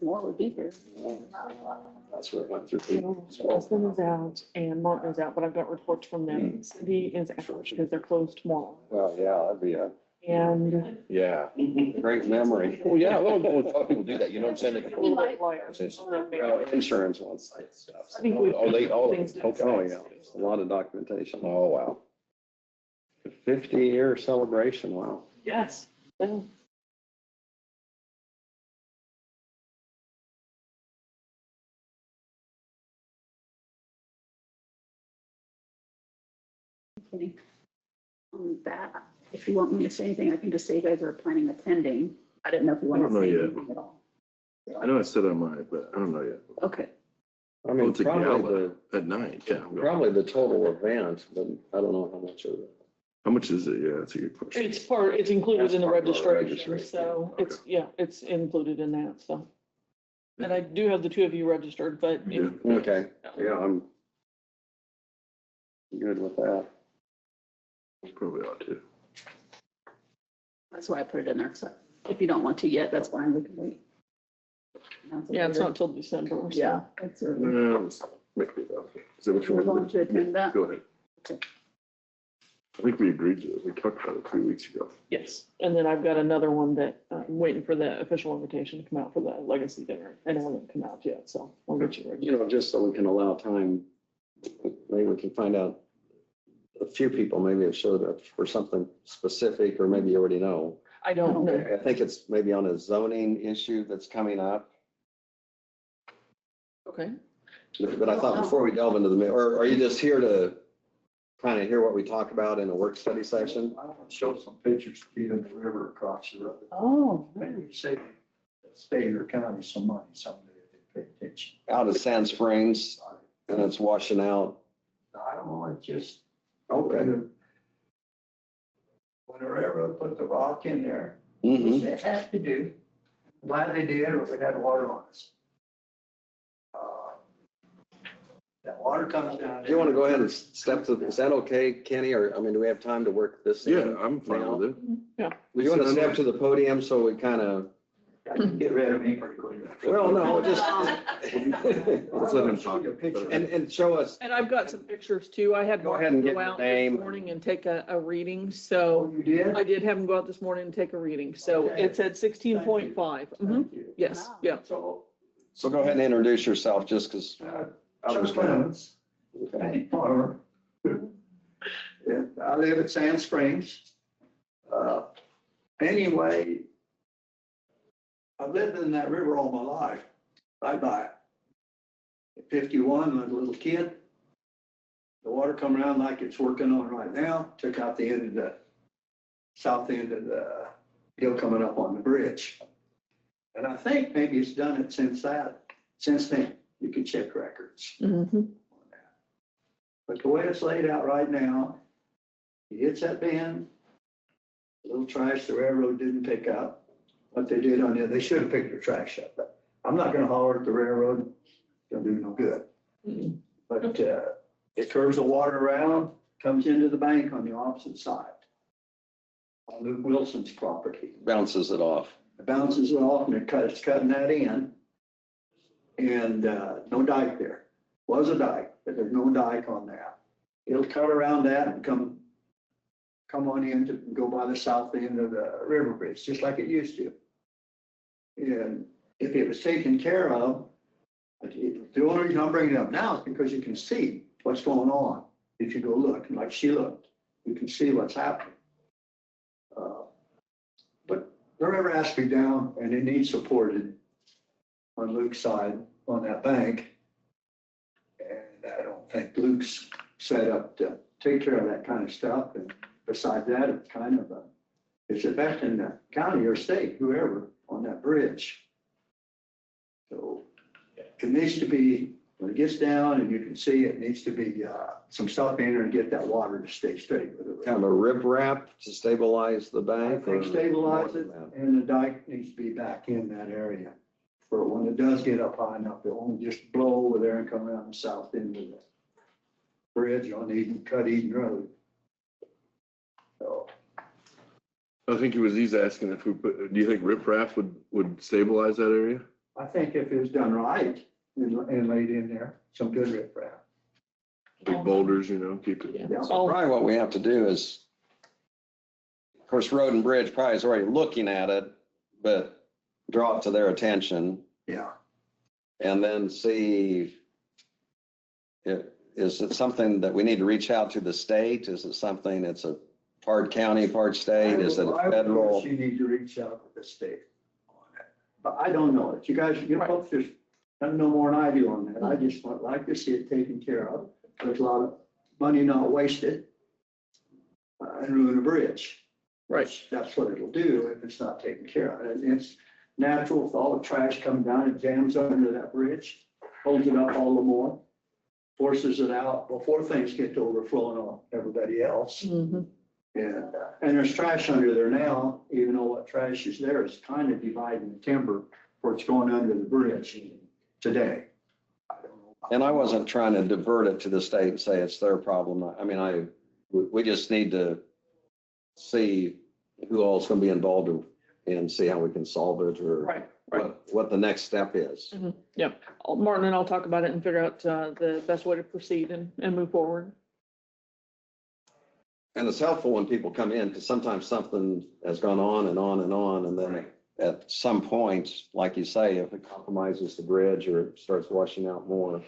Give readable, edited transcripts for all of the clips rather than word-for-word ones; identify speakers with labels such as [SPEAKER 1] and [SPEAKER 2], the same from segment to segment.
[SPEAKER 1] more would be here.
[SPEAKER 2] That's where it went through.
[SPEAKER 1] Justin is out and Martin is out, but I've got reports from them. Cindy is out because they're closed tomorrow.
[SPEAKER 2] Well, yeah, that'd be a
[SPEAKER 1] And
[SPEAKER 3] Yeah.
[SPEAKER 2] great memory.
[SPEAKER 3] Well, yeah, well, a lot of people do that, you know what I'm saying? They
[SPEAKER 1] we
[SPEAKER 3] can-
[SPEAKER 1] might liars.
[SPEAKER 2] Insurance ones.
[SPEAKER 1] I think we.
[SPEAKER 3] Oh, they, oh,
[SPEAKER 1] things to
[SPEAKER 3] okay.
[SPEAKER 2] Oh, yeah, a lot of documentation.
[SPEAKER 3] Oh, wow.
[SPEAKER 2] 50-year celebration, wow.
[SPEAKER 1] Yes. Yeah.
[SPEAKER 4] Okay. On that, if you want me to say anything, I can just say you guys are planning attending. I didn't know if you want
[SPEAKER 5] I
[SPEAKER 4] to
[SPEAKER 5] don't
[SPEAKER 4] say
[SPEAKER 5] know yet.
[SPEAKER 4] anything at all.
[SPEAKER 5] I know I said I might, but I don't know yet.
[SPEAKER 4] Okay.
[SPEAKER 2] I
[SPEAKER 5] Oh,
[SPEAKER 2] mean,
[SPEAKER 5] it's a
[SPEAKER 2] probably
[SPEAKER 5] gala at night, yeah.
[SPEAKER 2] probably the total event, but I don't know how much of it.
[SPEAKER 5] How much is it? Yeah, that's a good question.
[SPEAKER 1] It's included in the
[SPEAKER 2] That's part of our
[SPEAKER 1] registration,
[SPEAKER 2] registration.
[SPEAKER 1] so it's, yeah, it's included in that, so. And I do have the two of you registered, but.
[SPEAKER 5] Yeah.
[SPEAKER 2] Okay, yeah, I'm good with that.
[SPEAKER 5] Probably ought to.
[SPEAKER 4] That's why I put it in there. So if you don't want to yet, that's fine. We can wait.
[SPEAKER 1] Yeah, it's not till December. so.
[SPEAKER 4] Yeah. It's early.
[SPEAKER 5] Let's make it up. Is that what you
[SPEAKER 4] We're
[SPEAKER 5] want
[SPEAKER 4] going to attend that.
[SPEAKER 5] Go ahead.
[SPEAKER 4] Okay.
[SPEAKER 5] I think we agreed to it. We talked about it 3 weeks ago.
[SPEAKER 1] Yes, and then I've got another one that I'm waiting for the official invitation to come out for the legacy dinner, and it hasn't come out yet, so I'll get you ready.
[SPEAKER 2] You know, just so we can allow time, maybe we can find out a few people maybe have showed up for something specific, or maybe you already know.
[SPEAKER 1] I don't know.
[SPEAKER 2] I think it's maybe on a zoning issue that's coming up,
[SPEAKER 1] Okay.
[SPEAKER 2] but I thought before we delve into or are you just here to kind of hear what we talk about in a work study session?
[SPEAKER 6] I want to show some pictures of you in the river across the road.
[SPEAKER 4] Oh,
[SPEAKER 6] Maybe save the state or county some money someday if they pay attention.
[SPEAKER 2] Out of Sand Springs, and it's washing out.
[SPEAKER 6] I don't know, it's just,
[SPEAKER 2] Okay.
[SPEAKER 6] when the railroad put the rock in there,
[SPEAKER 2] Mhm.
[SPEAKER 6] which they had to do, glad they did, or we had water on us. That water comes down.
[SPEAKER 2] Do you want to go ahead and step to, is that okay, Kenny, or, I mean, do we have time to work this in?
[SPEAKER 5] Yeah, I'm fine
[SPEAKER 2] now?
[SPEAKER 5] with it.
[SPEAKER 2] Do you want to step to the podium so we kind of,
[SPEAKER 6] I can get rid of me pretty quick.
[SPEAKER 2] well, no, just.
[SPEAKER 5] Let's let him talk.
[SPEAKER 6] Show you a picture.
[SPEAKER 2] And show us,
[SPEAKER 1] And I've got some pictures too. I had
[SPEAKER 2] Go
[SPEAKER 1] Mark
[SPEAKER 2] ahead and
[SPEAKER 1] go
[SPEAKER 2] give your
[SPEAKER 1] out
[SPEAKER 2] name.
[SPEAKER 1] this morning and take a reading,
[SPEAKER 6] Oh,
[SPEAKER 1] so
[SPEAKER 6] you did?
[SPEAKER 1] I did have him go out this morning and take a reading, so
[SPEAKER 6] Okay.
[SPEAKER 1] it said 16.5.
[SPEAKER 6] Thank you.
[SPEAKER 1] Yes, yeah.
[SPEAKER 6] So,
[SPEAKER 2] so go ahead and introduce yourself, just because.
[SPEAKER 6] Chuck Clemens, Penny Farmer. Yeah, I live at Sand Springs. Anyway, I've lived in that river all my life, right by it. At 51, when I was a little kid, the water come around like it's working on right now, took out the end of the, south end of the hill coming up on the bridge. And I think maybe it's done it since then. You can check records.
[SPEAKER 1] Mhm.
[SPEAKER 6] But the way it's laid out right now, it hits that bend, a little trash the railroad didn't pick up. What they did on there, they should have picked their trash up. But I'm not gonna holler at the railroad, it'll do no good.
[SPEAKER 1] Mhm.
[SPEAKER 6] But it curves the water around, comes into the bank on the opposite side. On Luke Wilson's property.
[SPEAKER 2] Bounces it off.
[SPEAKER 6] It bounces it off and it's cutting that in. And no dike there. Was a dike, but there's no dike on that. It'll cut around that and come on in to go by the south end of the river bridge, just like it used to. And if it was taken care of, the only reason I'm bringing it up now is because you can see what's going on. If you go look, like she looked, you can see what's happening. But the river has to be down and it needs supported on Luke's side on that bank. And I don't think Luke's set up to take care of that kind of stuff. And besides that, it's kind of it's affecting the county or state, whoever, on that bridge. So it needs to be, when it gets down and you can see it, needs to be some stuff in there and get that water to stay straight with it.
[SPEAKER 2] Kind of a rip wrap to stabilize the
[SPEAKER 6] I
[SPEAKER 2] bank?
[SPEAKER 6] think
[SPEAKER 2] or
[SPEAKER 6] stabilize
[SPEAKER 2] more
[SPEAKER 6] it,
[SPEAKER 2] than that?
[SPEAKER 6] and the dike needs to be back in that area. For when it does get up high enough, it won't just blow over there and come around the south end of the bridge on Eden Road. So,
[SPEAKER 5] I think he's asking if we put, do you think riprap would stabilize that area?
[SPEAKER 6] I think if it was done right and laid in there, some good riprap.
[SPEAKER 5] Big boulders, you know, keep it.
[SPEAKER 1] Yeah.
[SPEAKER 2] So probably what we have to do is, of course, Road and Bridge probably is already looking at it, but draw it to their attention
[SPEAKER 6] Yeah.
[SPEAKER 2] and then see is it something that we need to reach out to the state? Is it something that's a part county, part state? Is it
[SPEAKER 6] I
[SPEAKER 2] federal?
[SPEAKER 6] would You need to reach out to the state on it. But I don't know it. You guys, you
[SPEAKER 1] Right.
[SPEAKER 6] folks just don't know more than I do on that. I just would like to see it taken care of. There's a lot of money not wasted. And ruin a bridge.
[SPEAKER 1] Right.
[SPEAKER 6] That's what it'll do if it's not taken care of. And it's natural with all the trash coming down, it jams under that bridge, holds it up all the more, forces it out before things get to overflowing on everybody else.
[SPEAKER 1] Mhm.
[SPEAKER 6] And there's trash under there now, even though what trash is there is kind of dividing the timber where it's going under the bridge today. I don't know.
[SPEAKER 2] And I wasn't trying to divert it to the state and say it's their problem. I mean, we just need to see who all's going to be involved and see how we can solve it or
[SPEAKER 1] Right, right.
[SPEAKER 2] what the next step is.
[SPEAKER 1] Yep. Martin and I'll talk about it and figure out the best way to proceed and move forward.
[SPEAKER 2] And it's helpful when people come in because sometimes something has gone on and on and on. And then at some point, like you say, if it compromises the bridge or it starts washing out more,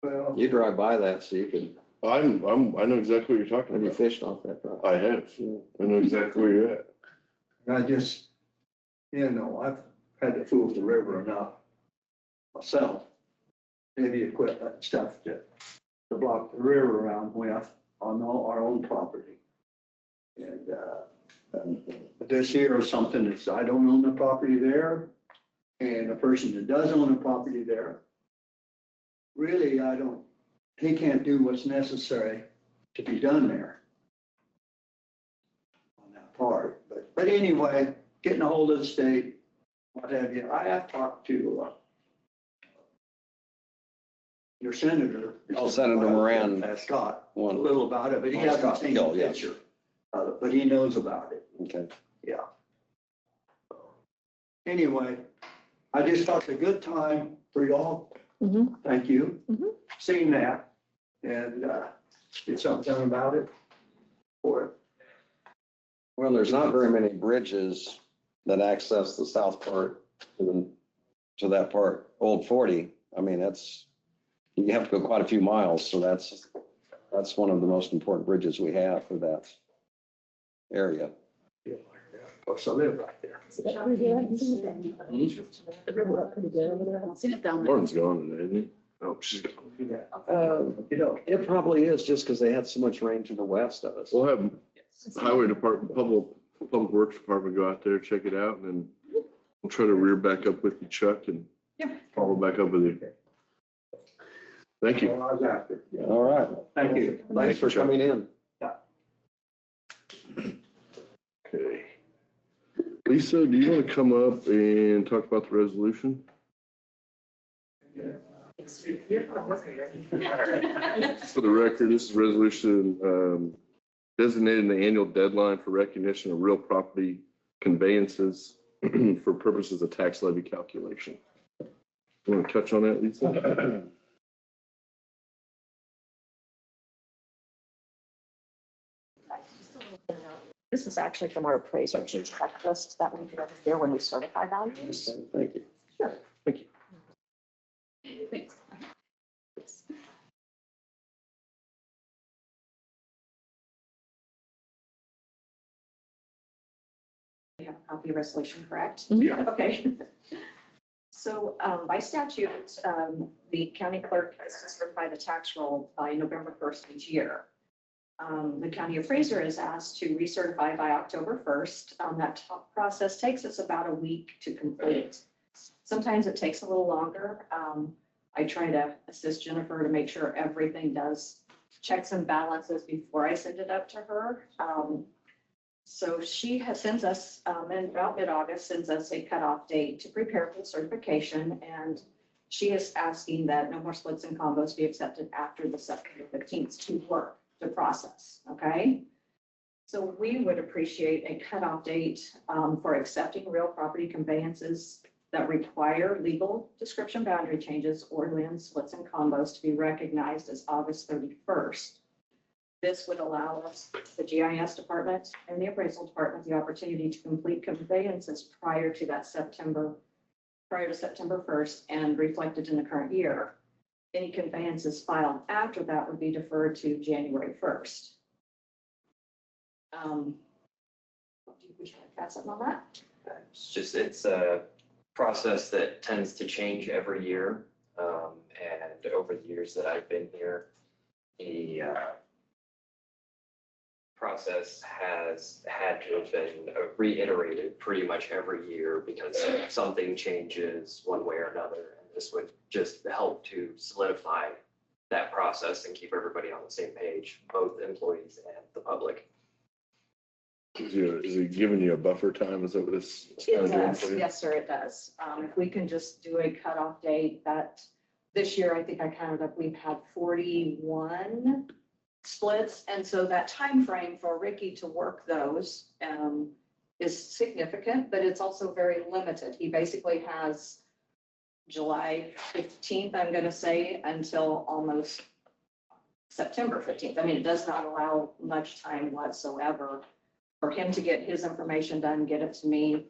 [SPEAKER 6] Well,
[SPEAKER 2] you drive by that so you can,
[SPEAKER 5] I know exactly what you're talking
[SPEAKER 2] have you
[SPEAKER 5] about.
[SPEAKER 2] fished off that property?
[SPEAKER 5] I have. I know exactly where you're at.
[SPEAKER 6] I just, I've had to fool the river enough myself. Heavy equipment and stuff to block the river around with on our own property. And this here is something that's, I don't own the property there. And a person that does own a property there, really, he can't do what's necessary to be done there on that part. But anyway, getting a hold of the state, what have you, I have talked to your senator.
[SPEAKER 2] Oh, Senator Moran.
[SPEAKER 6] Scott, a
[SPEAKER 2] One.
[SPEAKER 6] little about it, but he
[SPEAKER 2] Oh,
[SPEAKER 6] hasn't
[SPEAKER 2] Scott
[SPEAKER 6] seen the
[SPEAKER 2] Hill, yeah.
[SPEAKER 6] picture. But he knows about it,
[SPEAKER 2] Okay.
[SPEAKER 6] yeah. Anyway, I just thought it's a good time for y'all.
[SPEAKER 1] Mhm.
[SPEAKER 6] Thank you.
[SPEAKER 1] Mhm.
[SPEAKER 6] Seeing that and get something done about it for it.
[SPEAKER 2] Well, there's not very many bridges that access the south part to that part, Old 40. I mean, you have to go quite a few miles. So that's one of the most important bridges we have for that area.
[SPEAKER 6] Of course, I live right there.
[SPEAKER 4] Seen it down there.
[SPEAKER 5] Martin's gone today, isn't he? Oh, she's gone.
[SPEAKER 2] It probably is just because they had so much rain to the west of us.
[SPEAKER 5] We'll have Highway Department, Public Works Department go out there, check it out, and then we'll try to rear back up with you, Chuck, and follow back up with you. Thank you.
[SPEAKER 6] Well, I was after.
[SPEAKER 2] All right.
[SPEAKER 6] Thank you.
[SPEAKER 2] Thanks for coming in.
[SPEAKER 5] Okay. Lisa, do you want to come up and talk about the resolution? For the record, this is resolution designating the annual deadline for recognition of real property conveyances for purposes of tax levy calculation. You want to touch on that, Lisa?
[SPEAKER 7] This is actually from our appraiser checklist that we do every year when we certify values.
[SPEAKER 2] Thank you.
[SPEAKER 4] Thanks.
[SPEAKER 7] We have a copy of resolution, correct?
[SPEAKER 1] Mhm.
[SPEAKER 5] Yeah.
[SPEAKER 7] Okay. So by statute, the county clerk has to certify the tax roll by November 1st each year. The county appraiser is asked to recertify by October 1st. That process takes us about a week to complete. Sometimes it takes a little longer. I try to assist Jennifer to make sure everything does checks and balances before I send it up to her. So she sends us, in about mid-August, sends us a cutoff date to prepare for the certification. And she is asking that no more splits and combos be accepted after the September 15th to process, okay? So we would appreciate a cutoff date for accepting real property conveyances that require legal description boundary changes or land splits and combos to be recognized as August 31st. This would allow us, the GIS department and the appraisal department, the opportunity to complete conveyances prior to September 1st and reflected in the current year. Any conveyances filed after that would be deferred to January 1st. Would you like to add something on that?
[SPEAKER 8] It's a process that tends to change every year. And over the years that I've been here, the process has had to have been reiterated pretty much every year because something changes one way or another. And this would just help to solidify that process and keep everybody on the same page, both employees and the public.
[SPEAKER 5] Is it giving you a buffer time? Is that what this is kind
[SPEAKER 7] It
[SPEAKER 5] of doing
[SPEAKER 7] does,
[SPEAKER 5] for you?
[SPEAKER 7] yes, sir, it does. If we can just do a cutoff date that this year, I think I counted up, we've had 41 splits. And so that time frame for Ricky to work those is significant, but it's also very limited. He basically has July 15th, I'm going to say, until almost September 15th. I mean, it does not allow much time whatsoever for him to get his information done, get it to me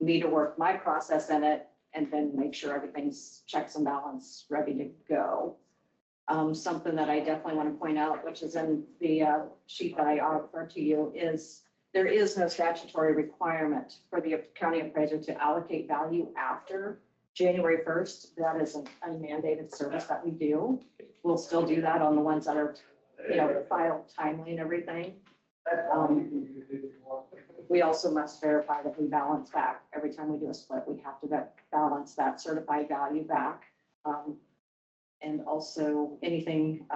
[SPEAKER 7] to work my process in it, and then make sure everything's checks and balance ready to go. Something that I definitely want to point out, which is in the sheet that I offered to you, is there is no statutory requirement for the county appraiser to allocate value after January 1st. That is an unmandated service that we do. We'll still do that on the ones that are, filed timely and everything. We also must verify that we balance back. Every time we do a split, we have to balance that certified value back. And also anything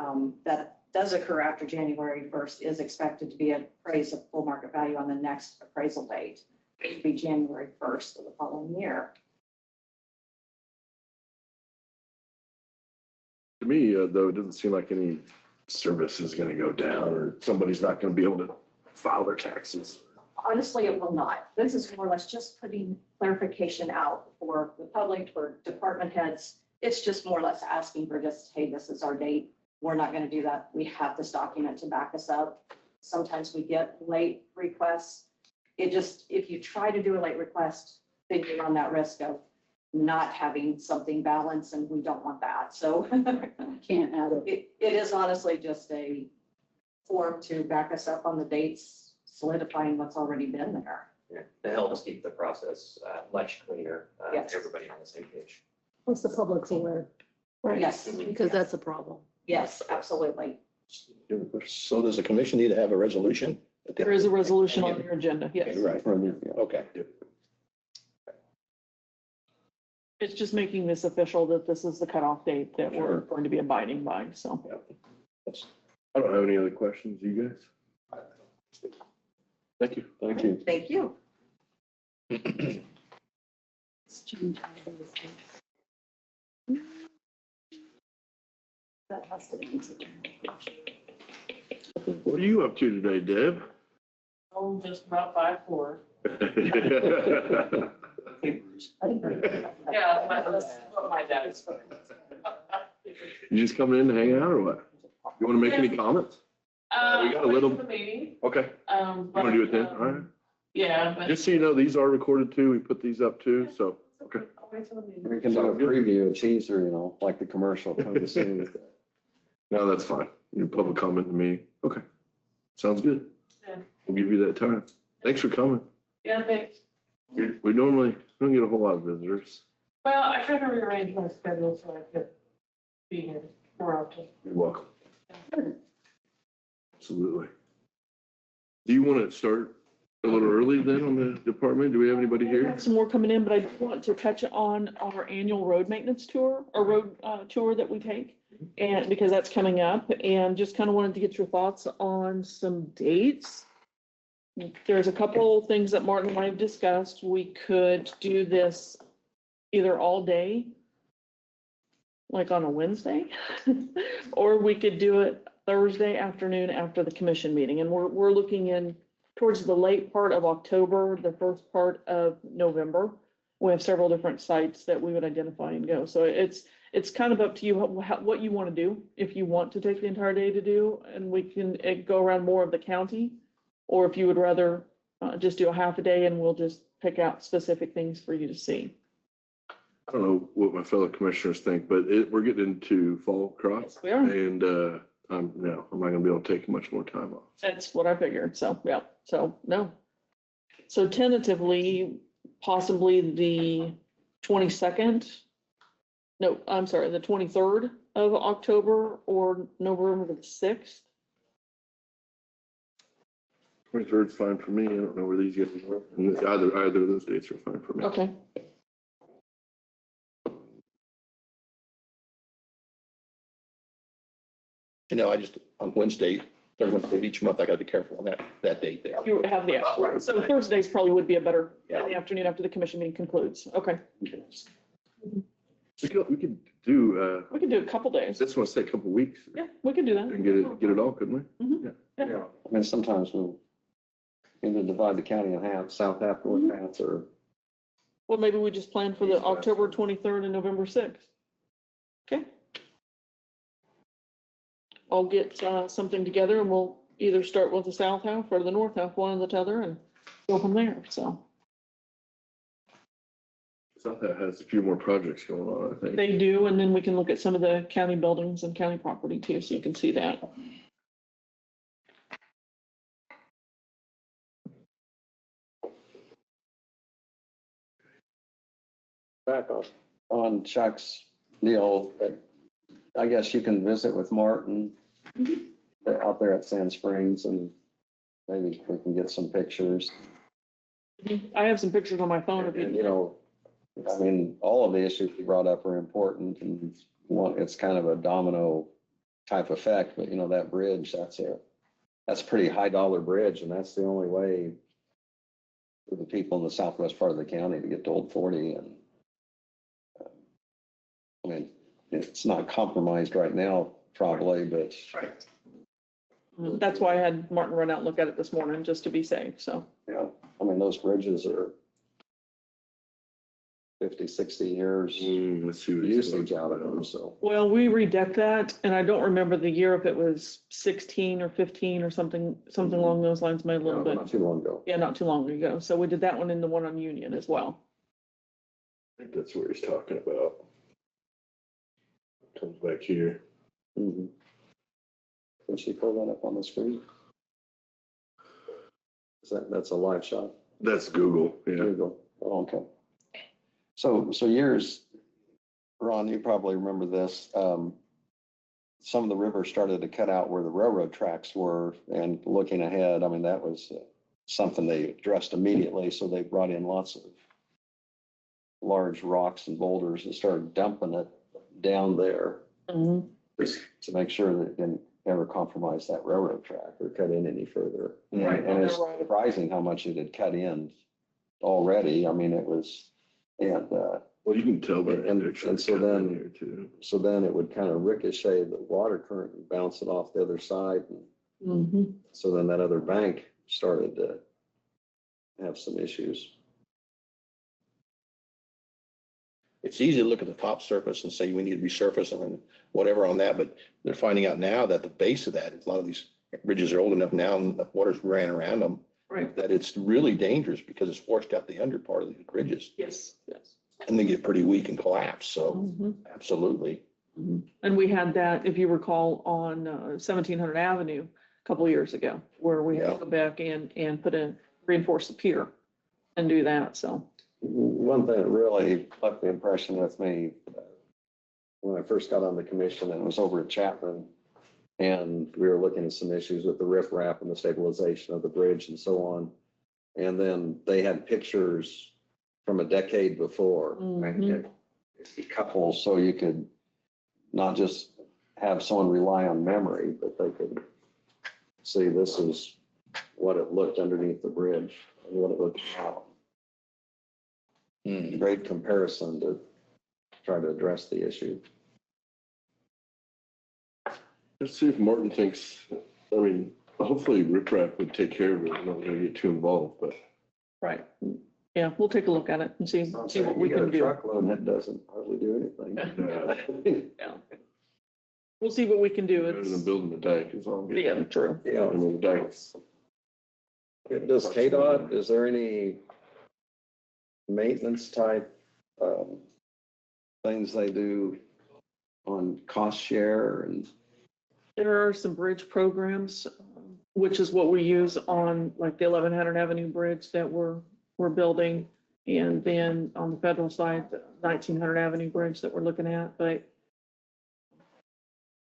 [SPEAKER 7] that does occur after January 1st is expected to be appraised at full market value on the next appraisal date. It would be January 1st of the following year.
[SPEAKER 5] To me, though, it doesn't seem like any service is going to go down or somebody's not going to be able to file their taxes.
[SPEAKER 7] Honestly, it will not. This is more or less just putting clarification out for the public, for department heads. It's just more or less asking for just, hey, this is our date. We're not going to do that. We have this document to back us up. Sometimes we get late requests. If you try to do a late request, then you run that risk of not having something balanced, and we don't want that. So
[SPEAKER 4] Can't add it.
[SPEAKER 7] it is honestly just a form to back us up on the dates, solidifying what's already been there.
[SPEAKER 8] Yeah, to help us keep the process much cleaner,
[SPEAKER 7] Yes.
[SPEAKER 8] everybody on the same page.
[SPEAKER 4] Plus the public's aware. Right.
[SPEAKER 7] Yes.
[SPEAKER 4] Because that's a problem.
[SPEAKER 7] Yes, absolutely.
[SPEAKER 3] So does the commission need to have a resolution?
[SPEAKER 1] There is a resolution on your agenda, yes.
[SPEAKER 3] Right, okay.
[SPEAKER 1] It's just making this official that this is the cutoff date that we're
[SPEAKER 3] Sure.
[SPEAKER 1] going to be abiding by, so.
[SPEAKER 5] I don't have any other questions. You guys? Thank you.
[SPEAKER 3] Thank you.
[SPEAKER 7] Thank you.
[SPEAKER 4] That has to be.
[SPEAKER 5] What are you up to today, Deb?
[SPEAKER 1] Oh, just about 5'4". Yeah, that's what my dad is.
[SPEAKER 5] You just coming in to hang out or what? You want to make any comments? We got a little-
[SPEAKER 1] The meeting.
[SPEAKER 5] Okay. You want to do it then? All right.
[SPEAKER 1] Yeah, but.
[SPEAKER 5] Just so you know, these are recorded too. We put these up too, so, okay.
[SPEAKER 1] I'll wait till the meeting.
[SPEAKER 2] We can do a preview, a teaser, like the commercial. Coming soon.
[SPEAKER 5] No, that's fine. Your public comment to me. Okay. Sounds good.
[SPEAKER 1] Yeah.
[SPEAKER 5] We'll give you that time. Thanks for coming.
[SPEAKER 1] Yeah, thanks.
[SPEAKER 5] We normally don't get a whole lot of visitors.
[SPEAKER 1] Well, I tried to rearrange my schedule so I could be here more often.
[SPEAKER 5] You're welcome. Absolutely. Do you want to start a little early then on the department? Do we have anybody
[SPEAKER 1] We
[SPEAKER 5] here?
[SPEAKER 1] have some more coming in, but I want to touch on our annual road maintenance tour, or road tour that we take. And because that's coming up, and just kind of wanted to get your thoughts on some dates. There's a couple things that Martin and I have discussed. We could do this either all day, like on a Wednesday, or we could do it Thursday afternoon after the commission meeting. And we're looking in towards the late part of October, the first part of November. We have several different sites that we would identify and go. So it's kind of up to you what you want to do. If you want to take the entire day to do, and we can go around more of the county, or if you would rather just do a half a day and we'll just pick out specific things for you to see.
[SPEAKER 5] I don't know what my fellow commissioners think, but we're getting into fall crop.
[SPEAKER 1] Yes, we are.
[SPEAKER 5] And I'm not gonna be able to take much more time off.
[SPEAKER 1] That's what I figured. So, yeah, so no. So tentatively, possibly the 22nd. No, I'm sorry, the 23rd of October or November the 6th.
[SPEAKER 5] 23rd is fine for me. I don't know where these guys are. And either of those dates are fine for me.
[SPEAKER 1] Okay.
[SPEAKER 3] You know, I just, on Wednesday, third Wednesday of each month, I gotta be careful on that date there.
[SPEAKER 1] You have the, so Thursdays probably would be a better, in the afternoon after the commission meeting concludes. Okay.
[SPEAKER 5] We could do,
[SPEAKER 1] We can do a couple days.
[SPEAKER 5] this one, say a couple weeks
[SPEAKER 1] Yeah, we can do that.
[SPEAKER 5] and get it all, couldn't we?
[SPEAKER 1] Mhm.
[SPEAKER 2] Yeah, I mean, sometimes we'll either divide the county in half, south half, north half, or
[SPEAKER 1] Well, maybe we just plan for the October 23rd and November 6th. Okay. I'll get something together and we'll either start with the south half or the north half, one or the other, and go from there, so.
[SPEAKER 5] South Half has a few more projects going on, I think.
[SPEAKER 1] They do, and then we can look at some of the county buildings and county property too, so you can see that.
[SPEAKER 2] back on Chuck's deal, I guess you can visit with Martin out there at Sand Springs, and maybe we can get some pictures.
[SPEAKER 1] I have some pictures on my phone if
[SPEAKER 2] And,
[SPEAKER 1] you.
[SPEAKER 2] you know, I mean, all of the issues you brought up are important, and it's kind of a domino type effect, but you know, that bridge, that's a pretty high dollar bridge, and that's the only way for the people in the southwest part of the county to get to Old 40. And I mean, it's not compromised right now, probably, but
[SPEAKER 1] That's why I had Martin run out and look at it this morning, just to be safe, so.
[SPEAKER 2] yeah, I mean, those bridges are 50, 60 years
[SPEAKER 5] Let's see what
[SPEAKER 2] usage out of them, so.
[SPEAKER 1] Well, we redecked that, and I don't remember the year, if it was 16 or 15 or something along those lines, maybe a little
[SPEAKER 2] No,
[SPEAKER 1] bit.
[SPEAKER 2] not too long ago.
[SPEAKER 1] Yeah, not too long ago. So we did that one and the one on Union as well.
[SPEAKER 5] I think that's where he's talking about. Comes back here.
[SPEAKER 2] Mhm. Can she pull that up on the screen? That's a live shot?
[SPEAKER 5] That's Google, yeah.
[SPEAKER 2] Google. Oh, okay. So years, Ron, you probably remember this. Some of the rivers started to cut out where the railroad tracks were, and looking ahead, I mean, that was something they addressed immediately. So they brought in lots of large rocks and boulders and started dumping it down there
[SPEAKER 1] Mhm.
[SPEAKER 2] to make sure that it didn't ever compromise that railroad track or cut in any further.
[SPEAKER 1] Right,
[SPEAKER 2] And it's
[SPEAKER 1] right.
[SPEAKER 2] surprising how much it had cut in already. I mean, it was, and
[SPEAKER 5] Well, you can tell by the
[SPEAKER 2] And-
[SPEAKER 5] picture.
[SPEAKER 2] and so then-
[SPEAKER 5] Here too.
[SPEAKER 2] so then it would kind of ricochet the water current and bounce it off the other side. And
[SPEAKER 1] Mhm.
[SPEAKER 2] so then that other bank started to have some issues.
[SPEAKER 3] It's easy to look at the top surface and say we need to resurface and whatever on that, but they're finding out now that the base of that, a lot of these bridges are old enough now and the water's ran around them,
[SPEAKER 1] Right.
[SPEAKER 3] that it's really dangerous because it's washed out the under part of these bridges
[SPEAKER 1] Yes, yes.
[SPEAKER 3] and they get pretty weak and collapse. So
[SPEAKER 1] Mhm.
[SPEAKER 3] absolutely.
[SPEAKER 1] Mhm. And we had that, if you recall, on 1700 Avenue a couple years ago, where we had to go back and reinforce the pier and do that, so.
[SPEAKER 2] One thing that really left the impression with me when I first got on the commission, and it was over at Chapman, and we were looking at some issues with the riprap and the stabilization of the bridge and so on. And then they had pictures from a decade before.
[SPEAKER 1] Mhm.
[SPEAKER 2] A couple, so you could not just have someone rely on memory, but they could see this is what it looked underneath the bridge and what it looked out. Great comparison to try to address the issue.
[SPEAKER 5] Let's see if Martin thinks, I mean, Hopefully riprap would take care of it. I'm not gonna get too involved, but.
[SPEAKER 1] Right. Yeah, we'll take a look at it and see what we
[SPEAKER 2] You got
[SPEAKER 1] can
[SPEAKER 2] a
[SPEAKER 1] do.
[SPEAKER 2] truckload that doesn't hardly do anything.
[SPEAKER 1] Yeah. We'll see what we can do.
[SPEAKER 5] Better than building a dike is all I'm getting.
[SPEAKER 1] Yeah, true.
[SPEAKER 2] Yeah.
[SPEAKER 5] I mean, the dikes.
[SPEAKER 2] Does KDOT, is there any maintenance type, things they do on cost share and?
[SPEAKER 1] There are some bridge programs, which is what we use on like the 1100 Avenue Bridge that we're building. And then on the federal side, the 1900 Avenue Bridge that we're looking at, but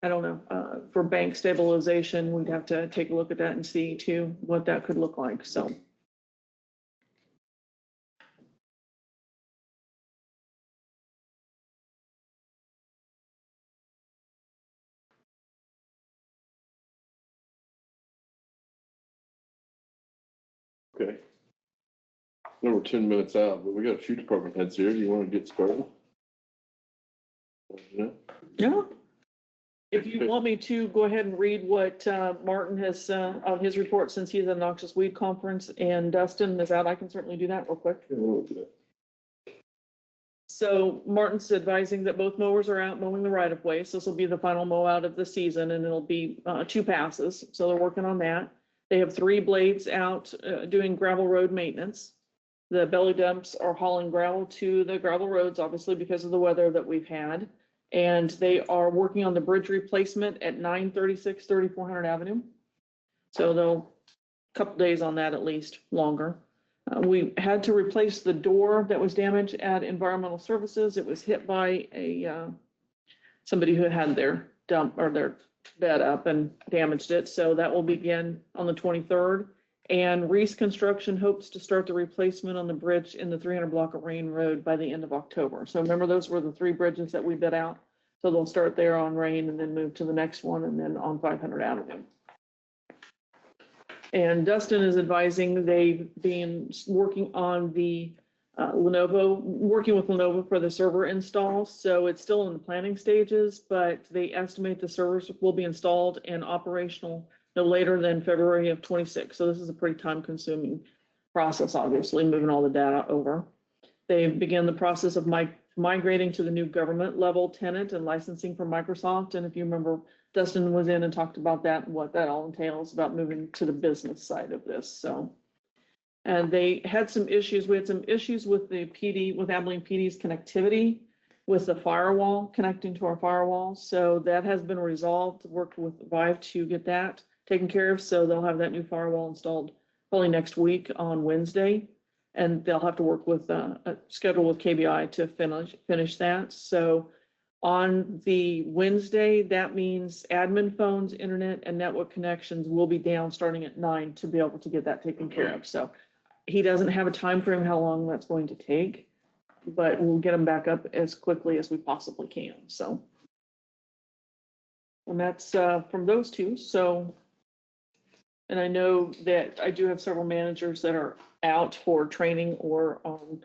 [SPEAKER 1] I don't know, for bank stabilization, we'd have to take a look at that and see too, what that could look like, so.
[SPEAKER 5] Okay. Now we're 10 minutes out, but we got a few department heads here. Do you want to get started? Yeah.
[SPEAKER 1] Yeah. If you want me to, go ahead and read what Martin has on his report since he's at Noxious Weed Conference and Dustin is out, I can certainly do that real quick. So Martin's advising that both mowers are out mowing the right of way. So this will be the final mow out of the season and it'll be 2 passes. So they're working on that. They have 3 blades out doing gravel road maintenance. The belly dumps are hauling gravel to the gravel roads, obviously because of the weather that we've had. And they are working on the bridge replacement at 936 3400 Avenue. So they'll couple days on that at least, longer. We had to replace the door that was damaged at Environmental Services. It was hit by somebody who had their dump or their bed up and damaged it. So that will begin on the 23rd. And Reese Construction hopes to start the replacement on the bridge in the 300 block of Rain Road by the end of October. So remember, those were the 3 bridges that we bid out. So they'll start there on Rain and then move to the next one and then on 500 Avenue. And Dustin is advising they've been working on the Lenovo, working with Lenovo for the server install. So it's still in the planning stages, but they estimate the servers will be installed and operational no later than February of 26. So this is a pretty time consuming process, obviously, moving all the data over. They've begun the process of migrating to the new government level tenant and licensing from Microsoft. And if you remember, Dustin was in and talked about that and what that all entails about moving to the business side of this. So, and they had some issues. We had some issues with the PD, with Abilene PD's connectivity with the firewall, connecting to our firewall. So that has been resolved, worked with Vive to get that taken care of. So they'll have that new firewall installed probably next week on Wednesday. And they'll have to work with a schedule with KBI to finish that. So on the Wednesday, that means admin phones, internet, and network connections will be down starting at 9 to be able to get that taken care of. So he doesn't have a time frame how long that's going to take, but we'll get them back up as quickly as we possibly can. So, and that's from those 2. So, and I know that I do have several managers that are out for training or on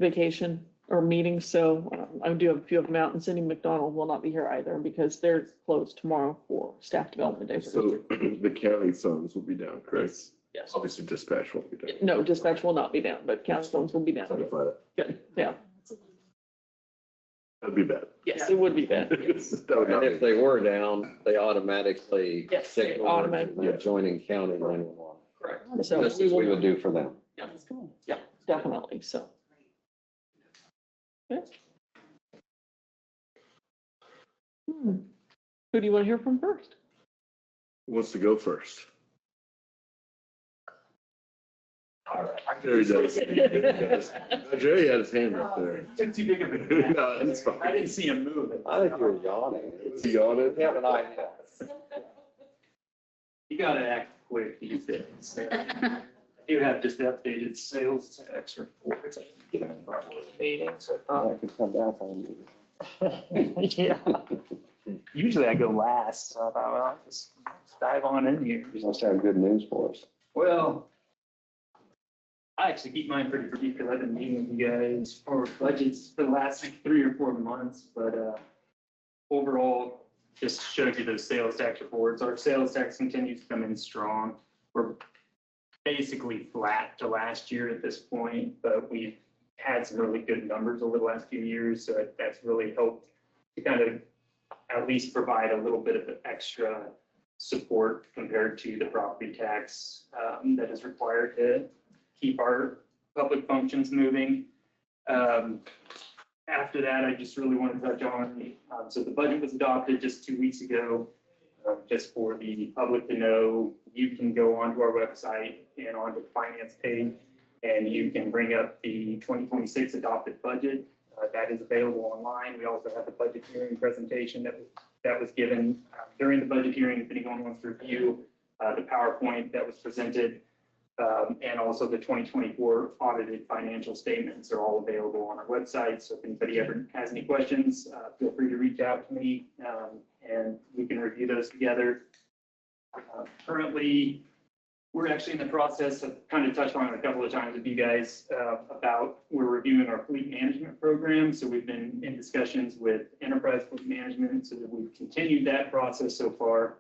[SPEAKER 1] vacation or meetings. So I do have a few of them out, and Cindy McDonald will not be here either because they're closed tomorrow for staff development day.
[SPEAKER 5] So the county phones will be down, correct?
[SPEAKER 1] Yes.
[SPEAKER 5] Obviously dispatch won't be down.
[SPEAKER 1] No, dispatch will not be down, but county phones will be down.
[SPEAKER 5] Notify that.
[SPEAKER 1] Good. Yeah.
[SPEAKER 5] That'd be bad.
[SPEAKER 1] Yes, it would be bad.
[SPEAKER 5] That would not
[SPEAKER 2] And
[SPEAKER 5] be
[SPEAKER 2] if they were down, they automatically
[SPEAKER 1] Yes, they
[SPEAKER 2] signal
[SPEAKER 1] automatically-
[SPEAKER 2] adjoining county 911.
[SPEAKER 1] Correct. So
[SPEAKER 2] Just as we would do for them.
[SPEAKER 1] Yeah, yeah, definitely. So. Okay. Who do you want to hear from first?
[SPEAKER 5] Who wants to go first? Jerry does. Jerry had his hand up there.
[SPEAKER 9] Took too big of a.
[SPEAKER 5] No, it's fine.
[SPEAKER 9] I didn't see him move.
[SPEAKER 2] I think you're yawning.
[SPEAKER 5] Is he on it?
[SPEAKER 2] You have an idea.
[SPEAKER 9] You gotta act quick these days. You have just updated sales tax reports. Meetings.
[SPEAKER 2] I could come back on you.
[SPEAKER 9] Yeah. Usually I go last, so I thought, well, I'll just dive on in here.
[SPEAKER 2] You must have good news for us.
[SPEAKER 9] Well, I actually keep mine pretty brief because I've been meeting with you guys for budgets for the last like 3 or 4 months, but overall, just showed you those sales tax reports. Our sales tax continues to come in strong. We're basically flat to last year at this point, but we've had some really good numbers over the last few years. So that's really helped to kind of at least provide a little bit of extra support compared to the property tax that is required to keep our public functions moving. After that, I just really want to touch on, so the budget was adopted just 2 weeks ago. Just for the public to know, you can go onto our website and onto the finance page, and you can bring up the 2026 adopted budget. That is available online. We also have the budget hearing presentation that was given during the budget hearing. If anyone wants to review the PowerPoint that was presented, and also the 2024 audited financial statements are all available on our website. So if anybody ever has any questions, feel free to reach out to me, and we can review those together. Currently, we're actually in the process of kind of touched on it a couple of times with you guys about we're reviewing our fleet management program. So we've been in discussions with Enterprise Fleet Management, so that we've continued that process so far.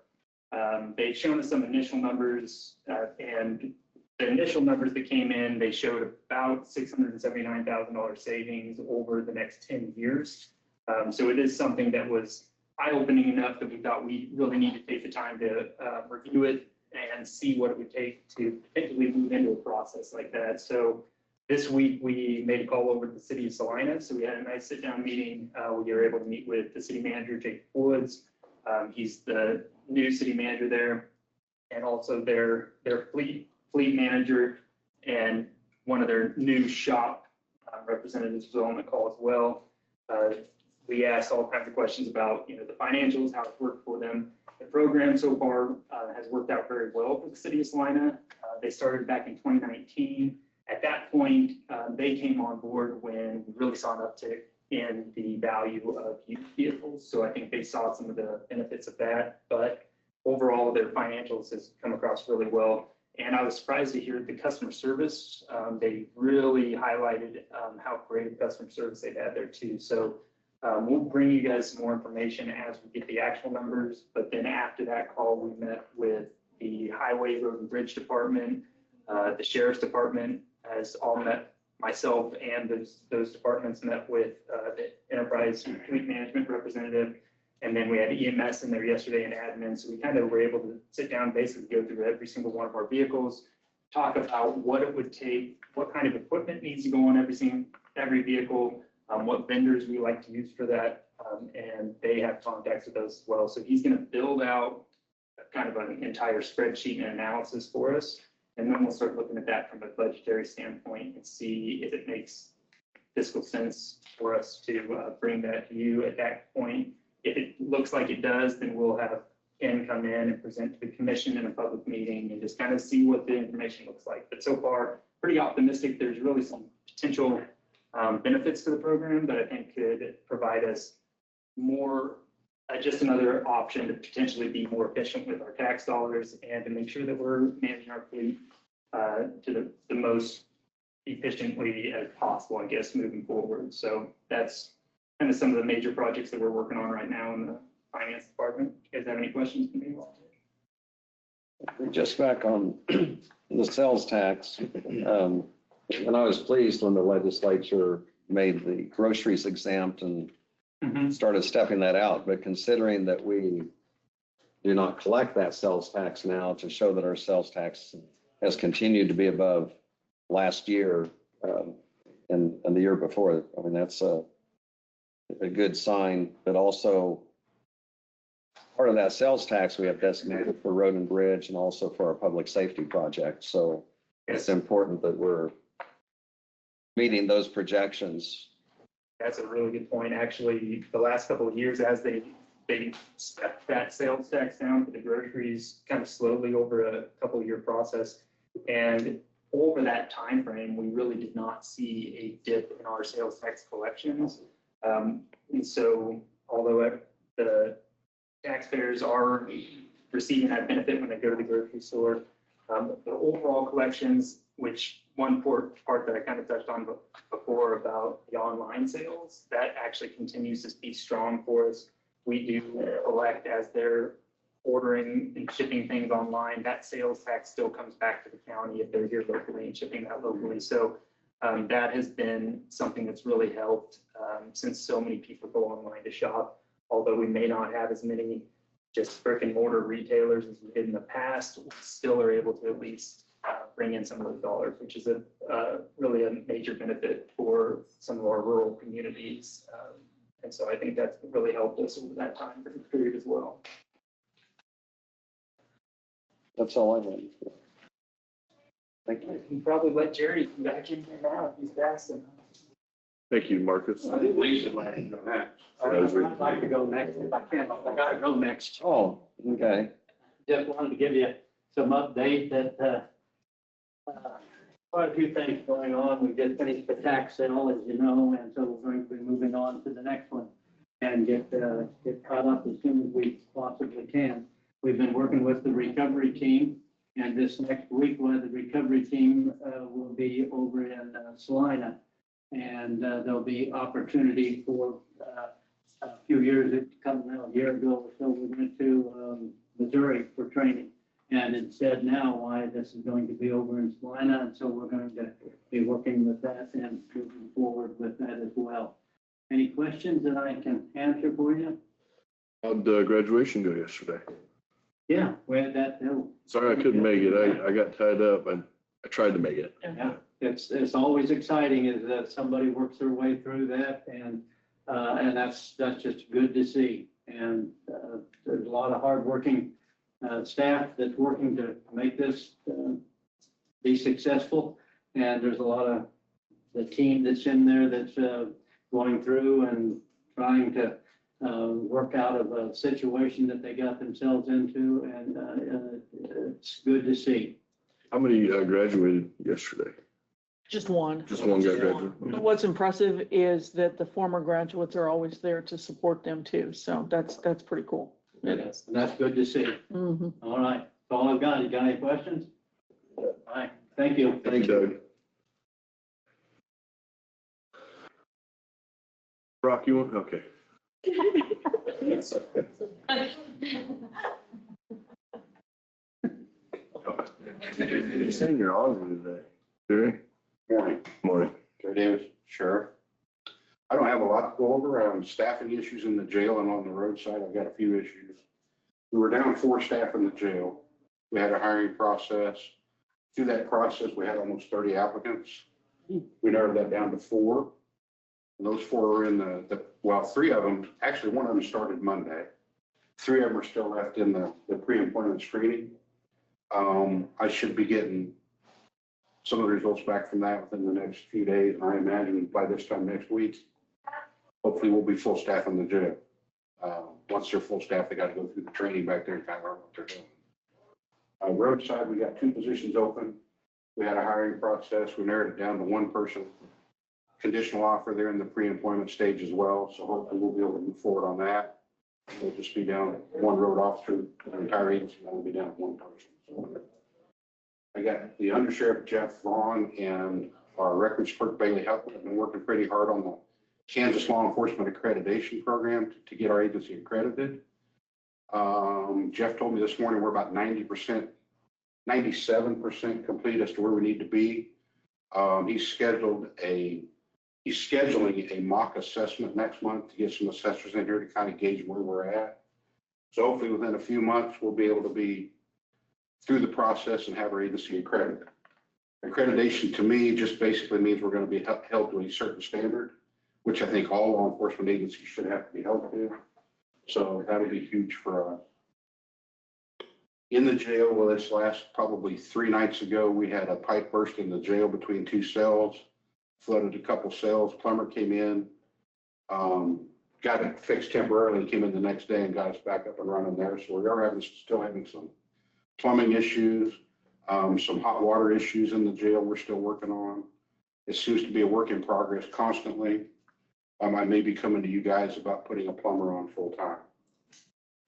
[SPEAKER 9] They've shown us some initial numbers, and the initial numbers that came in, they showed about $679,000 savings over the next 10 years. So it is something that was eye-opening enough that we thought we really need to take the time to review it and see what it would take to potentially move into a process like that. So this week we made a call over to the city of Salina. So we had a nice sit-down meeting. We were able to meet with the city manager, Jake Woods. He's the new city manager there, and also their fleet manager and one of their new shop representatives was on the call as well. We asked all kinds of questions about, the financials, how it's worked for them. The program so far has worked out very well for the city of Salina. They started back in 2019. At that point, they came on board when we really saw an uptick in the value of used vehicles. So I think they saw some of the benefits of that. But overall, their financials has come across really well. And I was surprised to hear the customer service. They really highlighted how great customer service they had there too. So we'll bring you guys some more information as we get the actual numbers. But then after that call, we met with the Highway, Road and Bridge Department, the Sheriff's Department has all met. Myself and those departments met with the Enterprise Fleet Management representative. And then we had EMS in there yesterday and admin. So we kind of were able to sit down, basically go through every single one of our vehicles, talk about what it would take, what kind of equipment needs to go on every vehicle, what vendors we like to use for that. And they have contacts with those as well. So he's going to build out kind of an entire spreadsheet and analysis for us. And then we'll start looking at that from a budgetary standpoint and see if it makes fiscal sense for us to bring that to you at that point. If it looks like it does, then we'll have Ken come in and present to the commission in a public meeting and just kind of see what the information looks like. But so far, pretty optimistic. There's really some potential benefits to the program that I think could provide us more, just another option to potentially be more efficient with our tax dollars and to make sure that we're managing our fleet to the most efficiently as possible, I guess, moving forward. So that's kind of some of the major projects that we're working on right now in the finance department. You guys have any questions for me?
[SPEAKER 2] Just back on the sales tax, and I was pleased when the legislature made the groceries exempt and started stepping that out. But considering that we do not collect that sales tax now, to show that our sales tax has continued to be above last year and the year before, I mean, that's a good sign. But also part of that sales tax we have designated for road and bridge and also for our public safety project. So it's important that we're meeting those projections.
[SPEAKER 9] That's a really good point. Actually, the last couple of years, as they stepped that sales tax down for the groceries kind of slowly over a couple of year process. And over that time frame, we really did not see a dip in our sales tax collections. And so although the taxpayers are receiving that benefit when they go to the grocery store, the overall collections, which one part that I kind of touched on before about the online sales, that actually continues to be strong for us. we do collect as they're ordering and shipping things online, that sales tax still comes back to the county if they're here locally and shipping that locally. So that has been something that's really helped since so many people go online to shop. Although we may not have as many just brick and mortar retailers as we did in the past, we still are able to at least bring in some of those dollars, which is really a major benefit for some of our rural communities. And so I think that's really helped us over that time period as well.
[SPEAKER 2] That's all I need. Thank you.
[SPEAKER 9] You can probably let Jerry come back in here now if he's fast enough.
[SPEAKER 5] Thank you, Marcus.
[SPEAKER 10] I think Lisa might go next.
[SPEAKER 5] I'd
[SPEAKER 10] like to go next if I can. I gotta go next.
[SPEAKER 2] Oh, okay.
[SPEAKER 10] Just wanted to give you some update that, quite a few things going on. We just finished the tax sale, as you know, and so we're going to be moving on to the next one and get caught up as soon as we possibly can. We've been working with the recovery team, and this next week, the recovery team will be over in Salina. And there'll be opportunity for a few years, a year ago or so, we went to Missouri for training. And it said now why this is going to be over in Salina, and so we're going to be working with that and moving forward with that as well. Any questions that I can answer for you?
[SPEAKER 5] How'd graduation go yesterday?
[SPEAKER 10] Yeah, we had that too.
[SPEAKER 5] Sorry I couldn't make it. I got tied up and I tried to make it.
[SPEAKER 10] Yeah, it's always exciting is that somebody works their way through that, and that's just good to see. And there's a lot of hardworking staff that's working to make this be successful. And there's a lot of the team that's in there that's going through and trying to work out of a situation that they got themselves into, and it's good to see.
[SPEAKER 5] How many graduated yesterday?
[SPEAKER 1] Just one.
[SPEAKER 5] Just one guy graduated?
[SPEAKER 1] But what's impressive is that the former graduates are always there to support them too. So that's pretty cool. It is.
[SPEAKER 10] And that's good to see.
[SPEAKER 1] Mhm.
[SPEAKER 10] All right, that's all I've got. You got any questions? All right, thank you.
[SPEAKER 5] Thanks, Doug. Brock, you want, okay. You're saying you're on today. Jerry?
[SPEAKER 11] Morning,
[SPEAKER 5] Morning.
[SPEAKER 11] Jerry Davis, Sheriff. I don't have a lot to go over on staffing issues in the jail and on the roadside. I've got a few issues. We were down 4 staff in the jail. We had a hiring process. Through that process, we had almost 30 applicants. We narrowed that down to 4. And those 4 are in well, 3 of them, actually one of them started Monday. 3 of them are still left in the pre-employment screening. I should be getting some of the results back from that within the next few days. And I imagine by this time next week, hopefully we'll be full staff in the jail. Once they're full staff, they got to go through the training back there and kind of learn what they're doing. Roadside, we got 2 positions open. We had a hiring process. We narrowed it down to 1 person. Conditional offer there in the pre-employment stage as well. So hopefully we'll be able to move forward on that. We'll just be down 1 road officer, the entire agency, and we'll be down 1 person. So I got the undersheriff Jeff Vaughn and our records clerk Bailey Huffman have been working pretty hard on the Kansas Law Enforcement Accreditation Program to get our agency accredited. Jeff told me this morning we're about 90%, 97% complete as to where we need to be. He's scheduling a mock assessment next month to get some assessors in here to kind of gauge where we're at. So hopefully within a few months, we'll be able to be through the process and have our agency accredited. Accreditation to me just basically means we're going to be held to a certain standard, which I think all law enforcement agencies should have to be held to. So that'll be huge for us. In the jail, well, this last probably 3 nights ago, we had a pipe burst in the jail between 2 cells, flooded a couple cells. Plumber came in, got it fixed temporarily, came in the next day and got us back up and running there. So we are still having some plumbing issues, some hot water issues in the jail we're still working on. It seems to be a work in progress constantly. I may be coming to you guys about putting a plumber on full time.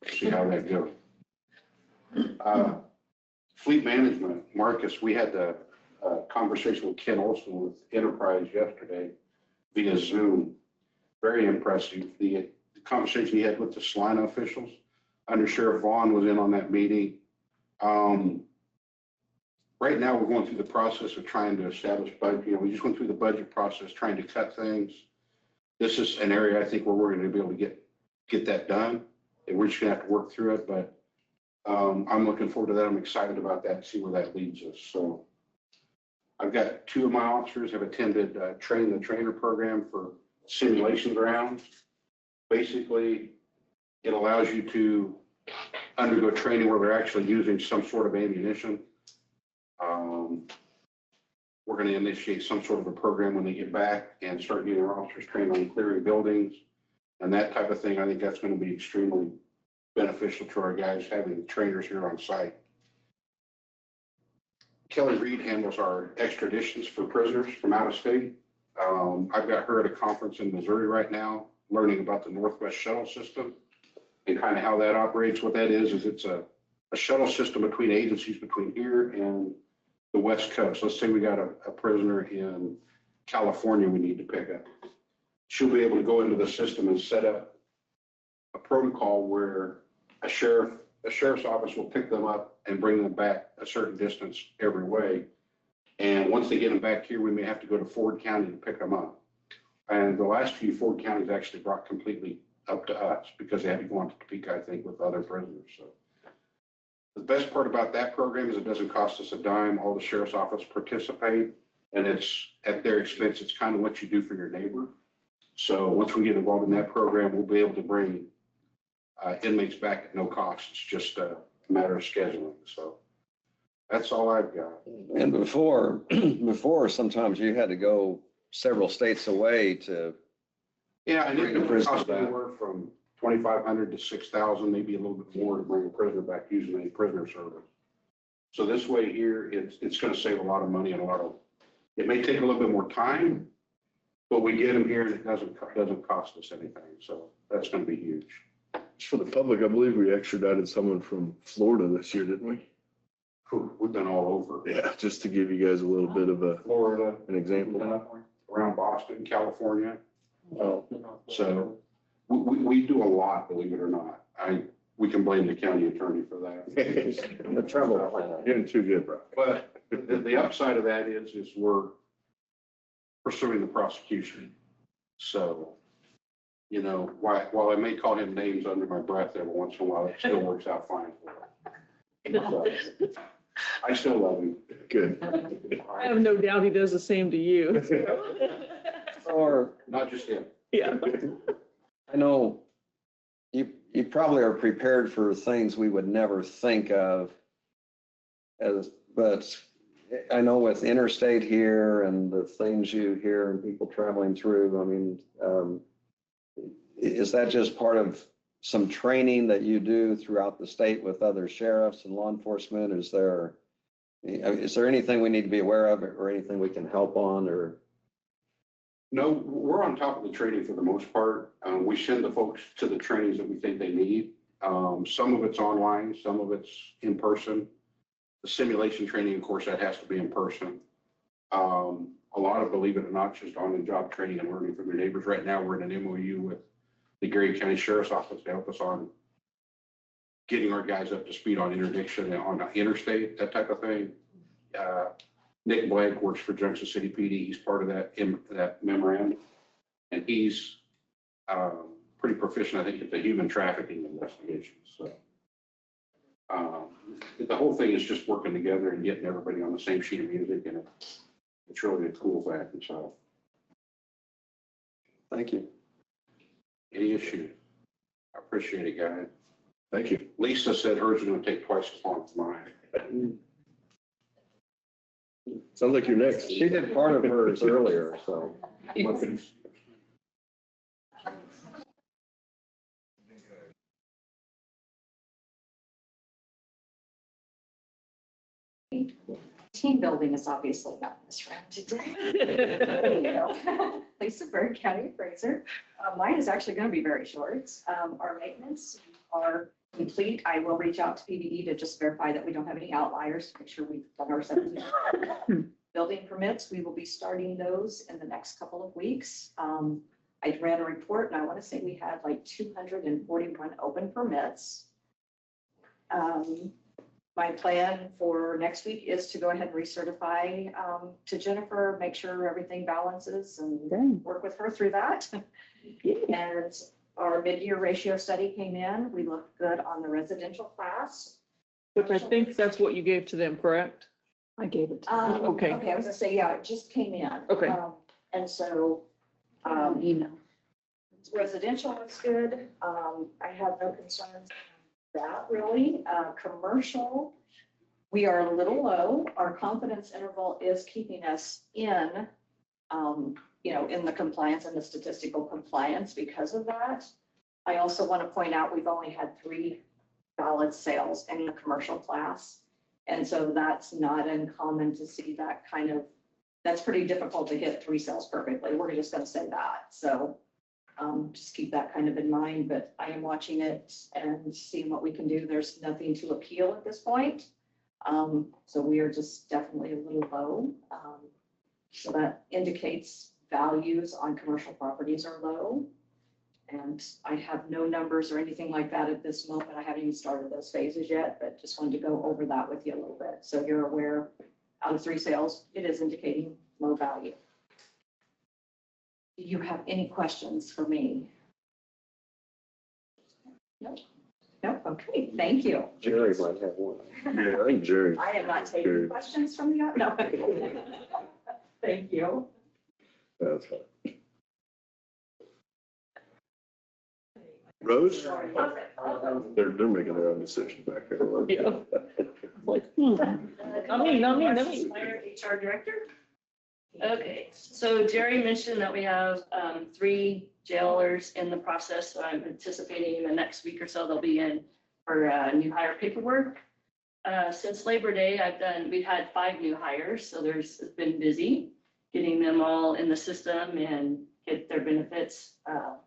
[SPEAKER 11] See how that goes. Fleet management, Marcus, we had the conversation with Ken Olson with Enterprise yesterday via Zoom. Very impressive. The conversation he had with the Salina officials. Under Sheriff Vaughn was in on that meeting. Right now, we're going through the process of trying to establish budget. We just went through the budget process, trying to cut things. This is an area I think where we're going to be able to get that done. And we're just going to have to work through it, but I'm looking forward to that. I'm excited about that and see where that leads us. So I've got 2 of my officers have attended Train the Trainer program for simulation grounds. Basically, it allows you to undergo training where they're actually using some sort of ammunition. We're going to initiate some sort of a program when they get back and start getting our officers trained on clearing buildings and that type of thing. I think that's going to be extremely beneficial to our guys having trainers here on site. Kelly Reed handles our extraditions for prisoners from out of state. I've got her at a conference in Missouri right now, learning about the Northwest Shuttle System and kind of how that operates. What that is it's a shuttle system between agencies between here and the West Coast. Let's say we got a prisoner in California we need to pick up. She'll be able to go into the system and set up a protocol where a sheriff's office will pick them up and bring them back a certain distance every way. And once they get them back here, we may have to go to Ford County to pick them up. And the last few Ford counties actually brought completely up to us because they had to go on to Topeka, I think, with other prisoners. So the best part about that program is it doesn't cost us a dime. All the sheriff's office participate, and it's at their expense. It's kind of what you do for your neighbor. So once we get involved in that program, we'll be able to bring inmates back at no cost. It's just a matter of scheduling. So that's all I've got.
[SPEAKER 2] And before, sometimes you had to go several states away to.
[SPEAKER 11] Yeah, and
[SPEAKER 2] Bring
[SPEAKER 11] it
[SPEAKER 2] a prisoner
[SPEAKER 11] costs
[SPEAKER 2] back.
[SPEAKER 11] anywhere from 2,500 to 6,000, maybe a little bit more to bring a prisoner back using a prisoner service. So this way here, it's going to save a lot of money and it may take a little bit more time, but we get them here and it doesn't cost us anything. So that's going to be huge.
[SPEAKER 5] Just for the public, I believe we extradited someone from Florida this year, didn't we?
[SPEAKER 11] We've been all over.
[SPEAKER 5] Yeah, just to give you guys a little bit of
[SPEAKER 11] Florida,
[SPEAKER 5] an example.
[SPEAKER 11] around Boston, California. So we do a lot, believe it or not. We can blame the county attorney for that.
[SPEAKER 2] The trouble.
[SPEAKER 5] Getting too good, bro.
[SPEAKER 11] But the upside of that is we're pursuing the prosecution. So, while I may call him names under my breath every once in a while, it still works out fine for him. So, I still love him.
[SPEAKER 5] Good.
[SPEAKER 1] I have no doubt he does the same to you.
[SPEAKER 2] Or,
[SPEAKER 11] Not just him.
[SPEAKER 1] Yeah.
[SPEAKER 2] I know you probably are prepared for things we would never think of but I know with interstate here and the things you hear and people traveling through, I mean, is that just part of some training that you do throughout the state with other sheriffs and law enforcement? Is there anything we need to be aware of or anything we can help on or?
[SPEAKER 11] No, we're on top of the training for the most part. We send the folks to the trainings that we think they need. Some of it's online, some of it's in person. The simulation training, of course, that has to be in person. A lot of, believe it or not, just on-the-job training and learning from your neighbors. Right now, we're in an MOU with the Gary County Sheriff's Office to help us on getting our guys up to speed on interdiction and on interstate, that type of thing. Nick Blank works for Junction City PD. He's part of that memorandum. And he's pretty proficient, I think, at the human trafficking investigations. So the whole thing is just working together and getting everybody on the same sheet of music. And it's really a cool fact. So
[SPEAKER 2] Thank you.
[SPEAKER 11] any issue? I appreciate it, guys.
[SPEAKER 5] Thank you.
[SPEAKER 11] Lisa said hers is going to take twice as long as mine.
[SPEAKER 5] Sounds like you're next.
[SPEAKER 2] She did part of hers earlier, so.
[SPEAKER 7] Team building is obviously not this round today. Lisa Bird, County Appraiser. Mine is actually going to be very short. Our maintenance are complete. I will reach out to PBD to just verify that we don't have any outliers, to make sure we've done our 17. Building permits, we will be starting those in the next couple of weeks. I ran a report and I want to say we had like 241 open permits. My plan for next week is to go ahead and recertify to Jennifer, make sure everything balances and work with her through that. And our mid-year ratio study came in. We looked good on the residential class.
[SPEAKER 1] Which I think that's what you gave to them, correct?
[SPEAKER 4] I gave it to them.
[SPEAKER 1] Okay.
[SPEAKER 7] Okay, I was gonna say, yeah, it just came in.
[SPEAKER 1] Okay.
[SPEAKER 7] And so,
[SPEAKER 4] Email.
[SPEAKER 7] residential looks good. I have no concerns with that really. Commercial, we are a little low. Our confidence interval is keeping us in, in the compliance and the statistical compliance because of that. I also want to point out, we've only had 3 valid sales in the commercial class. And so that's not uncommon to see that kind of, that's pretty difficult to get 3 sales perfectly. We're just going to say that. So just keep that kind of in mind, but I am watching it and seeing what we can do. There's nothing to appeal at this point. So we are just definitely a little low. So that indicates values on commercial properties are low. And I have no numbers or anything like that at this moment. I haven't even started those phases yet, but just wanted to go over that with you a little bit. So you're aware, out of 3 sales, it is indicating low value. Do you have any questions for me? No? No? Okay, thank you.
[SPEAKER 2] Jerry might have one.
[SPEAKER 5] Yeah, I think Jerry.
[SPEAKER 7] I am not taking
[SPEAKER 5] Jerry.
[SPEAKER 7] questions from the, no. Thank you.
[SPEAKER 5] That's fine. Rose? They're making their own decision back there.
[SPEAKER 1] Yeah. Like, not me.
[SPEAKER 12] Meyer, HR director. Okay, so Jerry mentioned that we have 3 jailers in the process. So I'm anticipating in the next week or so they'll be in for new hire paperwork. Since Labor Day, we've had 5 new hires, so it's been busy getting them all in the system and get their benefits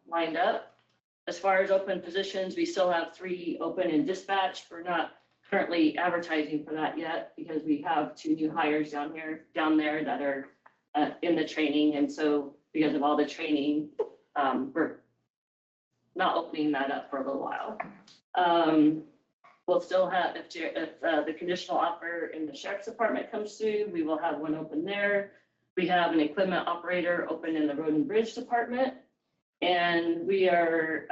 [SPEAKER 12] lined up. As far as open positions, we still have 3 open in dispatch. We're not currently advertising for that yet because we have 2 new hires down there that are in the training. And so because of all the training, we're not opening that up for a little while. We'll still have, if the conditional offer in the sheriff's department comes through, we will have 1 open there. We have an equipment operator open in the road and bridge department. And we are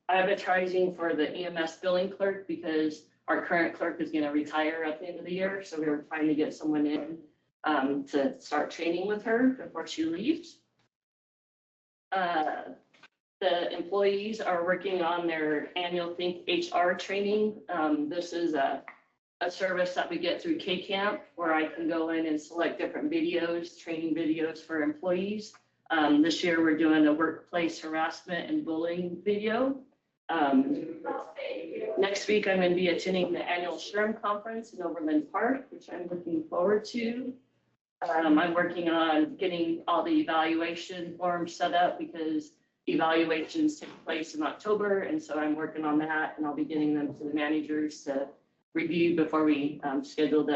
[SPEAKER 12] advertising for the EMS billing clerk because our current clerk is going to retire at the end of the year. So we were trying to get someone in to start training with her before she leaves. The employees are working on their annual Think HR training. This is a service that we get through K-Camp where I can go in and select different videos, training videos for employees. This year we're doing a workplace harassment and bullying video. Next week I'm going to be attending the annual SHRM conference in Overland Park, which I'm looking forward to. I'm working on getting all the evaluation forms set up because evaluations take place in October. And so I'm working on that and I'll be getting them to the managers to review before we schedule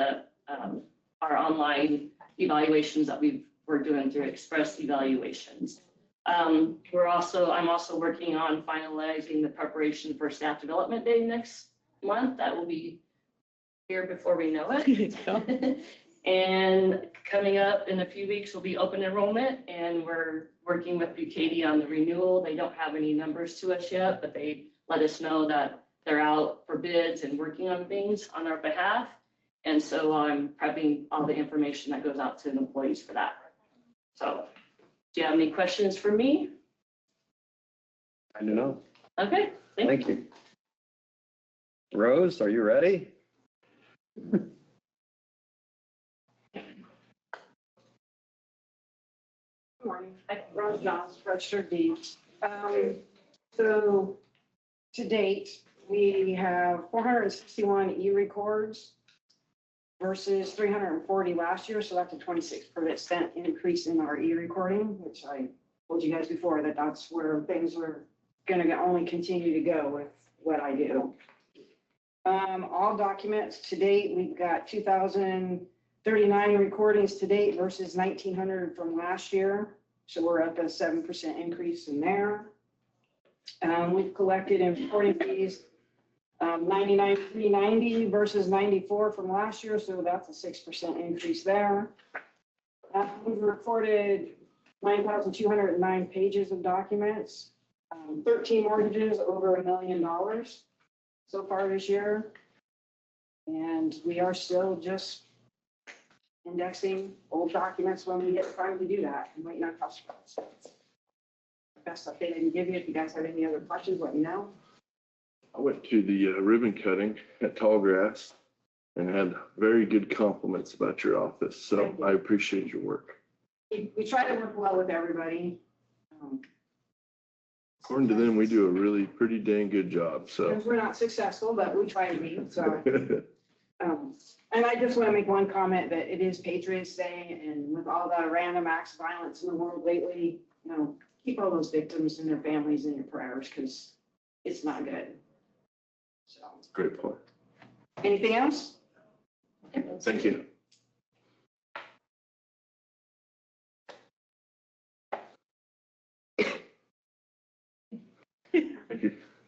[SPEAKER 12] our online evaluations that we're doing through Express Evaluations. I'm also working on finalizing the preparation for Staff Development Day next month. That will be here before we know it. And coming up in a few weeks will be open enrollment, and we're working with Bucati on the renewal. They don't have any numbers to us yet, but they let us know that they're out for bids and working on things on our behalf. And so I'm prepping all the information that goes out to the employees for that. So do you have any questions for me?
[SPEAKER 2] I don't know.
[SPEAKER 12] Okay,
[SPEAKER 2] Thank you. Rose, are you ready?
[SPEAKER 13] Morning, Rose Johns, registered deeds. So to date, we have 461 e-records versus 340 last year. So that's a 26% increase in our e-recording, which I told you guys before that that's where things are going to only continue to go with what I do. All documents to date, we've got 2,039 recordings to date versus 1,900 from last year. So we're up a 7% increase in there. We've collected in reporting fees, 99,390 versus 94 from last year, so that's a 6% increase there. We've recorded 9,209 pages of documents, 13 mortgages over $1 million so far this year. And we are still just indexing old documents when we get time to do that and waiting on customers. Best update I can give you. If you guys have any other questions, let me know.
[SPEAKER 5] I went to the ribbon cutting at Tallgrass and had very good compliments about your office. So I appreciate your work.
[SPEAKER 13] We try to work well with everybody.
[SPEAKER 5] According to them, we do a really pretty dang good job. So.
[SPEAKER 13] Because we're not successful, but we try to be, so. And I just want to make one comment that it is Patriots Day, and with all the random acts of violence in the world lately, keep all those victims and their families in your prayers, because it's not good. So.
[SPEAKER 5] Great point.
[SPEAKER 13] Anything else?
[SPEAKER 5] Thank you.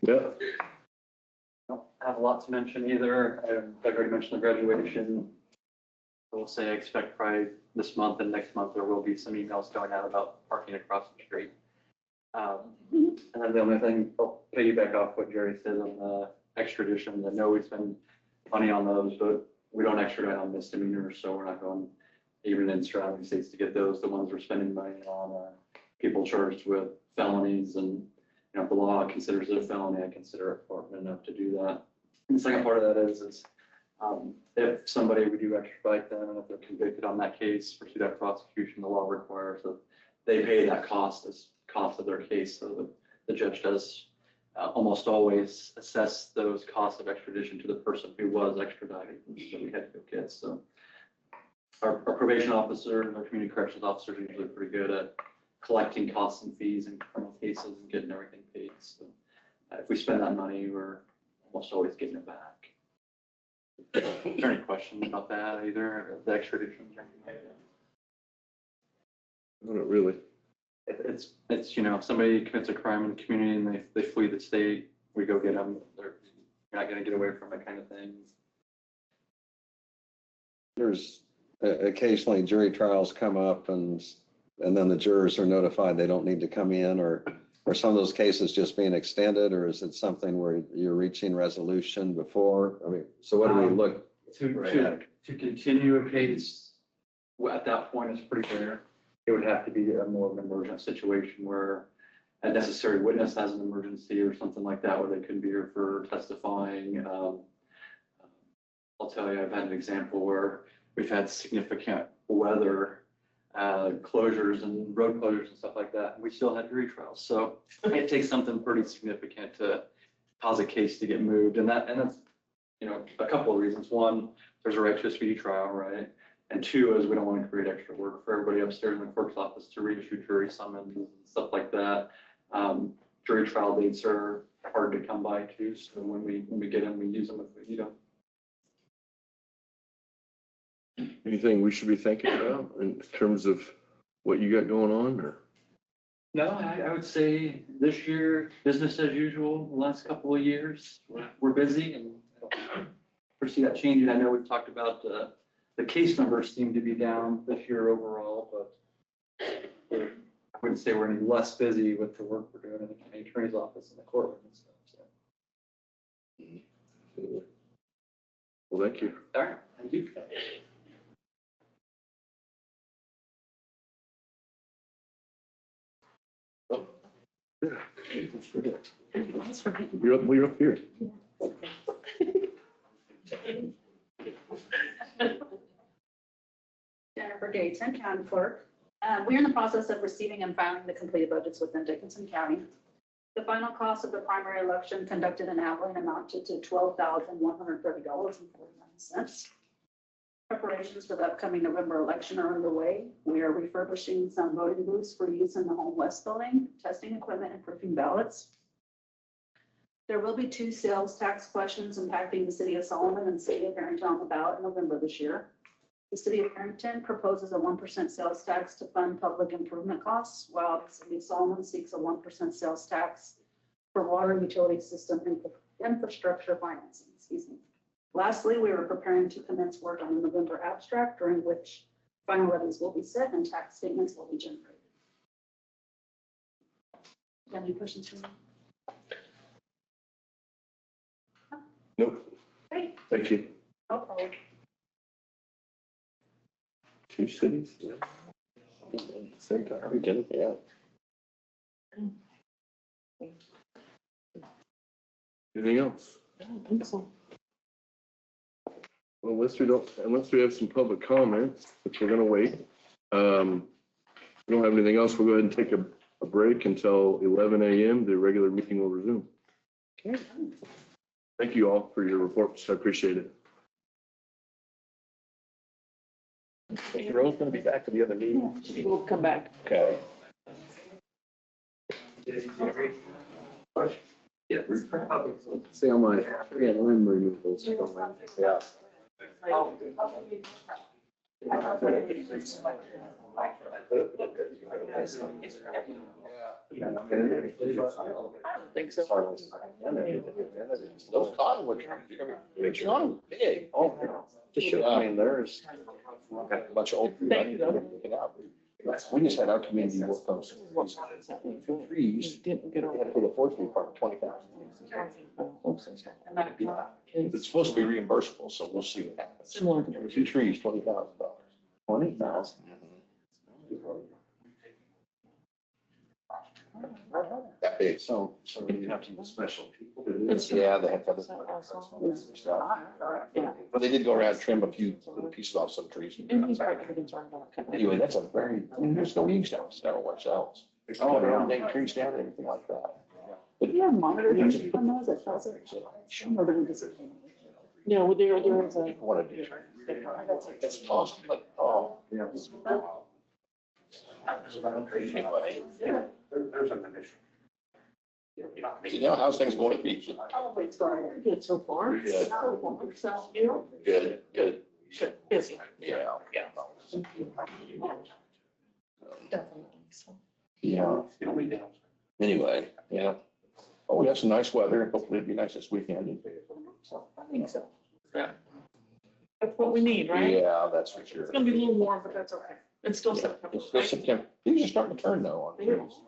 [SPEAKER 5] Yeah.
[SPEAKER 14] Don't have a lot to mention either. I've already mentioned the graduation. I will say I expect probably this month and next month there will be some emails going out about parking across the street. And then the only thing, I'll piggyback off what Jerry said on the extradition. I know we spend money on those, but we don't extradite on misdemeanors, so we're not going even in surrounding states to get those. The ones we're spending money on are people charged with felonies, and if the law considers it a felony, I consider it important enough to do that. And the second part of that is if somebody, we do extradite them, and if they're convicted on that case, pursue that prosecution, the law requires that they pay that cost as cost of their case. So the judge does almost always assess those costs of extradition to the person who was extradited. So we had to go get. So our probation officer and our community corrections officers are usually pretty good at collecting costs and fees in criminal cases and getting everything paid. So if we spend that money, we're almost always getting it back. Is there any questions about that either? The extradition?
[SPEAKER 5] Not really.
[SPEAKER 14] It's if somebody commits a crime in the community and they flee the state, we go get them. You're not going to get away from it, kind of thing.
[SPEAKER 2] There's occasionally jury trials come up and then the jurors are notified they don't need to come in, or some of those cases just being extended, or is it something where you're reaching resolution before? I mean, so what do we look?
[SPEAKER 14] To continue a case at that point is pretty rare. It would have to be a more of an emergent situation where a necessary witness has an emergency or something like that, where they couldn't be here for testifying. I'll tell you, I've had an example where we've had significant weather closures and road closures and stuff like that, and we still had jury trials. So it takes something pretty significant to cause a case to get moved, and that's a couple of reasons. One, there's a right to a speedy trial, right? And two is we don't want to create extra work for everybody upstairs in the clerk's office to reissue jury summonses and stuff like that. Jury trial dates are hard to come by too, so when we get them, we use them if we need them.
[SPEAKER 5] Anything we should be thinking about in terms of what you got going on, or?
[SPEAKER 14] No, I would say this year, business as usual. The last couple of years, we're busy, and I don't foresee that changing. I know we've talked about the case numbers seem to be down this year overall, but I wouldn't say we're any less busy with the work we're doing in the county attorney's office and the courtroom and stuff. So.
[SPEAKER 5] Well, thank you.
[SPEAKER 14] All right, thank you.
[SPEAKER 5] You're up here.
[SPEAKER 4] Jennifer Gaten, County Clerk. We're in the process of receiving and filing the completed budgets within Dickinson County. The final cost of the primary election conducted in Abilene amounted to $12,130.49. Preparations for the upcoming November election are underway. We are refurbishing some voting booths for use in the Home West building, testing equipment, and proofing ballots. There will be 2 sales tax questions impacting the city of Solomon and city of Barrington on the ballot in November this year. The city of Harrington proposes a 1% sales tax to fund public improvement costs, while the city of Solomon seeks a 1% sales tax for water and utility system infrastructure financing, excuse me. Lastly, we are preparing to commence work on the November abstract, during which final levies will be set and tax statements will be generated. Got any questions for me?
[SPEAKER 3] Nope.
[SPEAKER 4] Great.
[SPEAKER 5] Thank you.
[SPEAKER 4] No problem.
[SPEAKER 3] Two cities. Yeah. Same time. We did it, yeah.
[SPEAKER 5] Anything else?
[SPEAKER 1] I don't think so.
[SPEAKER 5] Well, unless we have some public comments, which we're gonna wait. We don't have anything else. We'll go ahead and take a break until 11 a.m. The regular meeting will resume. Thank you all for your reports. I appreciate it.
[SPEAKER 3] Mr. Rose gonna be back to the other meeting?
[SPEAKER 1] We'll come back.
[SPEAKER 3] Okay.
[SPEAKER 2] See how my, limb removals.
[SPEAKER 3] Yeah.
[SPEAKER 1] Think so.
[SPEAKER 3] Those cottonwoods, it's not big.
[SPEAKER 2] Just show, I mean, there's
[SPEAKER 3] Got a bunch of old.
[SPEAKER 1] Thank you.
[SPEAKER 3] We just had our community work on some trees.
[SPEAKER 1] Didn't get
[SPEAKER 3] We had
[SPEAKER 1] over.
[SPEAKER 3] to put a forestry park, 20,000. It's supposed to be reimbursable, so we'll see what happens.
[SPEAKER 1] Similar.
[SPEAKER 3] Every 2 trees, $20,000.
[SPEAKER 2] 20,000.
[SPEAKER 3] That big.
[SPEAKER 2] So you have to use special people.
[SPEAKER 3] Yeah, they have to have
[SPEAKER 1] Is that also-
[SPEAKER 3] stuff.
[SPEAKER 1] Yeah.
[SPEAKER 3] But they did go around and trim a few little pieces off some trees.
[SPEAKER 1] And he's probably concerned about cutting it.
[SPEAKER 3] Anyway, that's a very, there's no use down there ourselves. There's no name trees down there, anything like that.
[SPEAKER 4] Do you have monitors on those that tells it? Or do we just-
[SPEAKER 1] No, well, there is a.
[SPEAKER 3] People want to do. It's awesome, but, oh.
[SPEAKER 2] Yeah.
[SPEAKER 3] Anyway,
[SPEAKER 11] There's an initial.
[SPEAKER 3] you know, how's things going to be?
[SPEAKER 1] Oh, it's going good so far.
[SPEAKER 3] Good.
[SPEAKER 1] So, you know,
[SPEAKER 3] Good, good.
[SPEAKER 1] busy.
[SPEAKER 3] Yeah.
[SPEAKER 1] Definitely. So.
[SPEAKER 3] Yeah. Anyway, yeah. Oh, we have some nice weather. Hopefully it'll be nice this weekend.
[SPEAKER 1] So, I think so. Yeah. That's what we need, right?
[SPEAKER 3] Yeah, that's for sure.
[SPEAKER 1] It's gonna be a little warm, but that's okay. It's still September.
[SPEAKER 3] It's still September. These are starting to turn though on trees.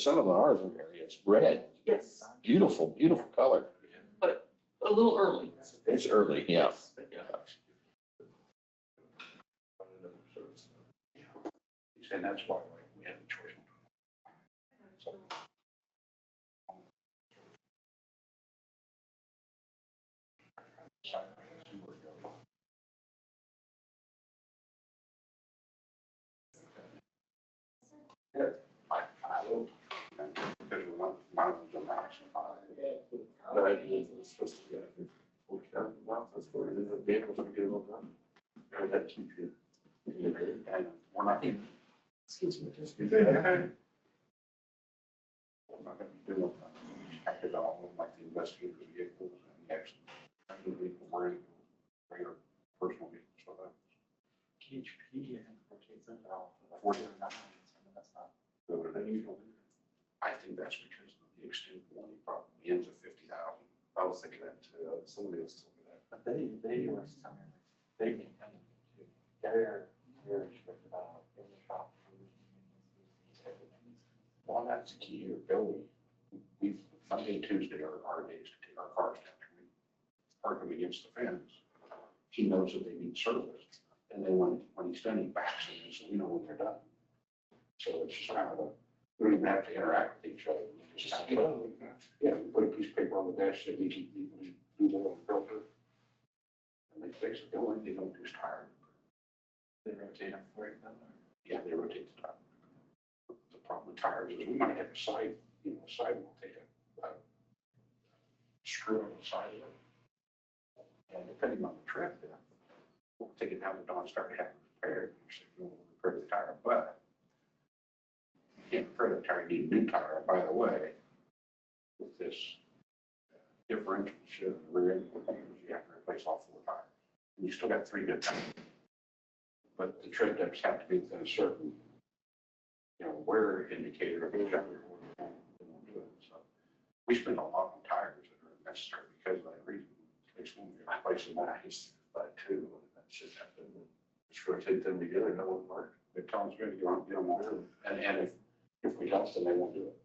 [SPEAKER 3] Some of them are in areas, red,
[SPEAKER 1] Yes,
[SPEAKER 3] beautiful, beautiful color.
[SPEAKER 1] but a little early.
[SPEAKER 3] It's early, yeah.
[SPEAKER 11] And that's why we have a choice.
[SPEAKER 1] Excuse me.
[SPEAKER 11] We're not gonna be doing, acted all like the investigator vehicles and the accident. I think we can bring your personal vehicles for that.
[SPEAKER 14] KHP,
[SPEAKER 11] I think that's because of the extent warranty problem, the ends of 50,000. I was thinking that too. Somebody else told me that.
[SPEAKER 14] but they were telling me, they can come to, they're strict about in the shop.
[SPEAKER 11] Well, that's key to your building. We, Monday and Tuesday are our days to take our cars down. We park them against the fence. He knows that they need service. And then when he's done, he backs them, so we know when they're done. So it's just kind of a, we don't even have to interact with each other. We just kind of, yeah, we put a piece of paper on the dash that we can do the little filter. And they fix it. The only thing they don't do is tire.
[SPEAKER 14] They rotate them for it.
[SPEAKER 11] Yeah, they rotate the tire. The problem with tires is we might have a side, side will take a screw on the side of it. And depending on the trip, we'll take it down to Dawn, start having it repaired, we'll repair the tire, but you can't repair the tire, you need a new tire, by the way. With this differential shift, rear end, you have to replace all 4 tires. And you still got 3 good tires. but the tread depths have to be within a certain, wear indicator of each other. So we spend a lot on tires that are necessary because of that reason. It's when we replace them nice, but too, that's just happened. Just rotate them together, that won't work. The town's going to go on, and if we don't, then they won't do it.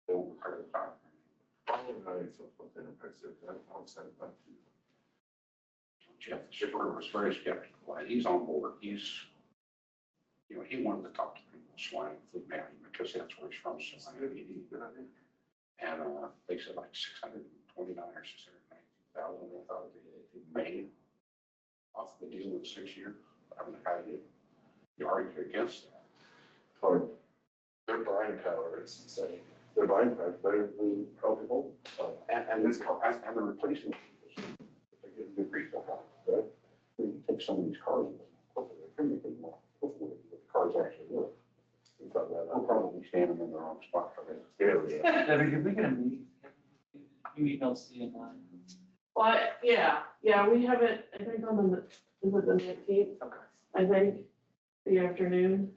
[SPEAKER 11] They won't repair the tire. Jeff Schiffer was very skeptical. He's on board. He wanted to talk to people, Swine Fleet Management, because that's where he's from. And they said like 629 or 690,000. They thought they made off the deal in 6 years. I don't know how you argue against that.
[SPEAKER 5] Or their buying power is insane. Their buying power is better than probably home.
[SPEAKER 11] And the replacement, they're getting good resale value, right? When you take some of these cars, they're making more. Hopefully, the cars actually work. We'll probably stand them in the wrong spot for this.
[SPEAKER 14] Debbie, did we get a meeting? You emailed C and I.
[SPEAKER 1] Well, yeah, we have it, I think on the, is it the 19th? I think, the afternoon.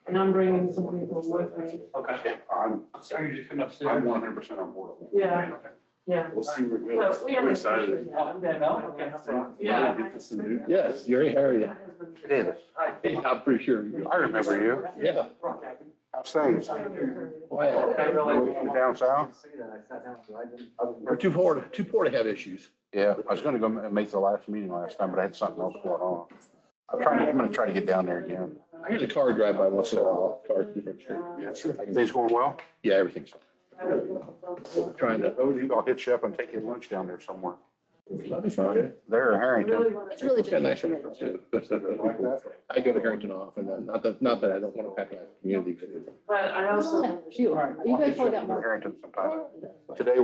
[SPEAKER 1] And I'm bringing some people with me.
[SPEAKER 14] Okay.
[SPEAKER 11] I'm
[SPEAKER 14] Sorry, you just come upstairs.
[SPEAKER 11] 100% on board.
[SPEAKER 1] Yeah. Yeah.
[SPEAKER 5] We'll see where it
[SPEAKER 1] So
[SPEAKER 5] goes.
[SPEAKER 1] we
[SPEAKER 5] We're
[SPEAKER 1] haven't.
[SPEAKER 5] excited.
[SPEAKER 14] Okay, no problem.
[SPEAKER 1] Yeah.
[SPEAKER 5] Get this new-
[SPEAKER 3] Yes, Gary, how are you?
[SPEAKER 11] It is.
[SPEAKER 3] I'm pretty sure.
[SPEAKER 11] I remember you.
[SPEAKER 3] Yeah.
[SPEAKER 11] How's things?
[SPEAKER 3] Well,
[SPEAKER 11] You down south?
[SPEAKER 3] we're too poor to have issues.
[SPEAKER 11] Yeah, I was gonna go make the last meeting last time, but I had something else going on. I'm gonna try to get down there again.
[SPEAKER 3] I hear the car drive by once in a while. Cars keep it straight.
[SPEAKER 11] Things going well?
[SPEAKER 3] Yeah, everything's trying to.
[SPEAKER 11] I'll hit you up and take you to lunch down there somewhere.
[SPEAKER 3] That'd be fine.
[SPEAKER 11] There in Harrington.
[SPEAKER 3] It's really got nice restaurants too. I go to Harrington often, and not that I don't want to pack my community.
[SPEAKER 1] But I also.
[SPEAKER 11] You guys hold that more. Harrington sometime. Today,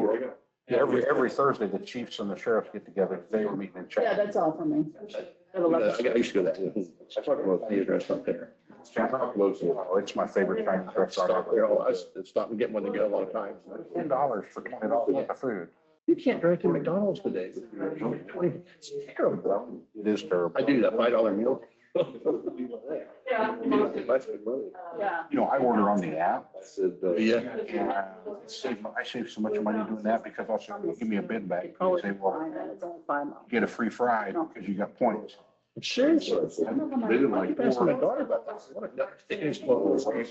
[SPEAKER 11] every Thursday, the chiefs and the sheriffs get together. Today, we're meeting in
[SPEAKER 13] Yeah,
[SPEAKER 11] Chapel.
[SPEAKER 13] that's all for me.
[SPEAKER 3] I used to go there. I talked about the restaurant there.
[SPEAKER 11] Oh, it's my favorite Chinese restaurant.
[SPEAKER 3] Stop there. I stop and get one to go a lot of times.
[SPEAKER 11] $10 for $20 worth of food.
[SPEAKER 3] You can't drive to McDonald's today. It's terrible.
[SPEAKER 11] It is terrible.
[SPEAKER 3] I do that $5 meal.
[SPEAKER 1] Yeah.
[SPEAKER 13] Yeah.
[SPEAKER 11] I order on the app.
[SPEAKER 3] Yeah.
[SPEAKER 11] And I save so much money doing that because also they'll give me a bid back. You say, well,
[SPEAKER 13] It's only 5 miles.
[SPEAKER 11] get a free fry because you got points.
[SPEAKER 3] Seriously.
[SPEAKER 5] They didn't like
[SPEAKER 3] I asked my daughter about that. What a thing. Well,
[SPEAKER 11] So you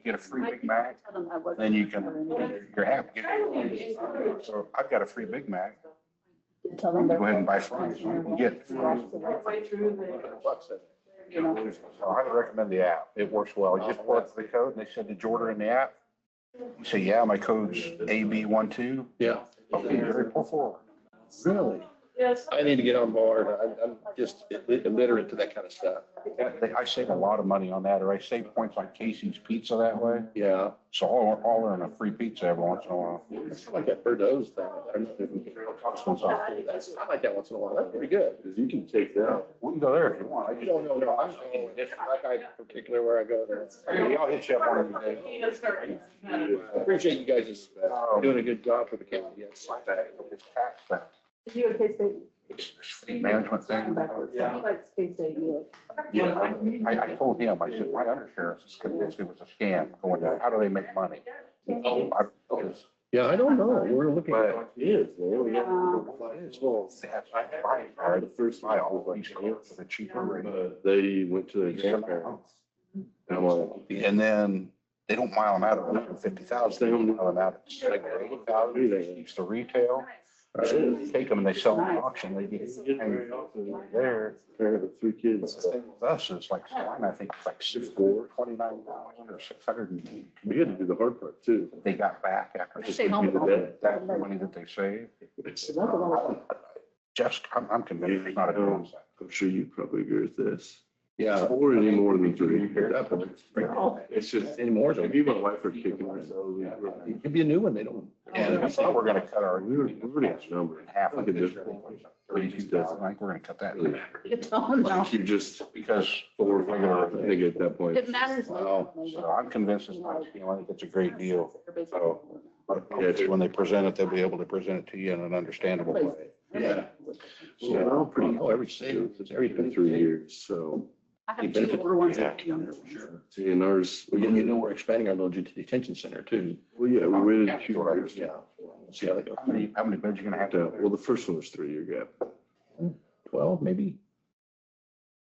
[SPEAKER 11] get a free Big Mac, then you can, your app gives you. So I've got a free Big Mac.
[SPEAKER 13] Tell
[SPEAKER 11] Go
[SPEAKER 13] them they're.
[SPEAKER 11] ahead and buy fries. You can get fries.
[SPEAKER 1] Way through the.
[SPEAKER 11] So I recommend the app. It works well. You just plug the code and they said, did you order in the app? You say, yeah, my code's AB12.
[SPEAKER 3] Yeah.
[SPEAKER 11] Okay, Gary, pull forward.
[SPEAKER 3] Really?
[SPEAKER 1] Yes.
[SPEAKER 3] I need to get on board. I'm just illiterate to that kind of stuff.
[SPEAKER 11] I save a lot of money on that, or I save points on Casey's Pizza that way.
[SPEAKER 3] Yeah.
[SPEAKER 11] So I'll earn a free pizza every once in a while.
[SPEAKER 3] It's like that Birdo's thing. I don't know if you can- I like that once in a while. That's pretty good.
[SPEAKER 5] Because you can take that.
[SPEAKER 11] We can go there if you want.
[SPEAKER 3] No. I'm saying, it's like I particular where I go there.
[SPEAKER 11] I'll hit you up one of these days.
[SPEAKER 3] I appreciate you guys doing a good job for the county. Yes.
[SPEAKER 11] It's tax that.
[SPEAKER 13] Is you a K-State?
[SPEAKER 11] It's this fleet management thing.
[SPEAKER 13] He likes K-State, you.
[SPEAKER 11] Yeah, I told him, I said, my undersheriff is convinced it was a scam going down. How do they make money?
[SPEAKER 3] Yeah, I don't know. We're looking at.
[SPEAKER 5] But it is, man. We have
[SPEAKER 11] It's well, they have to buy it, or the first buy all these cars for the cheaper rate.
[SPEAKER 5] But they went to their grandparents. And I'm like,
[SPEAKER 11] And then they don't mile them out at 150,000. They mile them out at like 80,000. Keeps the retail. Take them and they sell them at auction. They get there.
[SPEAKER 5] parent of 3 kids.
[SPEAKER 11] The thing with us is like, I think it's like 629,000 or 680.
[SPEAKER 5] We had to do the hard part too.
[SPEAKER 11] They got back after
[SPEAKER 5] Just stay home.
[SPEAKER 11] that money that they saved. Just, I'm convinced it's not a downside.
[SPEAKER 5] I'm sure you probably agree with this.
[SPEAKER 3] Yeah.
[SPEAKER 5] Or any more than 3.
[SPEAKER 3] It's just anymore.
[SPEAKER 5] Me and my wife are kicking ourselves.
[SPEAKER 3] It could be a new one. They don't.
[SPEAKER 11] And I thought we're gonna cut our.
[SPEAKER 5] We already have a number.
[SPEAKER 11] Half
[SPEAKER 5] Like
[SPEAKER 11] of
[SPEAKER 5] a
[SPEAKER 11] this.
[SPEAKER 5] different.
[SPEAKER 11] 32,000, I think we're gonna cut that.
[SPEAKER 5] Really
[SPEAKER 13] It's on now.
[SPEAKER 5] Like you just
[SPEAKER 11] Because
[SPEAKER 5] four or 5, I think at that point.
[SPEAKER 13] It matters.
[SPEAKER 11] so I'm convinced it's not, I think it's a great deal. So,
[SPEAKER 5] Yeah,
[SPEAKER 11] when they present it, they'll be able to present it to you in an understandable way.
[SPEAKER 3] Yeah.
[SPEAKER 5] Yeah, I'm pretty.
[SPEAKER 3] Oh, every state, it's
[SPEAKER 5] It's been 3 years, so
[SPEAKER 3] I have two older ones that are younger.
[SPEAKER 5] Sure. See, and ours,
[SPEAKER 3] You know, we're expanding our little detention center too.
[SPEAKER 5] well, yeah, we waited
[SPEAKER 11] Yeah,
[SPEAKER 5] 2
[SPEAKER 11] sure.
[SPEAKER 5] years.
[SPEAKER 3] Yeah. See how that goes.
[SPEAKER 11] How many beds you gonna have to?
[SPEAKER 5] Well, the first one was 3-year gap.
[SPEAKER 3] 12, maybe.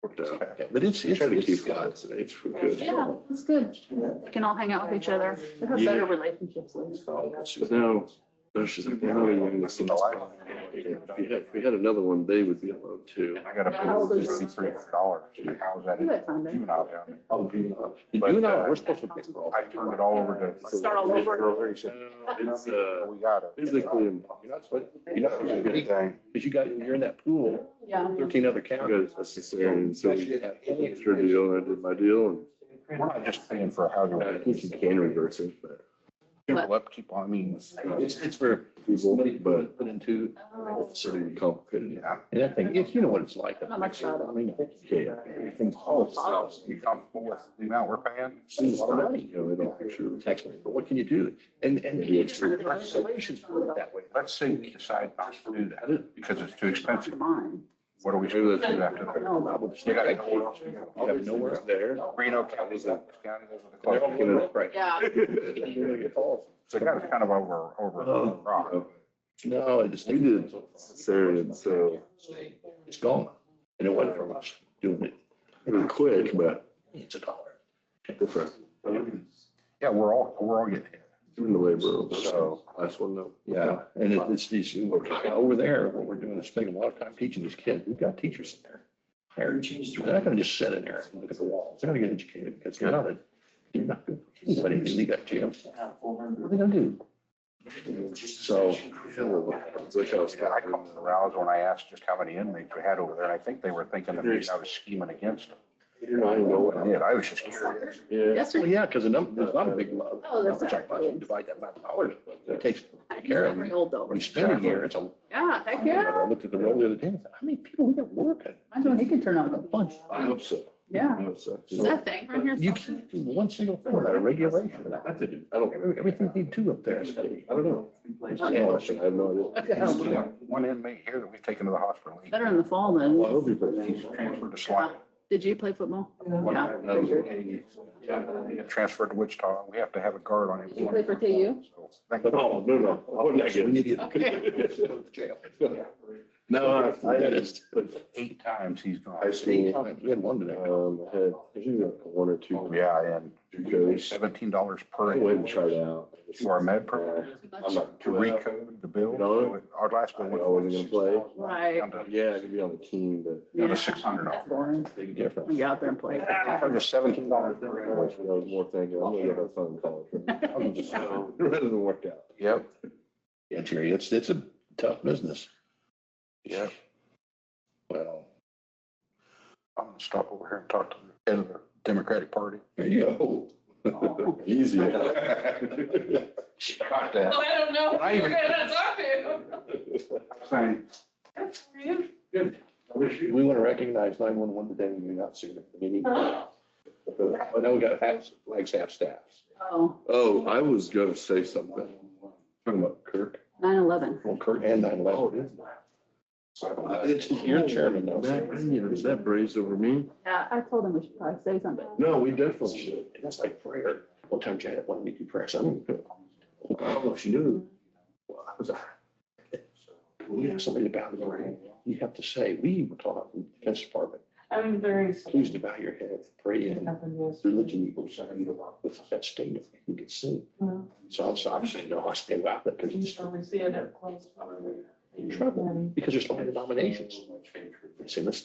[SPEAKER 5] Worked out.
[SPEAKER 3] Okay, but it's
[SPEAKER 5] Try to keep
[SPEAKER 3] got.
[SPEAKER 5] it. It's good.
[SPEAKER 4] Yeah, it's good. We can all hang out with each other. We have better relationships.
[SPEAKER 5] But now, there's just another one that's. If we had another one, they would be allowed too.
[SPEAKER 11] I got a bill for $3,300. How's that?
[SPEAKER 4] You had fun there.
[SPEAKER 11] Juvenile down there.
[SPEAKER 3] Oh, juvenile. The
[SPEAKER 11] But,
[SPEAKER 3] juvenile, we're supposed to pick them
[SPEAKER 11] I turned it all over to.
[SPEAKER 4] Start all over.
[SPEAKER 5] It's,
[SPEAKER 11] We got it.
[SPEAKER 5] physically,
[SPEAKER 3] You're not supposed, you're not supposed to be, because you're in that pool,
[SPEAKER 4] Yeah.
[SPEAKER 3] 13 other
[SPEAKER 5] I
[SPEAKER 3] counties.
[SPEAKER 5] got necessary, and so we had an extra deal, and I did my deal, and
[SPEAKER 11] We're not just paying for a housing.
[SPEAKER 5] I think you can reverse it, but.
[SPEAKER 11] People upkeep on, I mean,
[SPEAKER 3] It's for somebody
[SPEAKER 5] But-
[SPEAKER 3] put into,
[SPEAKER 5] It's pretty complicated.
[SPEAKER 11] yeah.
[SPEAKER 3] and that thing, if you know what it's like.
[SPEAKER 4] Not much about it.
[SPEAKER 3] I mean,
[SPEAKER 5] Yeah.
[SPEAKER 3] everything's
[SPEAKER 11] Oh,
[SPEAKER 3] all
[SPEAKER 11] so you comfortable with the amount we're paying?
[SPEAKER 3] seems a lot of money.
[SPEAKER 5] You know, they don't picture.
[SPEAKER 3] Taxpayer, but what can you do? And it's regulations for it that way.
[SPEAKER 11] Let's say we decide not to do that because it's too expensive.
[SPEAKER 4] Mine.
[SPEAKER 11] What are we supposed to do after that?
[SPEAKER 4] No,
[SPEAKER 3] I would
[SPEAKER 11] You got
[SPEAKER 3] say,
[SPEAKER 11] nowhere else to go.
[SPEAKER 3] you have nowhere up there.
[SPEAKER 11] Reno County, those are the
[SPEAKER 3] They're all
[SPEAKER 11] closest.
[SPEAKER 3] right.
[SPEAKER 4] Yeah.
[SPEAKER 3] You're gonna get calls.
[SPEAKER 11] So it got us kind of over
[SPEAKER 5] Oh,
[SPEAKER 11] rock.
[SPEAKER 3] No, it just.
[SPEAKER 5] We did Syrian, so
[SPEAKER 3] It's gone. And it wasn't from us doing it.
[SPEAKER 5] it was quick, but
[SPEAKER 3] It's $1.
[SPEAKER 5] different.
[SPEAKER 11] Yeah, we're all getting hit.
[SPEAKER 5] Doing the labor,
[SPEAKER 11] So-
[SPEAKER 5] last one though.
[SPEAKER 3] Yeah, and it's these, over there, what we're doing is spending a lot of time teaching these kids. We've got teachers in there. Hired teachers. They're not gonna just sit in there and look at the walls. They're gonna get educated because they're not good for anybody to leave that jail. What are they gonna do? So,
[SPEAKER 5] Which I was.
[SPEAKER 11] Yeah, I come to the rouse when I asked just how many inmates we had over there, and I think they were thinking that maybe I was scheming against them.
[SPEAKER 5] I know what
[SPEAKER 11] I did, I was just curious.
[SPEAKER 5] Yeah.
[SPEAKER 4] Yes,
[SPEAKER 3] well,
[SPEAKER 4] sir.
[SPEAKER 3] yeah, because there's not a big love.
[SPEAKER 4] Oh, that's
[SPEAKER 3] Which I
[SPEAKER 4] not good.
[SPEAKER 3] divide that by dollars, but it takes
[SPEAKER 4] He's
[SPEAKER 3] care
[SPEAKER 4] not
[SPEAKER 3] of
[SPEAKER 4] very
[SPEAKER 3] you.
[SPEAKER 4] old though.
[SPEAKER 3] When you spend a year, it's a.
[SPEAKER 4] Yeah, heck
[SPEAKER 3] I
[SPEAKER 4] yeah.
[SPEAKER 3] looked at the roll the other day, and thought, how many people we got working?
[SPEAKER 4] Imagine when he can turn out a bunch.
[SPEAKER 5] I hope so.
[SPEAKER 4] Yeah.
[SPEAKER 5] I hope so.
[SPEAKER 4] That thing right here.
[SPEAKER 3] You can't do one single thing without a regulation.
[SPEAKER 5] I don't,
[SPEAKER 3] Everything need two up there. It's gotta be.
[SPEAKER 5] I don't know. I have no idea.
[SPEAKER 4] Okay.
[SPEAKER 11] We got one inmate here that we've taken to the hospital.
[SPEAKER 4] Better in the fall than.
[SPEAKER 5] Well, I hope you put
[SPEAKER 11] He's transferred to Slime.
[SPEAKER 4] Did you play football? Yeah.
[SPEAKER 11] He got transferred to Wichita. We have to have a guard on him.
[SPEAKER 4] You play for KU?
[SPEAKER 11] So, thank you.
[SPEAKER 5] Oh, no, I wouldn't get
[SPEAKER 3] We need to
[SPEAKER 5] it.
[SPEAKER 3] get jail.
[SPEAKER 5] No, I
[SPEAKER 3] Dentist.
[SPEAKER 5] but
[SPEAKER 11] 8 times he's gone.
[SPEAKER 5] high school,
[SPEAKER 3] We had one today.
[SPEAKER 5] I had usually like 1 or 2.
[SPEAKER 11] Oh, yeah, and
[SPEAKER 5] Goes.
[SPEAKER 11] $17 per
[SPEAKER 5] I went and
[SPEAKER 11] inmate
[SPEAKER 5] tried it out.
[SPEAKER 11] for our med program
[SPEAKER 5] I'm not
[SPEAKER 11] to recode the bill.
[SPEAKER 5] No.
[SPEAKER 11] Our last
[SPEAKER 5] I
[SPEAKER 11] bill
[SPEAKER 5] wasn't gonna play.
[SPEAKER 4] Right.
[SPEAKER 11] Down to
[SPEAKER 5] Yeah, I could be on the team, but.
[SPEAKER 11] down
[SPEAKER 4] Yeah.
[SPEAKER 11] to $600.
[SPEAKER 4] That's boring.
[SPEAKER 3] Big difference.
[SPEAKER 4] We get out there and play.
[SPEAKER 11] For just $17.
[SPEAKER 5] I was more thinking, I'm gonna have fun in college. So, it hasn't worked out.
[SPEAKER 11] Yep.
[SPEAKER 3] Yeah, Jerry, it's a tough business.
[SPEAKER 11] Yeah.
[SPEAKER 3] Well,
[SPEAKER 11] I'm gonna stop over here and talk to the head of the Democratic Party.
[SPEAKER 3] there you go.
[SPEAKER 5] Easy.
[SPEAKER 11] Got that.
[SPEAKER 12] I don't know.
[SPEAKER 11] I even-
[SPEAKER 12] talk to.
[SPEAKER 11] Saying,
[SPEAKER 3] We want to recognize 911 today when you're not sitting at the meeting. I know we got flags half staffs.
[SPEAKER 4] Oh,
[SPEAKER 5] Oh, I was gonna say something. Talking about Kirk.
[SPEAKER 4] 9/11.
[SPEAKER 3] Well, Kurt and 911. It's your chairman though.
[SPEAKER 5] Is that braised over me?
[SPEAKER 4] Yeah, I told him we should probably say something.
[SPEAKER 5] No, we definitely should.
[SPEAKER 3] And that's like prayer. One time Janet wanted me to do prayer. So I don't know if she knew. Well, I was when you have somebody to bow the brain, you have to say, we were taught in the Defense Department,
[SPEAKER 1] I'm very.
[SPEAKER 3] please to bow your head, pray in religion equals with that statement, you can see. So I'm saying, no, I stand out there because it's in trouble because there's so many denominations. They say, let's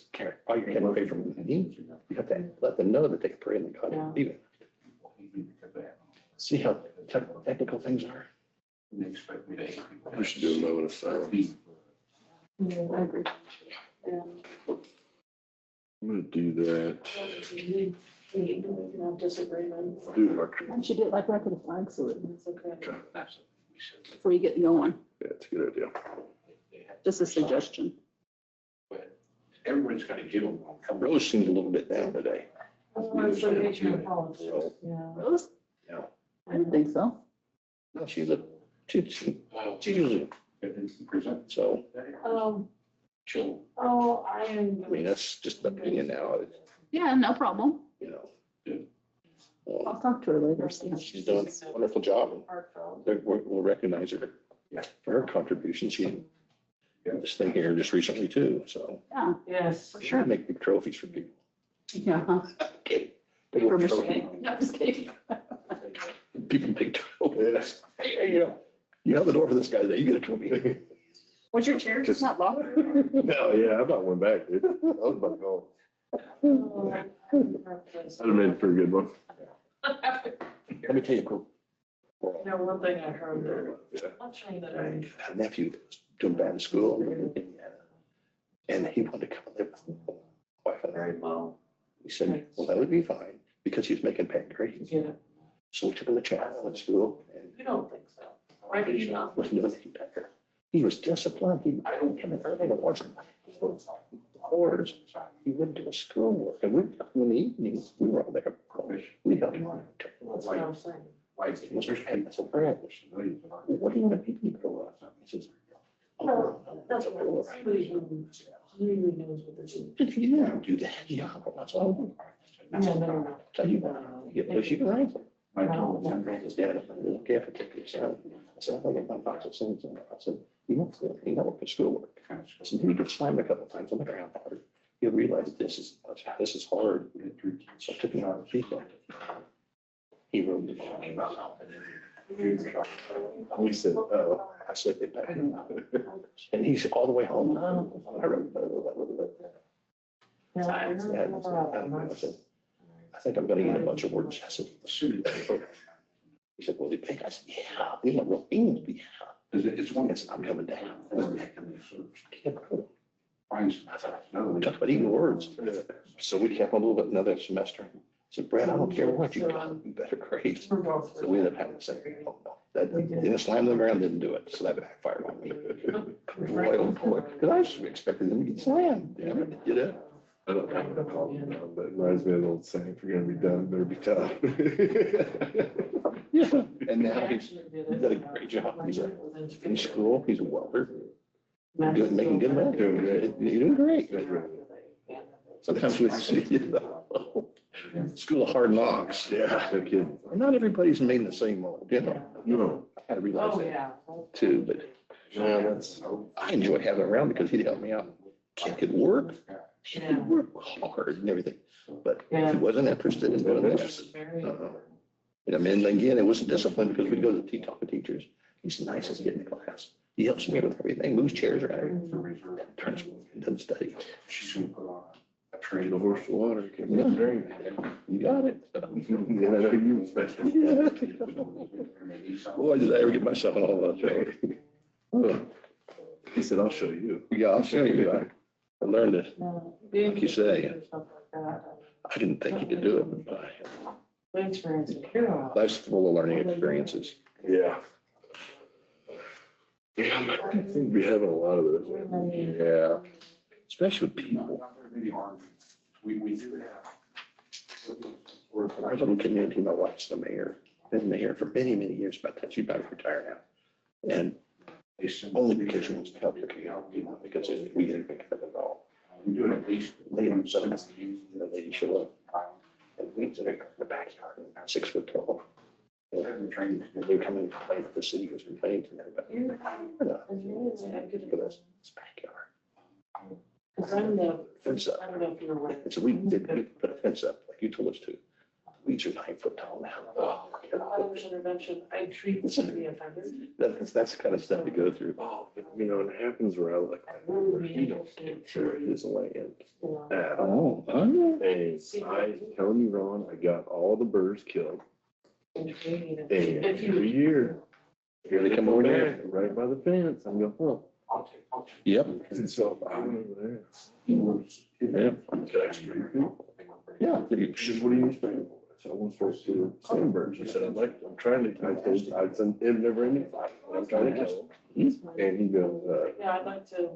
[SPEAKER 3] bow your head and pray from the knees. You have to let them know that they can pray in the God and believe it. See how technical things are?
[SPEAKER 5] We should do a moment of silence.
[SPEAKER 1] Yeah, I agree.
[SPEAKER 5] I'm gonna do that.
[SPEAKER 1] Disagreement.
[SPEAKER 5] Do it like.
[SPEAKER 4] I should do it like record of flag salute
[SPEAKER 1] It's okay.
[SPEAKER 4] before you get going.
[SPEAKER 5] Yeah, it's a good idea.
[SPEAKER 4] Just a suggestion.
[SPEAKER 11] everybody's gotta give them.
[SPEAKER 3] Rose seemed a little bit down today.
[SPEAKER 1] Rose?
[SPEAKER 3] Yeah.
[SPEAKER 4] I didn't think so.
[SPEAKER 3] No, she looked, she usually, so,
[SPEAKER 1] I am.
[SPEAKER 3] I mean, that's just an opinion now.
[SPEAKER 4] Yeah, no problem.
[SPEAKER 3] you know.
[SPEAKER 1] I'll talk to her later.
[SPEAKER 3] She's doing a wonderful job. We'll recognize her for her contribution. She did this thing here just recently too, so.
[SPEAKER 4] Yeah,
[SPEAKER 1] Yes.
[SPEAKER 3] For sure, make big trophies for people.
[SPEAKER 4] yeah.
[SPEAKER 3] Okay. Big old
[SPEAKER 1] For
[SPEAKER 3] trophy.
[SPEAKER 1] Michigan. No, just kidding.
[SPEAKER 3] People big trophies. Hey, you have the door for this guy, there, you get a trophy.
[SPEAKER 4] Was your chair just not locked?
[SPEAKER 5] No, yeah, I about went back, dude. I was about to go. That'd have made it a pretty good one.
[SPEAKER 3] Let me tell you, cool.
[SPEAKER 1] Now, one thing I heard,
[SPEAKER 5] Yeah.
[SPEAKER 1] one thing that I.
[SPEAKER 3] A nephew that was doing bad in school in Indiana, and he wanted to come live with my wife and I. He said, well, that would be fine, because he was making bad grades.
[SPEAKER 1] Yeah.
[SPEAKER 3] So we took him to chapel at school, and
[SPEAKER 1] You don't think so? Right,
[SPEAKER 3] he
[SPEAKER 1] you know?
[SPEAKER 3] wasn't doing any better. He was disciplined. He would come in early to watch the horrors. He wouldn't do his schoolwork. And we, in the evenings, we were all there. We helped him.
[SPEAKER 1] That's what I'm saying.
[SPEAKER 3] Mr. Hey, I said, Brad, what do you want to be when you grow up? He says,
[SPEAKER 1] Well, that's what somebody who really knows what they're doing.
[SPEAKER 3] if you don't do that, yeah, that's all.
[SPEAKER 1] No.
[SPEAKER 3] Tell you what, you get those, you can write them. I told him, his dad, okay, if I take your son, I said, I'll get my box of things in there. I said, you won't work for schoolwork. I said, he gets slammed a couple times on the ground hard. He'll realize this is hard. So I took him out of the people. He wrote the we said, oh, I said, it back. And he's all the way home. I wrote. I said, I think I'm gonna get a bunch of words. I said, he said, well, do you think? I said, yeah, these are real beans, yeah. It's one that's not coming down. We talked about eating words. So we kept on a little bit another semester. I said, Brad, I don't care what you got, you better grades. So we ended up having to say, oh, no, that didn't slam to the ground, didn't do it. So that backfired on me. Boy, oh boy, because I was expecting them to get slammed, damn it, you know?
[SPEAKER 5] I don't have a problem now, but it reminds me of the old saying, if you're gonna be done, better be tough.
[SPEAKER 3] Yeah, and now he's done a great job. He's in school, he's a welder, making good money.
[SPEAKER 5] Doing great.
[SPEAKER 3] You're doing great. Sometimes we see, you know, school of hard knocks, yeah.
[SPEAKER 5] No kidding.
[SPEAKER 3] And not everybody's made in the same mold, you know.
[SPEAKER 5] No.
[SPEAKER 3] I had to realize
[SPEAKER 1] Oh,
[SPEAKER 3] that
[SPEAKER 1] yeah.
[SPEAKER 3] too, but
[SPEAKER 5] Yeah, that's.
[SPEAKER 3] I enjoy having him around because he'd help me out. Kid could work, he could work hard and everything, but he wasn't interested in doing this. I mean, again, it wasn't discipline because we'd go to the talk to teachers. He's the nicest kid in the class. He helps me with everything, moves chairs around, turns, doesn't study.
[SPEAKER 11] She's gonna put on a
[SPEAKER 5] Train
[SPEAKER 11] train.
[SPEAKER 5] the horse to water. Can't make it drink.
[SPEAKER 3] You got it.
[SPEAKER 5] Yeah, I know you especially.
[SPEAKER 3] Boy, did I ever get myself in all that trouble.
[SPEAKER 5] He said, I'll show you.
[SPEAKER 3] Yeah, I'll show you. I learned it. Like you say, I didn't think you could do it, but life's full of learning experiences.
[SPEAKER 5] Yeah. Yeah, I think we having a lot of those.
[SPEAKER 3] Yeah, especially with people.
[SPEAKER 11] We do have.
[SPEAKER 3] We're a little community. My wife's the mayor, been mayor for many, many years, about that. She's about to retire now. And only because she wants to help the community, not because we didn't think of it at all.
[SPEAKER 11] We do it at least.
[SPEAKER 3] Late on Sunday, the lady showed up and we was in the backyard, about 6 foot tall. And they were coming and complaining that the city was complaining to everybody. Look at us, it's backyard.
[SPEAKER 1] Cause I'm the,
[SPEAKER 3] Fence up.
[SPEAKER 1] I don't know if you're aware.
[SPEAKER 3] And so we did put a fence up like you told us to. Weeds are 9 foot tall now. Oh,
[SPEAKER 1] Violence intervention, I treat this to be offended.
[SPEAKER 3] that's the kind of stuff to go through.
[SPEAKER 5] Oh, you know, it happens where I like that. Where he don't care his land at all.
[SPEAKER 3] Oh, I know.
[SPEAKER 5] And I telling you, Ron, I got all the birds killed. And every year,
[SPEAKER 3] Here they come over there.
[SPEAKER 5] right by the fence. I'm going, oh.
[SPEAKER 3] Yep.
[SPEAKER 5] And so I'm over there.
[SPEAKER 3] Yeah. Yeah.
[SPEAKER 5] She said, what do you think? I want supposed to sunbirds. I said, I'm trying to, I'd send him never any, I'm trying to kill him. And he goes,
[SPEAKER 1] Yeah, I'd like to,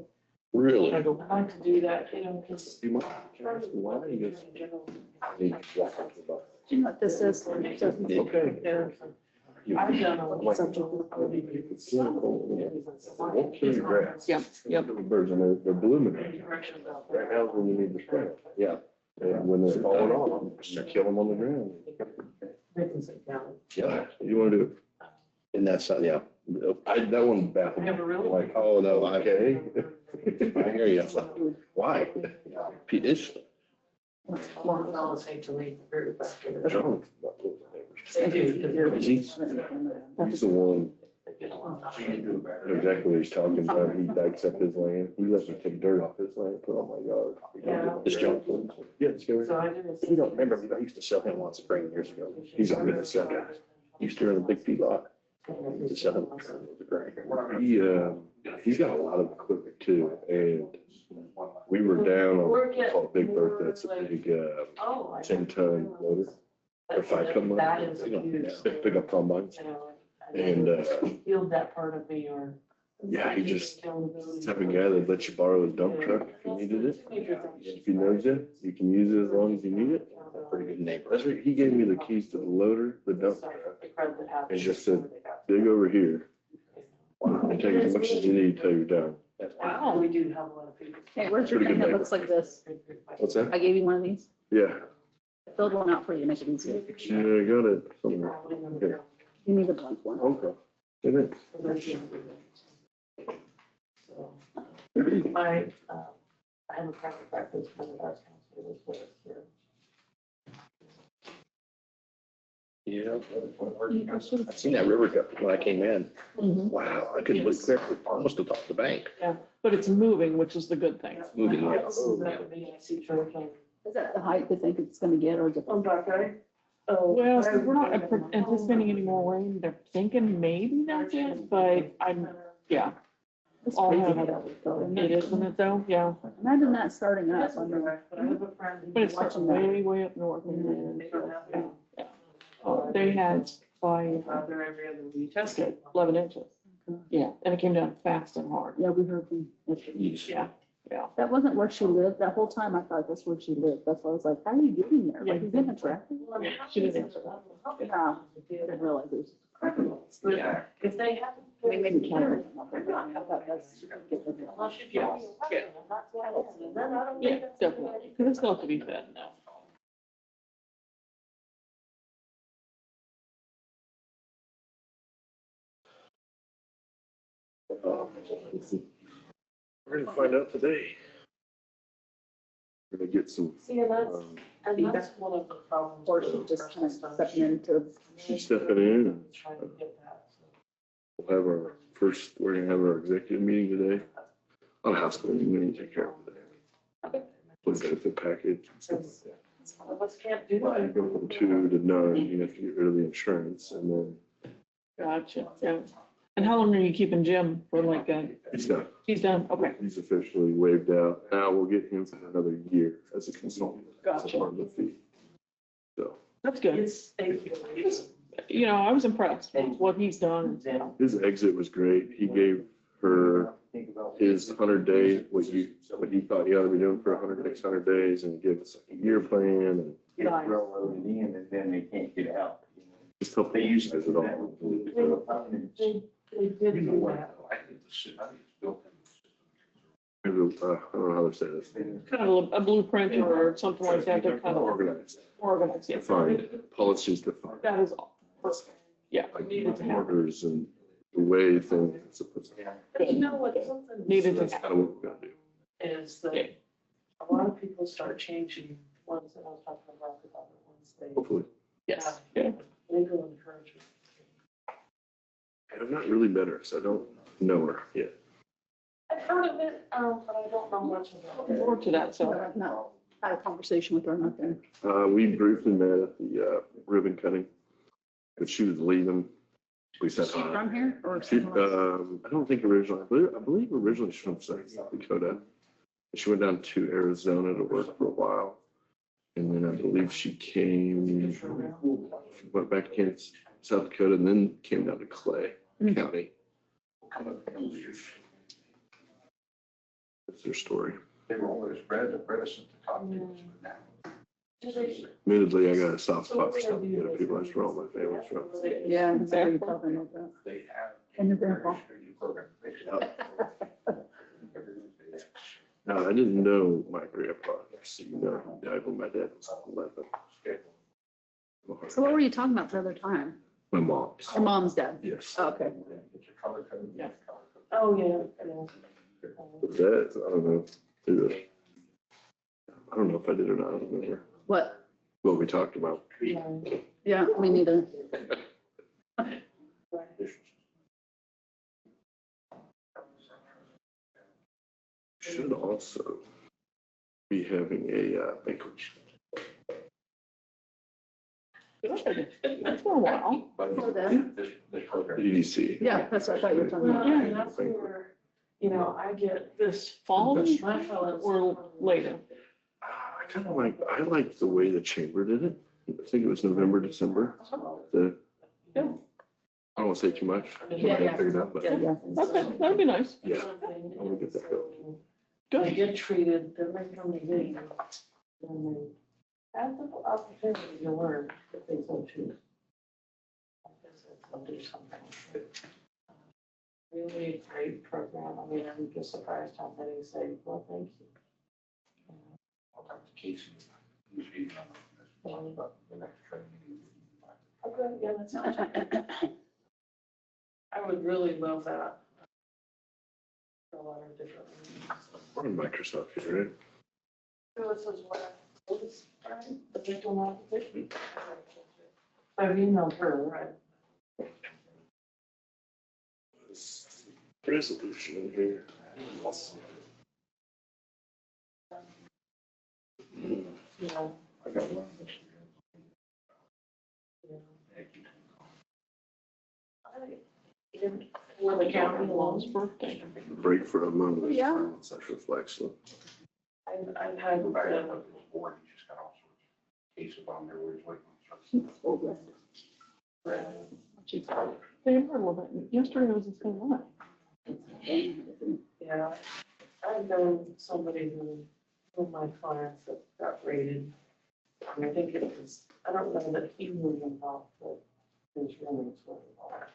[SPEAKER 3] Really?
[SPEAKER 1] I'd like to do that, you know, because.
[SPEAKER 5] you might ask me why? He goes, "Hey, what about?"
[SPEAKER 1] Do you know what this is?
[SPEAKER 5] Okay.
[SPEAKER 1] I've done a lot of subject.
[SPEAKER 5] Won't kill your grass.
[SPEAKER 1] Yep, yep.
[SPEAKER 5] The birds, and they're blooming. Right now is when you need to spray.
[SPEAKER 3] Yeah.
[SPEAKER 5] And when they're falling off, you kill them on the ground. Yeah, you want to do it?
[SPEAKER 3] And that's, yeah,
[SPEAKER 5] That one baffled me. Like,
[SPEAKER 3] oh, no,
[SPEAKER 5] okay.
[SPEAKER 3] I hear you. Why? Pete is.
[SPEAKER 5] Is he? He's the one. Exactly what he's talking about. He dikes up his land. He lets me take dirt off his land, put on my yard.
[SPEAKER 3] This John.
[SPEAKER 5] Yeah, it's good.
[SPEAKER 3] You don't remember, I used to sell him once spring years ago. He's a good sell guy. Used to run a big feedlot. To sell him.
[SPEAKER 5] He's got a lot of equipment too, and we were down on, it's called Big Bertha. It's a big, 10-ton loader, or 5-ton loader, you know, pick up combines. And,
[SPEAKER 1] Healed that part of me or.
[SPEAKER 5] yeah, he just, type of guy that lets you borrow his dump truck if you needed it. If he knows you can use it as long as you need it.
[SPEAKER 3] Pretty good neighbor.
[SPEAKER 5] That's right. He gave me the keys to the loader, the dump truck, and just said, dig over here. And take as much as you need till you're done.
[SPEAKER 1] Wow. We do have a lot of people.
[SPEAKER 4] Hey, where's your
[SPEAKER 5] Pretty
[SPEAKER 4] thing
[SPEAKER 5] good
[SPEAKER 4] that
[SPEAKER 5] neighbor.
[SPEAKER 4] looks like this?
[SPEAKER 5] What's that?
[SPEAKER 4] I gave you one of these.
[SPEAKER 5] Yeah.
[SPEAKER 4] I filled one out for you to make it easier.
[SPEAKER 5] Yeah, I got it somewhere. Here.
[SPEAKER 4] You need a blank one.
[SPEAKER 5] Okay. Good.
[SPEAKER 1] I have a private practice for the arts council.
[SPEAKER 3] Yeah. I've seen that river cut when I came in. Wow, I could look clear, almost to the top of the bank.
[SPEAKER 1] Yeah, but it's moving, which is the good thing.
[SPEAKER 3] Moving, yeah.
[SPEAKER 4] Is that the height they think it's gonna get or is it?
[SPEAKER 1] Well, so we're not anticipating any more rain. They're thinking maybe that's it, but yeah.
[SPEAKER 4] It's
[SPEAKER 1] All
[SPEAKER 4] crazy
[SPEAKER 1] have
[SPEAKER 4] how
[SPEAKER 1] it.
[SPEAKER 4] that would go.
[SPEAKER 1] It is, isn't it though? Yeah.
[SPEAKER 4] Imagine that starting up. I mean,
[SPEAKER 1] But it's starting way, way up north. Yeah. They had by, tested 11 inches. Yeah, and it came down fast and hard.
[SPEAKER 4] yeah, we heard from.
[SPEAKER 1] Yeah, yeah.
[SPEAKER 4] That wasn't where she lived. That whole time I thought that's where she lived. That's why I was like, how are you getting there? Like, you getting a tractor?
[SPEAKER 1] She didn't answer that.
[SPEAKER 4] Yeah. I didn't realize it was.
[SPEAKER 1] Yeah. If they have.
[SPEAKER 4] I mean, maybe Catherine. I thought that's.
[SPEAKER 1] Yeah, yeah, definitely. Because it's still to be fed now.
[SPEAKER 5] We're gonna find out today. We're gonna get some,
[SPEAKER 1] And that's one of the problems.
[SPEAKER 4] Or she just kind of stepping into.
[SPEAKER 5] she's stepping in and we'll have our we're gonna have our executive meeting today. On house cleaning, we need to take care of it. With benefit package.
[SPEAKER 1] Some of us can't do
[SPEAKER 5] Go
[SPEAKER 1] that.
[SPEAKER 5] from 2 to 9, you have to get rid of the insurance and then
[SPEAKER 1] Gotcha, yeah. And how long are you keeping Jim for like,
[SPEAKER 5] he's done.
[SPEAKER 1] he's done, okay.
[SPEAKER 5] He's officially waived out. Now we'll get him for another year as a consultant.
[SPEAKER 1] Gotcha.
[SPEAKER 5] As part of the fee. So
[SPEAKER 1] That's good. You know, I was impressed with what he's done.
[SPEAKER 5] his exit was great. He gave her his 100-day, what he thought he ought to be doing for 100 days and give us a year plan and
[SPEAKER 10] Railroaded in and then they can't get out.
[SPEAKER 5] just help they use it all.
[SPEAKER 1] They did do that.
[SPEAKER 5] I don't know how to say this.
[SPEAKER 1] Kind of a blueprint or something like that to kind of
[SPEAKER 5] Organized,
[SPEAKER 1] organize it.
[SPEAKER 5] defined, policies defined.
[SPEAKER 1] That is all. Yeah, needed to happen.
[SPEAKER 5] Orders and the way things are supposed to.
[SPEAKER 1] But you know what, something needed to
[SPEAKER 5] That's kind of
[SPEAKER 1] happen
[SPEAKER 5] what we're gonna do.
[SPEAKER 1] is that a lot of people start changing ones that I was talking about, the other ones they.
[SPEAKER 5] Hopefully.
[SPEAKER 1] Yes. Yeah. Legal encouragement.
[SPEAKER 5] I'm not really better, so I don't know her yet.
[SPEAKER 1] I've heard of it, but I don't know much about it. More to that, so.
[SPEAKER 4] I've not had a conversation with her or nothing.
[SPEAKER 5] We briefly met at the ribbon cutting, but she was leaving. We said
[SPEAKER 4] Is she
[SPEAKER 5] hi.
[SPEAKER 4] from here or?
[SPEAKER 5] She,
[SPEAKER 4] somewhere else?
[SPEAKER 5] I don't think originally, I believe originally she's from South Dakota. She went down to Arizona to work for a while. And then I believe she went back to Kansas, South Dakota, and then came down to Clay County. That's their story.
[SPEAKER 6] They were always reticent to talk to us, but now.
[SPEAKER 5] Admittedly, I got a soft spot for South Dakota people. That's where all my family's from.
[SPEAKER 4] Yeah, exactly. Talking about that.
[SPEAKER 6] They have.
[SPEAKER 4] And your grandpa.
[SPEAKER 5] No, I didn't know my grandpa. So, you know, when my dad was 11.
[SPEAKER 4] So what were you talking about the other time?
[SPEAKER 5] My mom.
[SPEAKER 4] Your mom's dead?
[SPEAKER 5] Yes.
[SPEAKER 4] Oh, okay.
[SPEAKER 1] Yeah. Oh, yeah.
[SPEAKER 5] That, I don't know. I don't know if I did or not. I don't remember
[SPEAKER 4] What?
[SPEAKER 5] what we talked about.
[SPEAKER 4] Yeah, me neither.
[SPEAKER 5] Should also be having a banquet.
[SPEAKER 1] Good. That's for a while.
[SPEAKER 4] For them?
[SPEAKER 5] EDC.
[SPEAKER 4] Yeah, that's what I thought you were talking about.
[SPEAKER 1] Yeah, that's where, I get this fall or later.
[SPEAKER 5] I like the way the chamber did it. I think it was November, December.
[SPEAKER 1] Yeah.
[SPEAKER 5] I don't want to say too much.
[SPEAKER 1] Yeah.
[SPEAKER 5] Figured out, but
[SPEAKER 1] Okay, that'd be nice.
[SPEAKER 5] yeah, I'm gonna get that going.
[SPEAKER 1] Good.
[SPEAKER 15] Get treated, then they come to me. And they have the opportunity to learn if they so choose. I guess they'll do something. Really great program. I mean, I'm just surprised how many say, well, thank you. Okay, yeah, that sounds good. I would really love that. A lot of different.
[SPEAKER 5] We're on Microsoft here, right?
[SPEAKER 15] So this is what is, right, the digital application. I've emailed her, right?
[SPEAKER 5] This resolution in here.
[SPEAKER 15] Yeah.
[SPEAKER 11] I got one.
[SPEAKER 15] When the county
[SPEAKER 1] Mom's
[SPEAKER 15] loans,
[SPEAKER 1] birthday.
[SPEAKER 5] Break for a moment.
[SPEAKER 15] Yeah.
[SPEAKER 5] Such reflection.
[SPEAKER 15] I've had,
[SPEAKER 11] Cases on there where he's waiting.
[SPEAKER 1] They were a little bit, yesterday was the same one.
[SPEAKER 15] yeah, I've known somebody who, one of my clients that got raided. And I think it was, I don't know that he was involved, but his roommates were involved.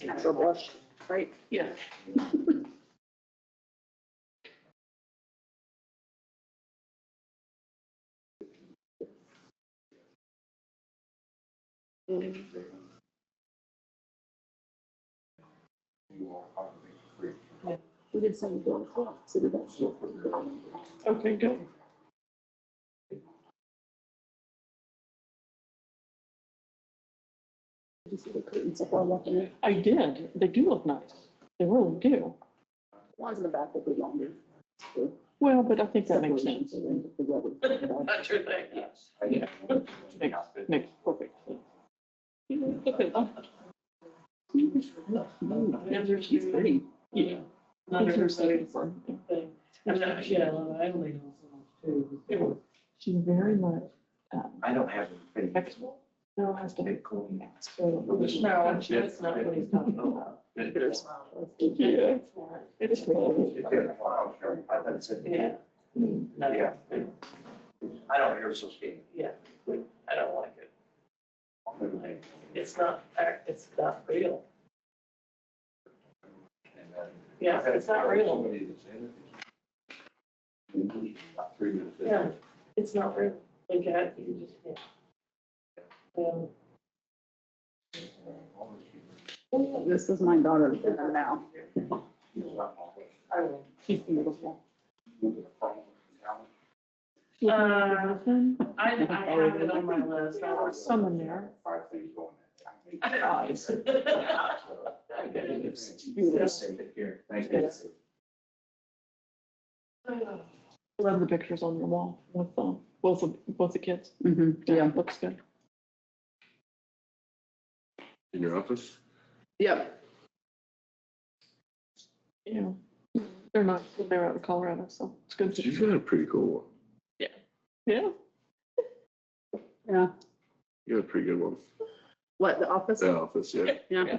[SPEAKER 4] Natural blush, right?
[SPEAKER 1] Yeah.
[SPEAKER 4] We did some good, so we got.
[SPEAKER 1] Okay, good.
[SPEAKER 4] Did you see the curtains up on walking in?
[SPEAKER 1] I did. They do look nice. They really do.
[SPEAKER 4] Ones in the back will be longer.
[SPEAKER 1] Well, but I think that makes sense.
[SPEAKER 15] That's your thing, yes.
[SPEAKER 1] Yeah. Makes perfect sense. Okay.
[SPEAKER 15] She's pretty.
[SPEAKER 1] Yeah.
[SPEAKER 15] Another
[SPEAKER 1] thing.
[SPEAKER 15] thing. And actually, I only know so much too.
[SPEAKER 1] She's very much,
[SPEAKER 3] I don't have any.
[SPEAKER 1] flexible. No, has to be cool.
[SPEAKER 15] No, that's not what he's talking about.
[SPEAKER 1] Yeah. It's cool.
[SPEAKER 15] Yeah. No,
[SPEAKER 3] Yeah. I don't hear so skating.
[SPEAKER 15] yeah, I don't like it. Like, it's not real. Yeah, it's not real. Yeah, it's not real. Like, you just can't.
[SPEAKER 4] This is my daughter's dinner now.
[SPEAKER 15] I will.
[SPEAKER 1] She's beautiful.
[SPEAKER 15] I have it on my list. I was
[SPEAKER 1] Someone there. Eyes. Love the pictures on your wall with both the kids.
[SPEAKER 4] Yeah.
[SPEAKER 1] Looks good.
[SPEAKER 5] In your office?
[SPEAKER 4] Yep.
[SPEAKER 1] Yeah. They're out of Colorado, so it's good.
[SPEAKER 5] You've got a pretty cool one.
[SPEAKER 1] Yeah.
[SPEAKER 4] Yeah.
[SPEAKER 5] You got a pretty good one.
[SPEAKER 4] What, the office?
[SPEAKER 5] The office, yeah.
[SPEAKER 4] Yeah.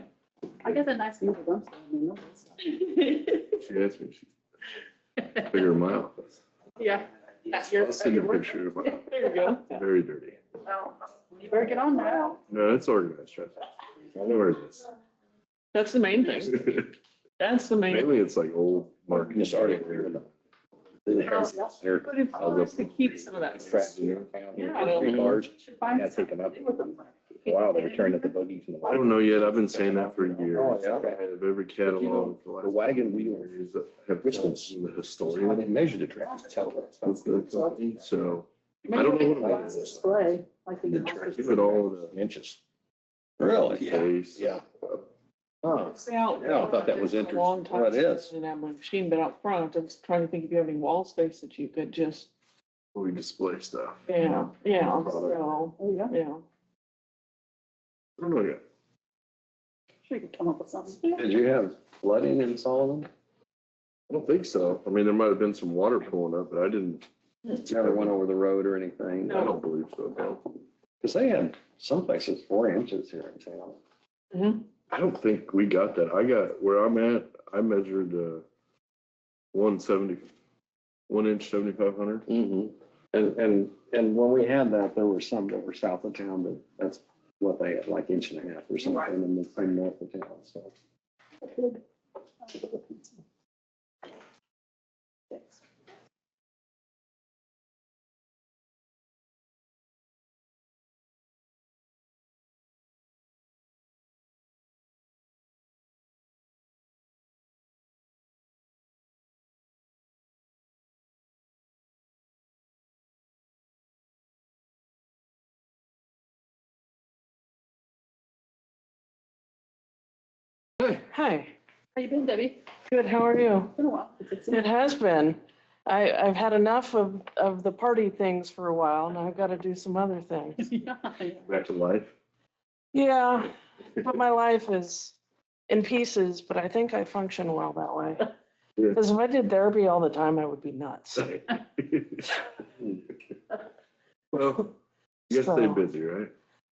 [SPEAKER 4] I got that nice view of them.
[SPEAKER 5] She asked me. Bigger than my office.
[SPEAKER 4] Yeah. That's your.
[SPEAKER 5] I'll send you a picture of my office.
[SPEAKER 1] There you go.
[SPEAKER 5] Very dirty.
[SPEAKER 4] Well, you better get on now.
[SPEAKER 5] No, it's organized, trust I know where it is.
[SPEAKER 1] That's the main thing. That's the main.
[SPEAKER 5] Mainly it's like old market.
[SPEAKER 3] Just already clear.
[SPEAKER 1] But if I was to keep some of that.
[SPEAKER 3] Cars, yeah, take them up. Wow, they were turning at the buggies.
[SPEAKER 5] I don't know yet. I've been saying that for years.
[SPEAKER 3] Oh, yeah.
[SPEAKER 5] I have every catalog. for
[SPEAKER 3] The wagon wheel.
[SPEAKER 5] years that have
[SPEAKER 3] Which ones?
[SPEAKER 5] the
[SPEAKER 3] They
[SPEAKER 5] historian.
[SPEAKER 3] measure the tracks, tell them.
[SPEAKER 5] So I don't know what it is.
[SPEAKER 1] Display, like
[SPEAKER 3] The
[SPEAKER 1] the.
[SPEAKER 3] track.
[SPEAKER 5] Give it all the
[SPEAKER 3] Inches.
[SPEAKER 2] Really?
[SPEAKER 5] face.
[SPEAKER 3] Yeah.
[SPEAKER 2] Huh.
[SPEAKER 3] Yeah, I thought that was interesting.
[SPEAKER 1] Long time.
[SPEAKER 2] Well, it is.
[SPEAKER 1] since I had my machine, but out front, I was trying to think if you have any wall space that you could just,
[SPEAKER 5] We display stuff.
[SPEAKER 1] yeah, so, yeah.
[SPEAKER 5] I don't know yet.
[SPEAKER 4] Sure you could come up with something.
[SPEAKER 2] Did you have flooding in Solomon?
[SPEAKER 5] I don't think so. I mean, there might have been some water pulling up, but I didn't.
[SPEAKER 2] Never went over the road or anything?
[SPEAKER 5] I don't believe so. No.
[SPEAKER 2] Because they had some places 4 inches here in town.
[SPEAKER 1] Mm-hmm.
[SPEAKER 5] I don't think we got that. I got where I'm at. I measured 170, 1 inch, 7,500.
[SPEAKER 2] Mm-hmm. And when we had that, there were some that were south of town, but that's what they had, like inch and a half or something, and the same north of town, so.
[SPEAKER 15] Hi,
[SPEAKER 4] How you been, Debbie?
[SPEAKER 15] good, how are you?
[SPEAKER 4] Been a while.
[SPEAKER 15] It has been. I've had enough of the party things for a while, now I've got to do some other things.
[SPEAKER 5] Back to life.
[SPEAKER 15] Yeah, but my life is in pieces, but I think I function well that way.
[SPEAKER 5] Yeah.
[SPEAKER 15] Because if I did therapy all the time, I would be nuts.
[SPEAKER 5] Well, you gotta stay
[SPEAKER 15] So-
[SPEAKER 5] busy, right?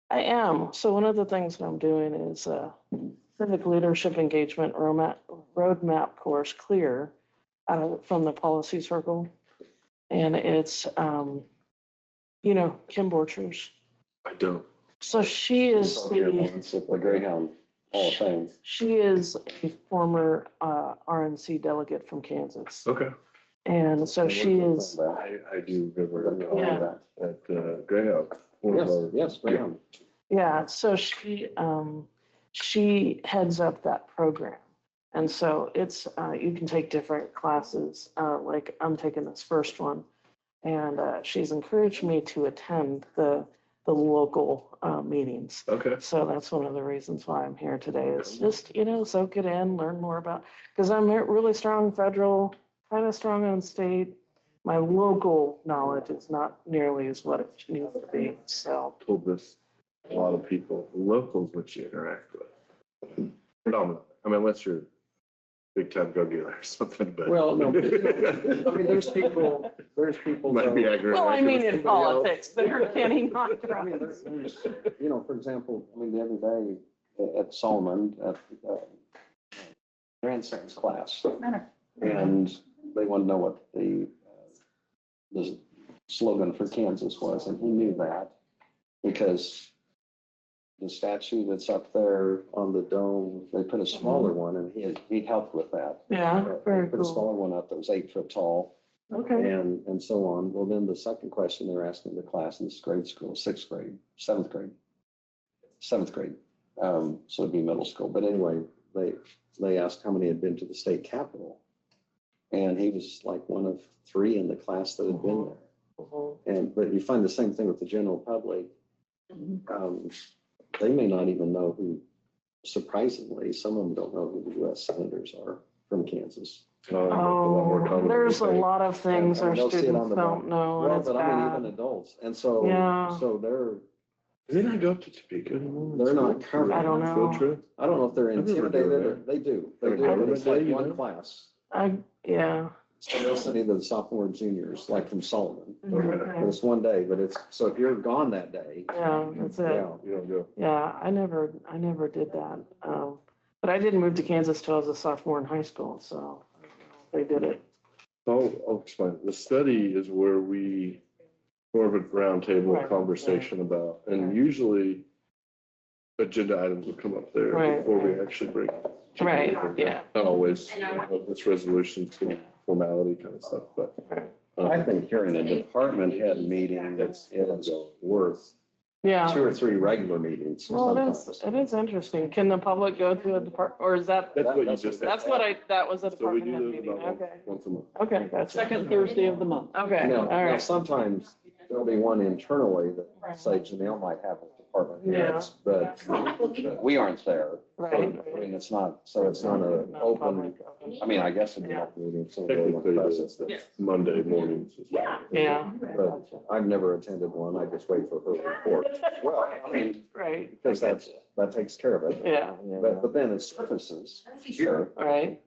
[SPEAKER 15] I am. So one of the things that I'm doing is civic leadership engagement roadmap course, CLEAR, from the policy circle. And it's, you know, Kim Borchers.
[SPEAKER 5] I don't.
[SPEAKER 15] So she is
[SPEAKER 2] The Greyhound Hall of Fame.
[SPEAKER 15] she is a former RNC delegate from Kansas.
[SPEAKER 5] Okay.
[SPEAKER 15] And so she is,
[SPEAKER 5] I do remember
[SPEAKER 15] Yeah.
[SPEAKER 5] at Greyhound. One of
[SPEAKER 2] Yes,
[SPEAKER 5] our-
[SPEAKER 2] yes, Greyhound.
[SPEAKER 15] yeah, so she heads up that program. And so it's, you can take different classes, like I'm taking this first one. And she's encouraged me to attend the local meetings.
[SPEAKER 5] Okay.
[SPEAKER 15] So that's one of the reasons why I'm here today is just, you know, soak it in, learn more about, because I'm really strong federal, kind of strong on state. My local knowledge is not nearly as what it needs to be, so.
[SPEAKER 5] Told this, a lot of people, locals which you interact with. Predominantly. I mean, unless you're big time drug dealer or something, but.
[SPEAKER 2] Well, no, but, I mean, there's people.
[SPEAKER 5] Might be
[SPEAKER 2] though-
[SPEAKER 5] aggravating.
[SPEAKER 15] Well, I mean, in
[SPEAKER 5] somebody else.
[SPEAKER 15] politics, they're getting not
[SPEAKER 2] I mean, there's, you know, for example, I mean, the other day at Solomon, at grandson's class, and they wanted to know what the slogan for Kansas was, and he knew that because the statue that's up there on the dome, they put a smaller one, and he helped with that.
[SPEAKER 15] Yeah, very
[SPEAKER 2] They put a
[SPEAKER 15] cool.
[SPEAKER 2] smaller one up that was 8 foot tall.
[SPEAKER 15] Okay.
[SPEAKER 2] And so on. Well, then the second question they're asking the class in this grade school, 6th grade, 7th grade, 7th grade. So it'd be middle school. But anyway, they asked how many had been to the state capitol. And he was like one of 3 in the class that had been there. But you find the same thing with the general public. They may not even know who, surprisingly, some of them don't know who the US senators are from Kansas.
[SPEAKER 15] Oh, there's a lot of things our
[SPEAKER 2] They'll see it on
[SPEAKER 15] students
[SPEAKER 2] the
[SPEAKER 15] don't
[SPEAKER 2] ballot.
[SPEAKER 15] know, and
[SPEAKER 2] Well,
[SPEAKER 15] it's
[SPEAKER 2] but I mean, even
[SPEAKER 15] bad.
[SPEAKER 2] adults. And so,
[SPEAKER 15] Yeah.
[SPEAKER 2] so they're,
[SPEAKER 5] Do they not go up to Topeka anymore?
[SPEAKER 2] they're not covered.
[SPEAKER 15] I don't know.
[SPEAKER 5] Field trip?
[SPEAKER 2] I don't know if they're
[SPEAKER 5] I've never
[SPEAKER 2] intimidated
[SPEAKER 5] done
[SPEAKER 2] or
[SPEAKER 5] that.
[SPEAKER 2] they do. They
[SPEAKER 5] Like
[SPEAKER 2] do.
[SPEAKER 5] a
[SPEAKER 2] But it's like
[SPEAKER 5] day, you
[SPEAKER 2] one
[SPEAKER 5] know?
[SPEAKER 2] class.
[SPEAKER 15] Yeah.
[SPEAKER 2] So they'll send either the sophomore or juniors, like from Solomon.
[SPEAKER 15] Okay.
[SPEAKER 2] But it's one day, but it's, so if you're gone that day.
[SPEAKER 15] Yeah, that's it.
[SPEAKER 2] Yeah.
[SPEAKER 5] You don't go.
[SPEAKER 15] Yeah, I never did that. But I didn't move to Kansas till I was a sophomore in high school, so they did it.
[SPEAKER 5] I'll explain. The study is where we, more of a roundtable
[SPEAKER 15] Right,
[SPEAKER 5] conversation about, and usually agenda items will come up there
[SPEAKER 1] Right.
[SPEAKER 5] before we actually bring. it to
[SPEAKER 1] Right,
[SPEAKER 5] the-
[SPEAKER 1] yeah.
[SPEAKER 5] Not always, it's resolutions and formality kind of stuff, but.
[SPEAKER 2] I think hearing a department head meeting is worth
[SPEAKER 1] Yeah.
[SPEAKER 2] 2 or 3 regular meetings.
[SPEAKER 1] Well,
[SPEAKER 2] sometimes.
[SPEAKER 1] it is interesting. Can the public go to a depart, or is that,
[SPEAKER 5] That's what you just said.
[SPEAKER 1] that's what that was a
[SPEAKER 5] So we
[SPEAKER 1] department
[SPEAKER 5] do
[SPEAKER 1] head
[SPEAKER 5] those
[SPEAKER 1] meeting,
[SPEAKER 5] about
[SPEAKER 1] okay.
[SPEAKER 5] once a month.
[SPEAKER 1] Okay, gotcha. Second Thursday of the month. Okay,
[SPEAKER 2] Now,
[SPEAKER 1] all
[SPEAKER 2] now,
[SPEAKER 1] right.
[SPEAKER 2] sometimes there'll be one internally that say Janelle might have a department
[SPEAKER 1] Yeah.
[SPEAKER 2] heads, but we aren't there.
[SPEAKER 1] Right.
[SPEAKER 2] I mean, it's not an
[SPEAKER 1] Not
[SPEAKER 2] open,
[SPEAKER 1] public.
[SPEAKER 2] I mean, I guess it'd be an open meeting. if somebody
[SPEAKER 5] Technically,
[SPEAKER 2] wants
[SPEAKER 5] it's
[SPEAKER 2] to.
[SPEAKER 5] Monday mornings.
[SPEAKER 1] Yeah.
[SPEAKER 2] But I've never attended one. I just wait for her report. Well, I mean,
[SPEAKER 1] Right,
[SPEAKER 2] because that takes care of it.
[SPEAKER 1] yeah,
[SPEAKER 2] But then it surfaces here
[SPEAKER 1] right.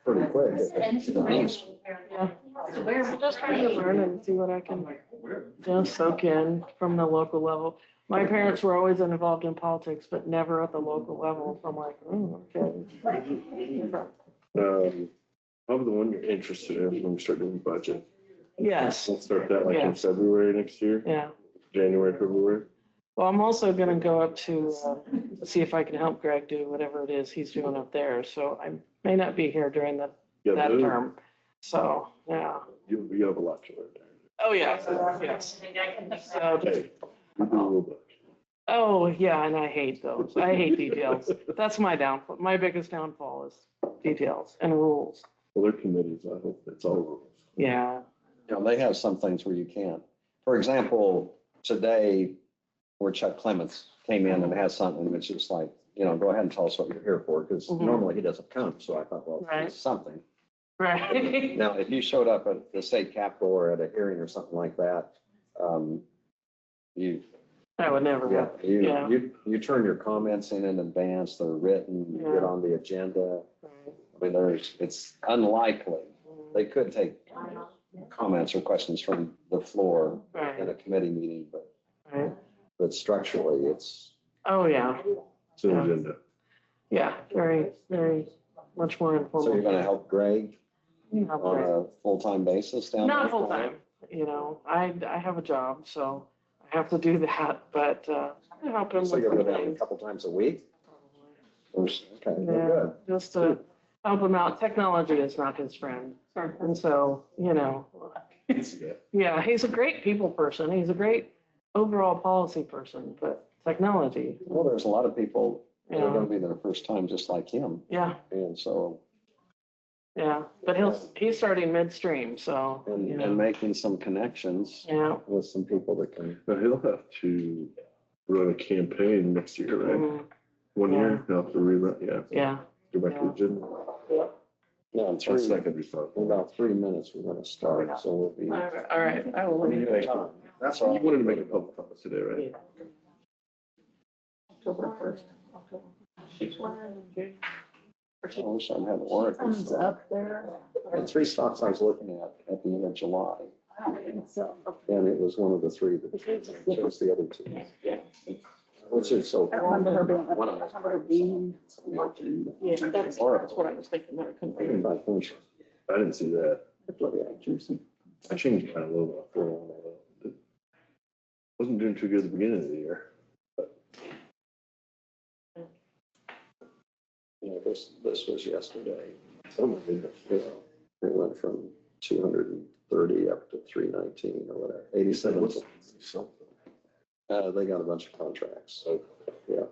[SPEAKER 2] pretty quick.
[SPEAKER 1] Yeah. I'm just trying to learn and see what I can, soak in from the local level. My parents were always involved in politics, but never at the local level. So I'm like, okay.
[SPEAKER 5] Probably the one you're interested in when we start doing budget.
[SPEAKER 1] Yes,
[SPEAKER 5] We'll start that like in
[SPEAKER 1] Yes.
[SPEAKER 5] February next year,
[SPEAKER 1] yeah.
[SPEAKER 5] January, February.
[SPEAKER 1] Well, I'm also gonna go up to, see if I can help Greg do whatever it is he's doing up there. So I may not be here during that
[SPEAKER 5] Yeah, those-
[SPEAKER 1] term. So, yeah.
[SPEAKER 5] You have a lot to learn there.
[SPEAKER 1] Oh, yeah, yes. So,
[SPEAKER 5] Hey, we do a little bit.
[SPEAKER 1] oh, yeah, and I hate those. I hate details. That's my downfall. My biggest downfall is details and rules.
[SPEAKER 5] Well, they're committees, I hope it's all rules.
[SPEAKER 1] Yeah,
[SPEAKER 2] You know, they have some things where you can't. For example, today, where Chuck Clements came in and has something, which is like, go ahead and tell us what you're here for, because
[SPEAKER 1] Mhm.
[SPEAKER 2] normally he doesn't come. So I thought, well,
[SPEAKER 1] Right.
[SPEAKER 2] it's something.
[SPEAKER 1] right.
[SPEAKER 2] Now, if you showed up at the state capitol or at a hearing or something like that, you,
[SPEAKER 1] I would never.
[SPEAKER 2] yeah, you turn your comments in advance, they're written, you get
[SPEAKER 1] Yeah.
[SPEAKER 2] on the agenda. I mean, it's unlikely. They could take comments or questions from the floor in
[SPEAKER 1] Right,
[SPEAKER 2] a committee meeting,
[SPEAKER 1] right.
[SPEAKER 2] but structurally, it's,
[SPEAKER 1] Oh, yeah,
[SPEAKER 5] It's an
[SPEAKER 1] Yeah.
[SPEAKER 5] agenda.
[SPEAKER 1] yeah, very, very much more informal.
[SPEAKER 2] so you're gonna help Greg
[SPEAKER 1] Not
[SPEAKER 2] on a full-time basis down there?
[SPEAKER 1] Not full time, I have a job, so I have to do that, but, I help him
[SPEAKER 2] So
[SPEAKER 1] with
[SPEAKER 2] you'll go
[SPEAKER 1] some
[SPEAKER 2] down a
[SPEAKER 1] things.
[SPEAKER 2] couple times a week? Okay, well,
[SPEAKER 1] Yeah,
[SPEAKER 2] good.
[SPEAKER 1] just to help him out. Technology is not his friend. And so, yeah, he's a great people person. He's a great overall policy person, but technology,
[SPEAKER 2] Well, there's a lot of people that are
[SPEAKER 1] Yeah.
[SPEAKER 2] gonna be their first time just like him,
[SPEAKER 1] yeah,
[SPEAKER 2] and so,
[SPEAKER 1] yeah. But he's starting midstream, so,
[SPEAKER 2] and making some connections
[SPEAKER 1] yeah.
[SPEAKER 2] with some people that can.
[SPEAKER 5] Now, he'll have to run a campaign next year, right?
[SPEAKER 1] Mhm.
[SPEAKER 5] 1 year, he'll have to rerun, yeah,
[SPEAKER 1] Yeah,
[SPEAKER 5] go back to the gym.
[SPEAKER 2] No, in
[SPEAKER 5] That's not gonna be fun.
[SPEAKER 2] about 3 minutes, we're gonna start, so we'll be.
[SPEAKER 1] all right, I will. let you know.
[SPEAKER 2] That's all.
[SPEAKER 5] You wanted to make a public comment today, right?
[SPEAKER 1] October 1st.
[SPEAKER 2] I wish I had Oregon.
[SPEAKER 1] Thumbs up there.
[SPEAKER 2] The 3 stocks I was looking at the end of July,
[SPEAKER 1] So,
[SPEAKER 2] and it was one of the 3 that chose the other 2.
[SPEAKER 1] yeah.
[SPEAKER 2] Which is so.
[SPEAKER 1] I remember her being,
[SPEAKER 2] One of them.
[SPEAKER 1] Yeah, that's what I was thinking, that it couldn't be.
[SPEAKER 5] I didn't see that. I changed kind of low for a while. Wasn't doing too good at the beginning of the year.
[SPEAKER 2] This was yesterday.
[SPEAKER 5] Oh my goodness.
[SPEAKER 2] It went from 230 up to 319 or whatever, 87. They got a bunch of contracts, so, yeah.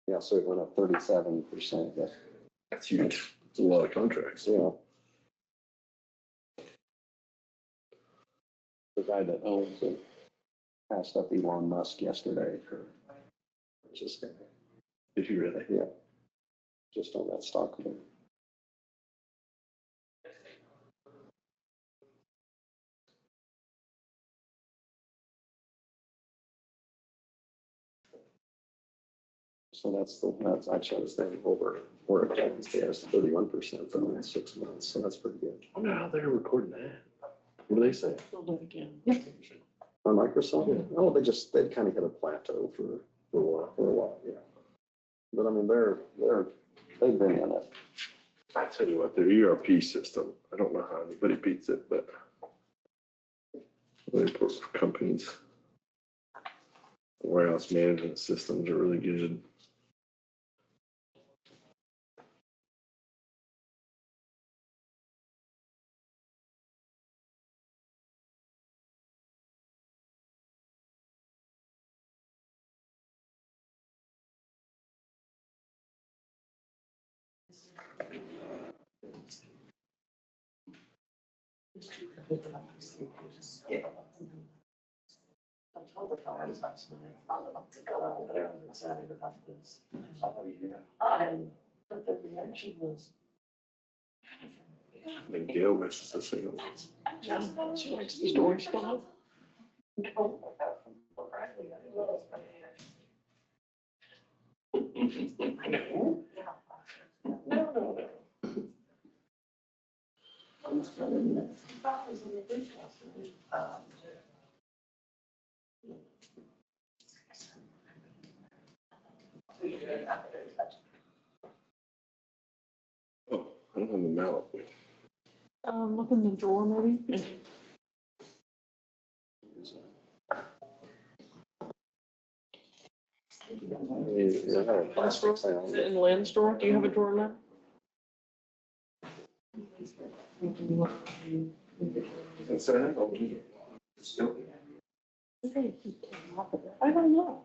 [SPEAKER 2] Yeah, so it went up 37%, yeah.
[SPEAKER 5] That's huge. It's a lot of contracts.
[SPEAKER 2] Yeah. The guy that owns it passed up Elon Musk yesterday for just,
[SPEAKER 5] Did you really?
[SPEAKER 2] yeah, just on that stock. So that's actually the thing over, where it has 31% from in 6 months, so that's pretty good.
[SPEAKER 5] I wonder how they're recording that. What do they say?
[SPEAKER 2] On Microsoft, oh, they kind of hit a plateau for a while, yeah. But I mean, they've been in it.
[SPEAKER 5] I tell you what, their ERP system, I don't know how anybody beats it, but they put companies. Warehouse management systems are really good.
[SPEAKER 15] I told the guys last night, I'm about to go out there and excited about this. But the reaction was.
[SPEAKER 5] I think Gail misses the signal.
[SPEAKER 1] She likes the storage spot.
[SPEAKER 15] I know. No.
[SPEAKER 5] Oh, I don't have the mallet.
[SPEAKER 1] Look in the drawer maybe. In Lynn's drawer, do you have a drawer, Lynn? I don't know.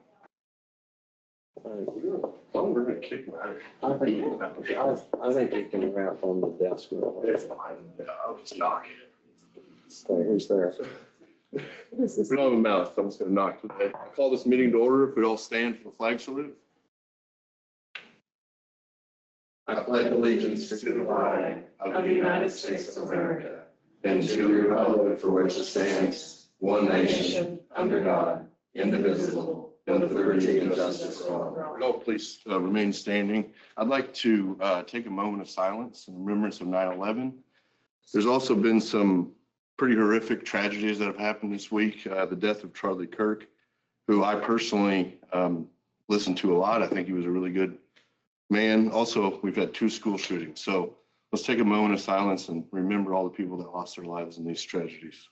[SPEAKER 5] Well, we're gonna kick my.
[SPEAKER 2] I think you can wrap on the desk.
[SPEAKER 5] It's fine. I'll just knock it.
[SPEAKER 2] Who's there?
[SPEAKER 5] We don't have a mouse, so I'm just gonna knock today. I call this meeting to order. If we all stand for the flag salute.
[SPEAKER 2] I pledge allegiance to the flag of the United States of America and to the republic for which it stands, one nation, under God, indivisible, with liberty and justice for all.
[SPEAKER 5] Would all please remain standing. I'd like to take a moment of silence in remembrance of 9/11. There's also been some pretty horrific tragedies that have happened this week. The death of Charlie Kirk, who I personally listened to a lot. I think he was a really good man. Also, we've had 2 school shootings. So let's take a moment of silence and remember all the people that lost their lives in these tragedies.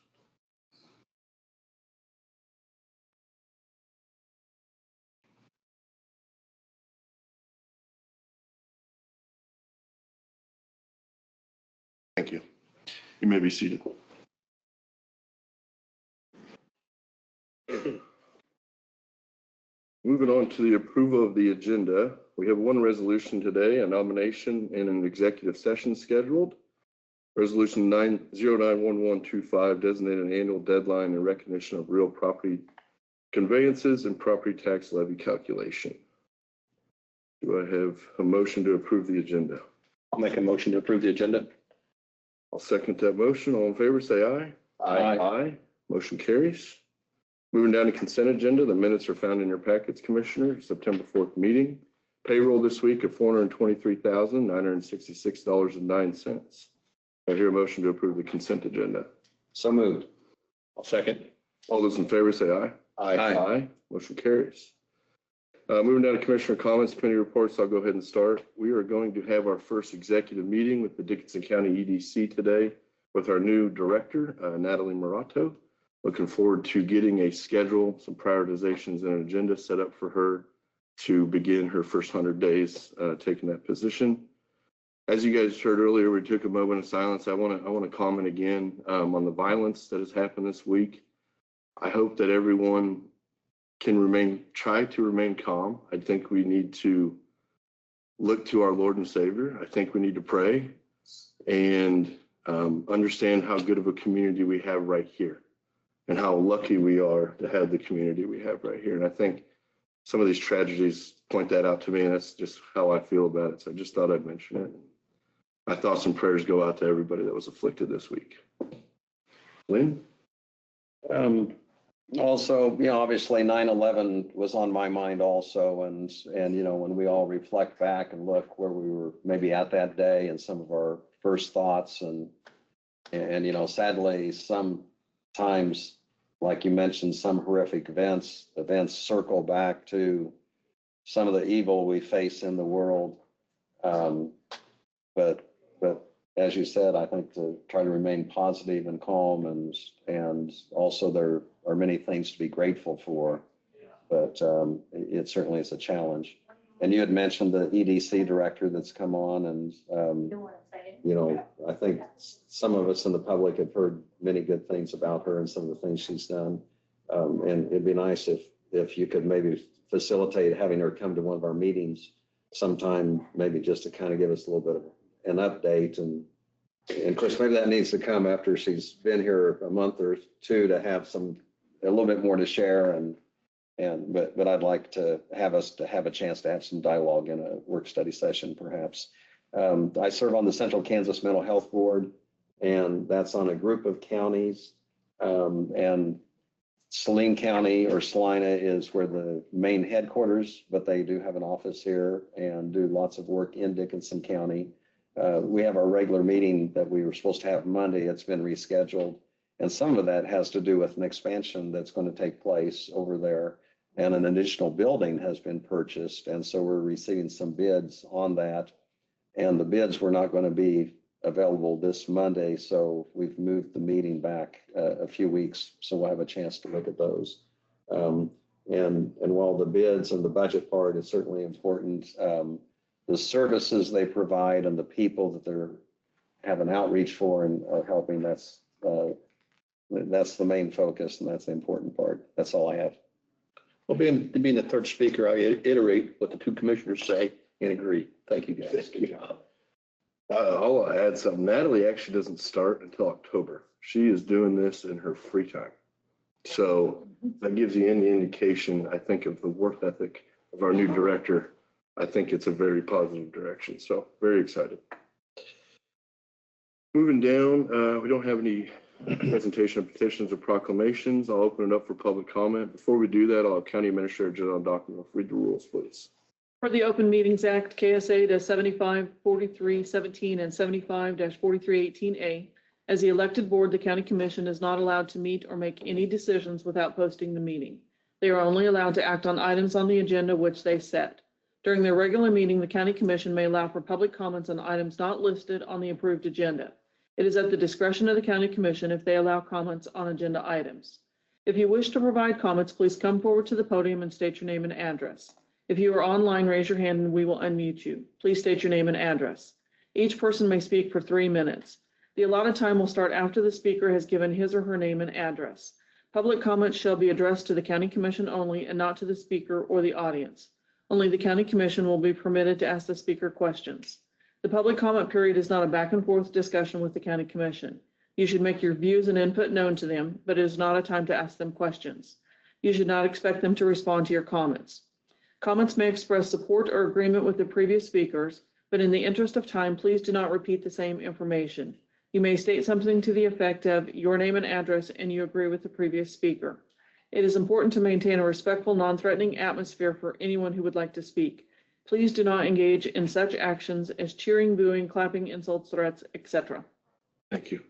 [SPEAKER 5] Thank you. You may be seated. Moving on to the approval of the agenda, we have one resolution today, a nomination and an executive session scheduled. Resolution 091125 designated an annual deadline in recognition of real property conveyances and property tax levy calculation. Do I have a motion to approve the agenda?
[SPEAKER 3] I'll make a motion to approve the agenda.
[SPEAKER 5] I'll second that motion. All in favor, say aye.
[SPEAKER 3] Aye.
[SPEAKER 5] Aye. Motion carries. Moving down to consent agenda, the minutes are found in your packets, Commissioner, September 4th meeting. Payroll this week of $423,966.09. I hear a motion to approve the consent agenda.
[SPEAKER 2] So moved.
[SPEAKER 3] I'll second.
[SPEAKER 5] All those in favor say aye.
[SPEAKER 3] Aye.
[SPEAKER 5] Aye. Motion carries. Moving down to Commissioner comments, committee reports, I'll go ahead and start. We are going to have our first executive meeting with the Dickinson County EDC today with our new director, Natalie Morato. Looking forward to getting a schedule, some prioritizations and an agenda set up for her to begin her first 100 days taking that position. As you guys heard earlier, we took a moment of silence. I want to comment again on the violence that has happened this week. I hope that everyone can try to remain calm. I think we need to look to our Lord and Savior. I think we need to pray and understand how good of a community we have right here and how lucky we are to have the community we have right here. And I think some of these tragedies point that out to me, and that's just how I feel about it. So I just thought I'd mention it. My thoughts and prayers go out to everybody that was afflicted this week. Lynn?
[SPEAKER 2] Also, obviously 9/11 was on my mind also. And, when we all reflect back and look where we were maybe at that day and some of our first thoughts and sadly, sometimes, like you mentioned, some horrific events circle back to some of the evil we face in the world. But as you said, I think to try to remain positive and calm and also there are many things to be grateful for. but it certainly is a challenge. And you had mentioned the EDC director that's come on, and you know, I think some of us in the public have heard many good things about her and some of the things she's done. And it'd be nice if you could maybe facilitate having her come to one of our meetings sometime, maybe just to kind of give us a little bit of an update. And of course, maybe that needs to come after she's been here a month or two to have a little bit more to share. But I'd like to have us to have a chance to have some dialogue in a work study session, perhaps. I serve on the Central Kansas Mental Health Board, and that's on a group of counties. And Saline County or Salina is where the main headquarters, but they do have an office here and do lots of work in Dickinson County. We have our regular meeting that we were supposed to have Monday. It's been rescheduled. And some of that has to do with an expansion that's going to take place over there. And an additional building has been purchased. And so we're receiving some bids on that. And the bids were not going to be available this Monday. So we've moved the meeting back a few weeks. So we'll have a chance to look at those. And while the bids and the budget part is certainly important, the services they provide and the people that they're have an outreach for and are helping, that's the main focus, and that's the important part. That's all I have.
[SPEAKER 3] Well, being the third speaker, I iterate what the two commissioners say and agree. Thank you, guys. Good job.
[SPEAKER 5] I'll add something. Natalie actually doesn't start until October. She is doing this in her free time. So that gives you any indication, I think, of the work ethic of our new director. I think it's a very positive direction. So very excited. Moving down, we don't have any presentation of petitions or proclamations. I'll open it up for public comment. Before we do that, I'll have County Administrator General Dockman read the rules, please.
[SPEAKER 1] For the Open Meetings Act, KSA to 75-43-17 and 75-43-18A, as the elected board, the county commission is not allowed to meet or make any decisions without posting the meeting. They are only allowed to act on items on the agenda which they set. During their regular meeting, the county commission may allow for public comments on items not listed on the approved agenda. It is at the discretion of the county commission if they allow comments on agenda items. If you wish to provide comments, please come forward to the podium and state your name and address. If you are online, raise your hand and we will unmute you. Please state your name and address. Each person may speak for 3 minutes. The allotted time will start after the speaker has given his or her name and address. Public comments shall be addressed to the county commission only and not to the speaker or the audience. Only the county commission will be permitted to ask the speaker questions. The public comment period is not a back and forth discussion with the county commission. You should make your views and input known to them, but it is not a time to ask them questions. You should not expect them to respond to your comments. Comments may express support or agreement with the previous speakers, but in the interest of time, please do not repeat the same information. You may state something to the effect of your name and address and you agree with the previous speaker. It is important to maintain a respectful, non-threatening atmosphere for anyone who would like to speak. Please do not engage in such actions as cheering, booing, clapping, insults, threats, etc.
[SPEAKER 5] Thank you.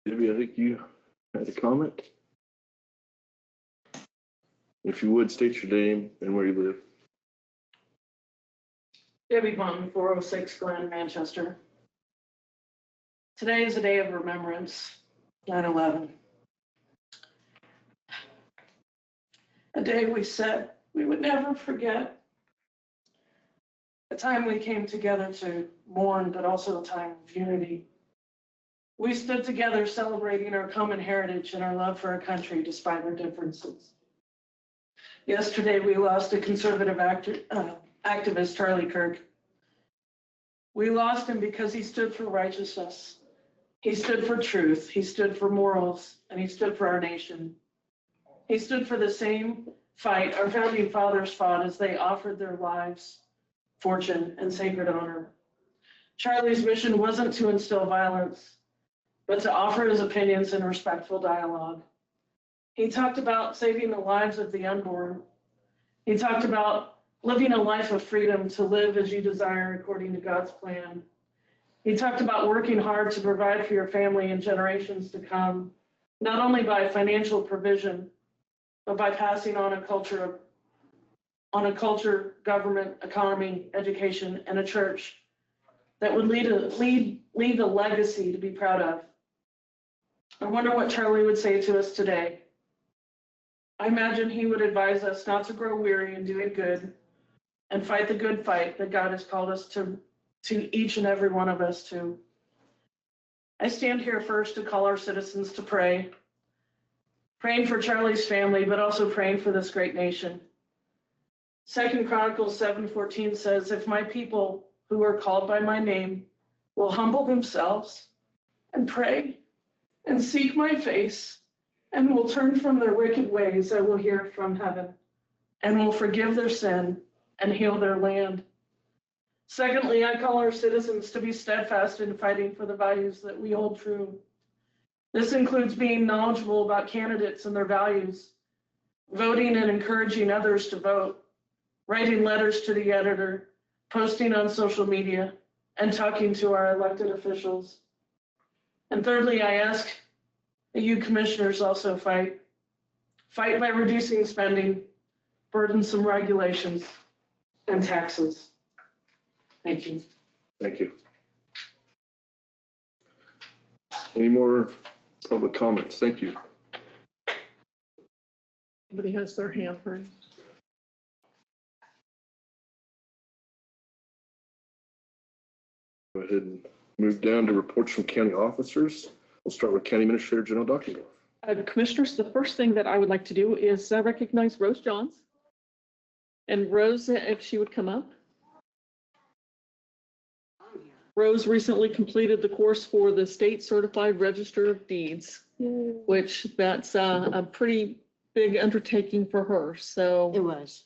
[SPEAKER 5] Debbie, I think you had a comment. If you would, state your name and where you live.
[SPEAKER 15] Debbie Bunton, 406 Glen, Manchester. Today is a day of remembrance, 9/11. A day we said we would never forget. A time we came together to mourn, but also a time of unity. We stood together celebrating our common heritage and our love for our country despite our differences. Yesterday, we lost a conservative activist, Charlie Kirk. We lost him because he stood for righteousness. He stood for truth. He stood for morals, and he stood for our nation. He stood for the same fight our founding fathers fought as they offered their lives, fortune, and sacred honor. Charlie's mission wasn't to instill violence, but to offer his opinions in respectful dialogue. He talked about saving the lives of the unborn. He talked about living a life of freedom to live as you desire according to God's plan. He talked about working hard to provide for your family and generations to come, not only by financial provision, but by passing on a culture, government, economy, education, and a church that would leave a legacy to be proud of. I wonder what Charlie would say to us today.
[SPEAKER 1] I imagine he would advise us not to grow weary in doing good and fight the good fight that God has called us to each and every one of us to. I stand here first to call our citizens to pray, praying for Charlie's family, but also praying for this great nation. 2 Chronicles 7:14 says, if my people who are called by my name will humble themselves and pray and seek my face and will turn from their wicked ways, I will hear from heaven and will forgive their sin and heal their land. Secondly, I call our citizens to be steadfast in fighting for the values that we hold true. This includes being knowledgeable about candidates and their values, voting and encouraging others to vote, writing letters to the editor, posting on social media, and talking to our elected officials. And thirdly, I ask that you commissioners also fight by reducing spending, burdensome regulations, and taxes. Thank you.
[SPEAKER 5] Thank you. Any more public comments? Thank you.
[SPEAKER 1] Anybody has their hand raised?
[SPEAKER 5] Go ahead and move down to reports from county officers. We'll start with County Administrator General Dockendorf.
[SPEAKER 1] Commissioners, the first thing that I would like to do is recognize Rose Johns. And Rose, if she would come up. Rose recently completed the course for the State Certified Register of Deeds, which that's a pretty big undertaking for her, so.
[SPEAKER 13] It was.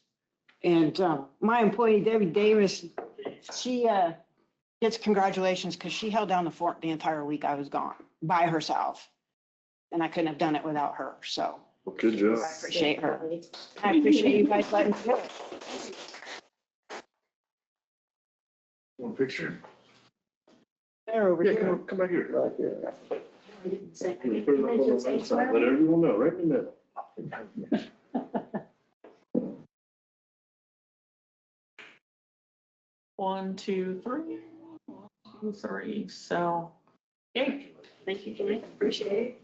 [SPEAKER 13] And my employee, Debbie Davis, she gets congratulations because she held down the fort the entire week I was gone by herself. And I couldn't have done it without her, so.
[SPEAKER 5] Well, good job.
[SPEAKER 13] I appreciate her. I appreciate you guys letting me do it.
[SPEAKER 5] One picture.
[SPEAKER 13] They're over
[SPEAKER 5] Yeah,
[SPEAKER 13] here.
[SPEAKER 5] come back here. Right here. Put it up on the website. Let everyone know, right in the middle.
[SPEAKER 1] 1, 2, 3. 1, 2, 3. So, yay.
[SPEAKER 13] Thank you, Julie. Appreciate it.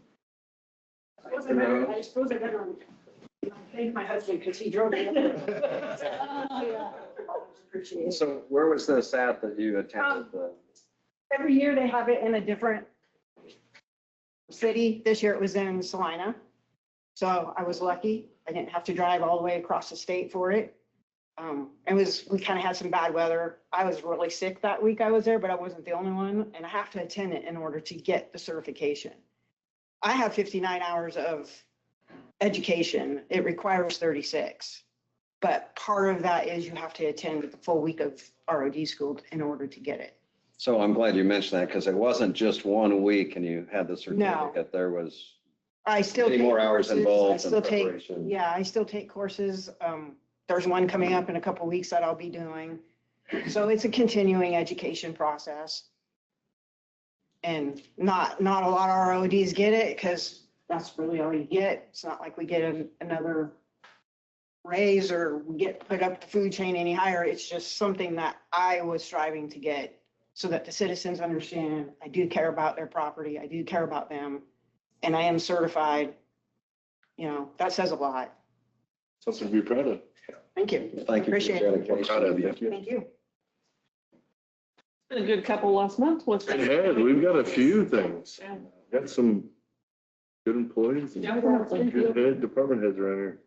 [SPEAKER 13] I suppose I better thank my husband because he drove me. Appreciate it.
[SPEAKER 2] So where was this at that you attended the?
[SPEAKER 13] Every year they have it in a different city. This year it was in Salina. So I was lucky. I didn't have to drive all the way across the state for it. We kind of had some bad weather. I was really sick that week I was there, but I wasn't the only one. And I have to attend it in order to get the certification. I have 59 hours of education. It requires 36. But part of that is you have to attend the full week of ROD school in order to get it.
[SPEAKER 2] So I'm glad you mentioned that because it wasn't just 1 week and you had the certificate. There was
[SPEAKER 13] I still
[SPEAKER 2] many
[SPEAKER 13] take
[SPEAKER 2] more hours
[SPEAKER 13] courses.
[SPEAKER 2] involved
[SPEAKER 13] I
[SPEAKER 2] in
[SPEAKER 13] still take,
[SPEAKER 2] preparation.
[SPEAKER 13] yeah, I still take courses. There's one coming up in a couple of weeks that I'll be doing. So it's a continuing education process. And not a lot of RODs get it because that's really all you get. It's not like we get another raise or we get put up the food chain any higher. It's just something that I was striving to get so that the citizens understand I do care about their property. I do care about them. And I am certified. You know, that says a lot.
[SPEAKER 5] Something to be proud of.
[SPEAKER 13] Thank you.
[SPEAKER 2] Thank you for your
[SPEAKER 13] Appreciate it.
[SPEAKER 5] We're
[SPEAKER 2] dedication.
[SPEAKER 5] proud of you.
[SPEAKER 13] Thank you.
[SPEAKER 1] Been a good couple last month. What's
[SPEAKER 5] It has. We've got a few things. Got some good employees and good head department heads around here.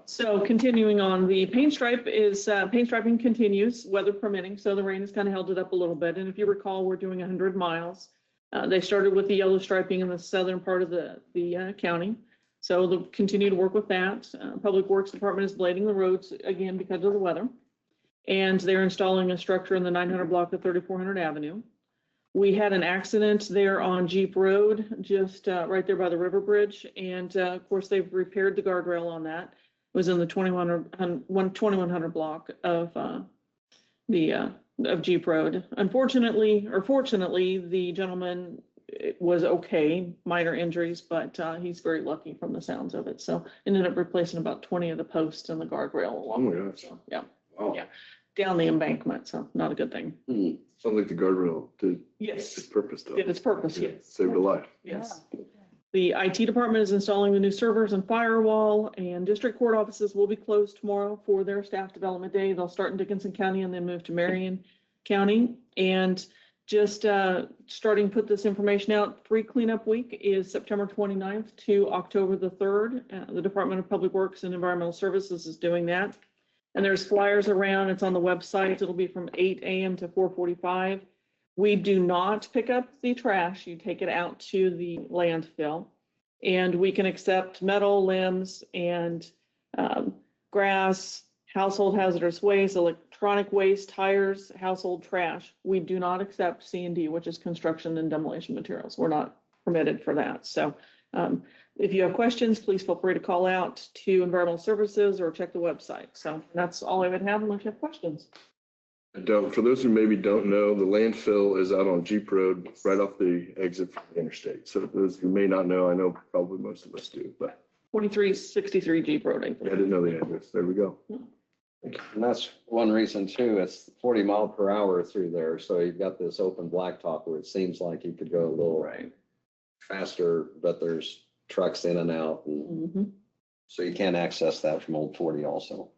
[SPEAKER 1] So continuing on, the paint striping continues, weather permitting. So the rain has kind of held it up a little bit. And if you recall, we're doing 100 miles. They started with the yellow striping in the southern part of the county. So they'll continue to work with that. Public Works Department is blading the roads again because of the weather. And they're installing a structure in the 900 block of 3400 Avenue. We had an accident there on Jeep Road, just right there by the river bridge. And of course, they've repaired the guardrail on that. It was in the 2100 block of Jeep Road. Unfortunately, or fortunately, the gentleman was okay, minor injuries, but he's very lucky from the sounds of it. So ended up replacing about 20 of the posts and the guardrail along.
[SPEAKER 5] Oh my gosh.
[SPEAKER 1] So, yeah.
[SPEAKER 5] Wow.
[SPEAKER 1] Yeah. Down the embankment, so not a good thing.
[SPEAKER 5] Sounds like the guardrail did
[SPEAKER 1] Yes.
[SPEAKER 5] its purpose though.
[SPEAKER 1] Did its purpose, yes.
[SPEAKER 5] Saved a life.
[SPEAKER 1] Yes. The IT department is installing the new servers and firewall, and district court offices will be closed tomorrow for their staff development day. They'll start in Dickinson County and then move to Marion County. And just starting to put this information out, free cleanup week is September 29th to October the 3rd. The Department of Public Works and Environmental Services is doing that. And there's flyers around. It's on the website. It'll be from 8 a.m. to 4:45. We do not pick up the trash. You take it out to the landfill. And we can accept metal, limbs, and grass, household hazardous waste, electronic waste, tires, household trash. We do not accept C&D, which is construction and demolition materials. We're not permitted for that. So if you have questions, please feel free to call out to Environmental Services or check the website. So that's all I would have unless you have questions.
[SPEAKER 5] For those who maybe don't know, the landfill is out on Jeep Road, right off the exit from the interstate. So those who may not know, I know probably most of us do, but
[SPEAKER 1] 2363 Jeep Road.
[SPEAKER 5] I didn't know the address. There we go.
[SPEAKER 2] And that's one reason too, it's 40 mile per hour through there. So you've got this open blacktop where it seems like you could go a little faster, but there's trucks in and out. And so you can't access that from Old 40 also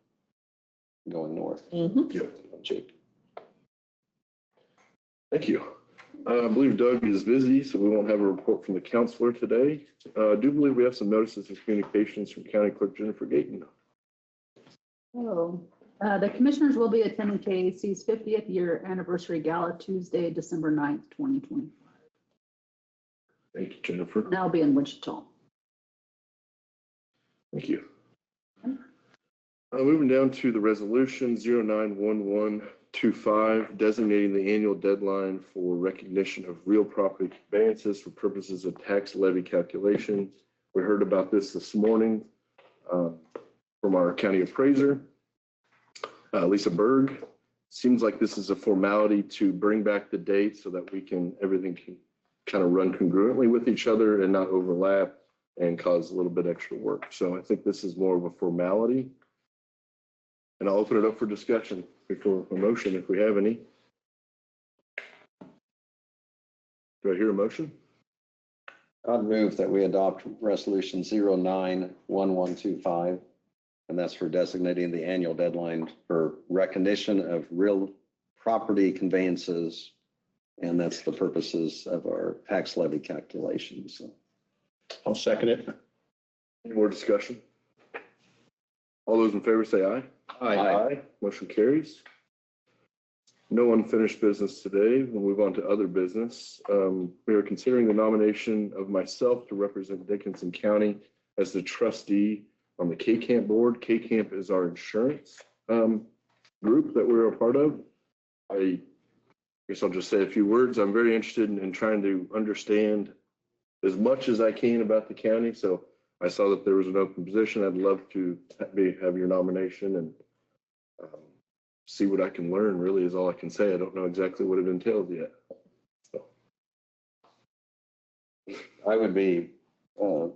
[SPEAKER 2] going north.
[SPEAKER 5] Yep. Thank you. I believe Doug is busy, so we won't have a report from the counselor today. I do believe we have some notices of communications from County Clerk Jennifer Gayton.
[SPEAKER 16] Oh, the commissioners will be attending KAC's 50th year anniversary gala Tuesday, December 9th, 2025.
[SPEAKER 5] Thank you, Jennifer.
[SPEAKER 16] That'll be in Wichita.
[SPEAKER 5] Thank you. Moving down to the resolution 091125, designating the annual deadline for recognition of real property conveyances for purposes of tax levy calculation. We heard about this morning from our county appraiser, Lisa Berg. Seems like this is a formality to bring back the date so that everything can kind of run congruently with each other and not overlap and cause a little bit extra work. So I think this is more of a formality. And I'll open it up for discussion before a motion if we have any. Do I hear a motion?
[SPEAKER 2] I'd move that we adopt resolution 091125. And that's for designating the annual deadline for recognition of real property conveyances. And that's the purposes of our tax levy calculations. So
[SPEAKER 3] I'll second it.
[SPEAKER 5] Any more discussion? All those in favor say aye.
[SPEAKER 2] Aye.
[SPEAKER 5] Motion carries. No unfinished business today. We'll move on to other business. We are considering the nomination of myself to represent Dickinson County as the trustee on the K-Camp board. K-Camp is our insurance group that we're a part of. I guess I'll just say a few words. I'm very interested in trying to understand as much as I can about the county. So I saw that there was an open position. I'd love to have your nomination and see what I can learn, really, is all I can say. I don't know exactly what it entails yet. So.
[SPEAKER 2] I would be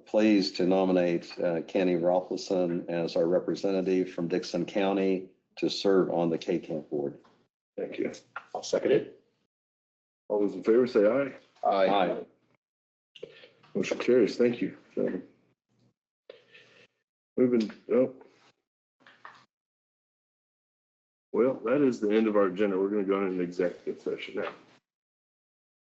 [SPEAKER 2] pleased to nominate Kenny Rolfison as our representative from Dickinson County to serve on the K-Camp board.
[SPEAKER 5] Thank you.
[SPEAKER 3] I'll second it.
[SPEAKER 5] All those in favor say aye.
[SPEAKER 2] Aye.
[SPEAKER 5] Motion carries. Thank you. Moving, well, that is the end of our agenda. We're going to go into an executive session now.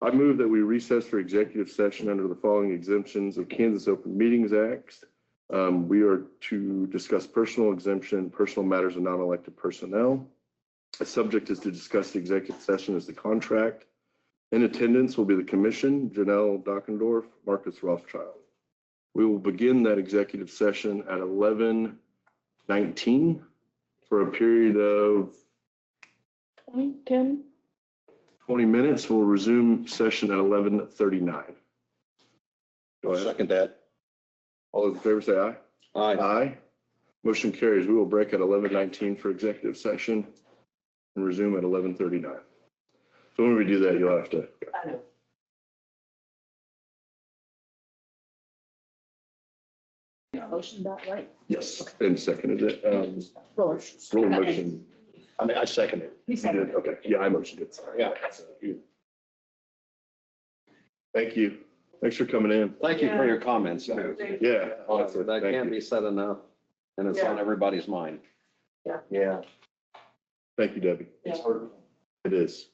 [SPEAKER 5] I move that we recess for executive session under the following exemptions of Kansas Open Meetings Act. We are to discuss personal exemption, personal matters of non-elected personnel. The subject is to discuss the executive session as the contract. In attendance will be the commission, Janelle Dockendorf, Marcus Rothschild. We will begin that executive session at 11:19 for a period of
[SPEAKER 1] 20
[SPEAKER 5] minutes. We'll resume session at 11:39.
[SPEAKER 3] I'll second that.
[SPEAKER 5] All those in favor say aye.
[SPEAKER 2] Aye.
[SPEAKER 5] Aye. Motion carries. We will break at 11:19 for executive session and resume at 11:39. So when we do that, you'll have to.
[SPEAKER 15] I know.
[SPEAKER 16] Motion that right?
[SPEAKER 5] Yes. And seconded it.
[SPEAKER 16] Roller.
[SPEAKER 5] Roll motion.
[SPEAKER 3] I mean, I second it.
[SPEAKER 16] He
[SPEAKER 5] You
[SPEAKER 16] seconded.
[SPEAKER 5] did? Okay. Yeah, I motioned it. Sorry.
[SPEAKER 3] Yeah.
[SPEAKER 5] Thank you. Thanks for coming in.
[SPEAKER 2] Thank you for your comments. too.
[SPEAKER 5] Yeah.
[SPEAKER 2] Honestly, that
[SPEAKER 5] Thank
[SPEAKER 2] can't
[SPEAKER 5] you.
[SPEAKER 2] be said enough, and it's on everybody's mind.
[SPEAKER 3] Yeah.
[SPEAKER 5] Thank you, Debbie. It is.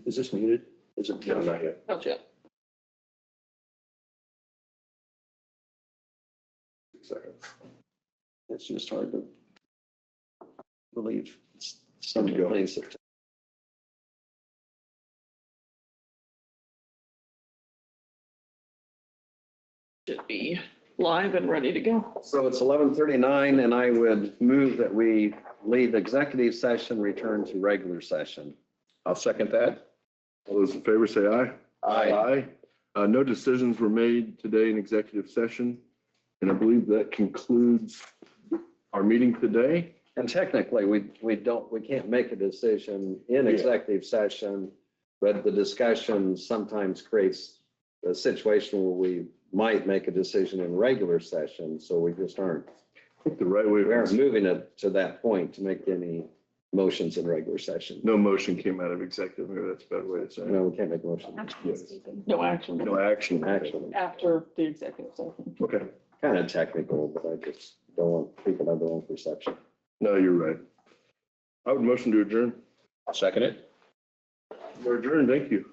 [SPEAKER 3] Is this muted? Is it?
[SPEAKER 5] No, not yet.
[SPEAKER 1] Not yet.
[SPEAKER 5] Seconds.
[SPEAKER 2] It's just hard to believe some of the things that.
[SPEAKER 1] Should be live and ready to go.
[SPEAKER 2] So it's 11:39, and I would move that we leave executive session, return to regular session.
[SPEAKER 3] I'll second that.
[SPEAKER 5] All those in favor say aye. Aye. No decisions were made today in executive session, and I believe that concludes our meeting today.
[SPEAKER 2] And technically, we can't make a decision in executive session, but the discussion sometimes creates a situation where we might make a decision in regular session, so we just aren't,
[SPEAKER 5] I think the right way.
[SPEAKER 2] we aren't moving it to that point to make any motions in regular session.
[SPEAKER 5] No motion came out of executive, maybe that's a better way to say it.
[SPEAKER 2] No, we can't make a motion.
[SPEAKER 1] No action.
[SPEAKER 5] No action.
[SPEAKER 2] Action,
[SPEAKER 1] After the executive session.
[SPEAKER 5] Okay.
[SPEAKER 2] kind of technical, but I just don't want people to have their own perception.
[SPEAKER 5] No, you're right. I would motion to adjourn.
[SPEAKER 3] I'll second it.
[SPEAKER 5] We're adjourned. Thank you.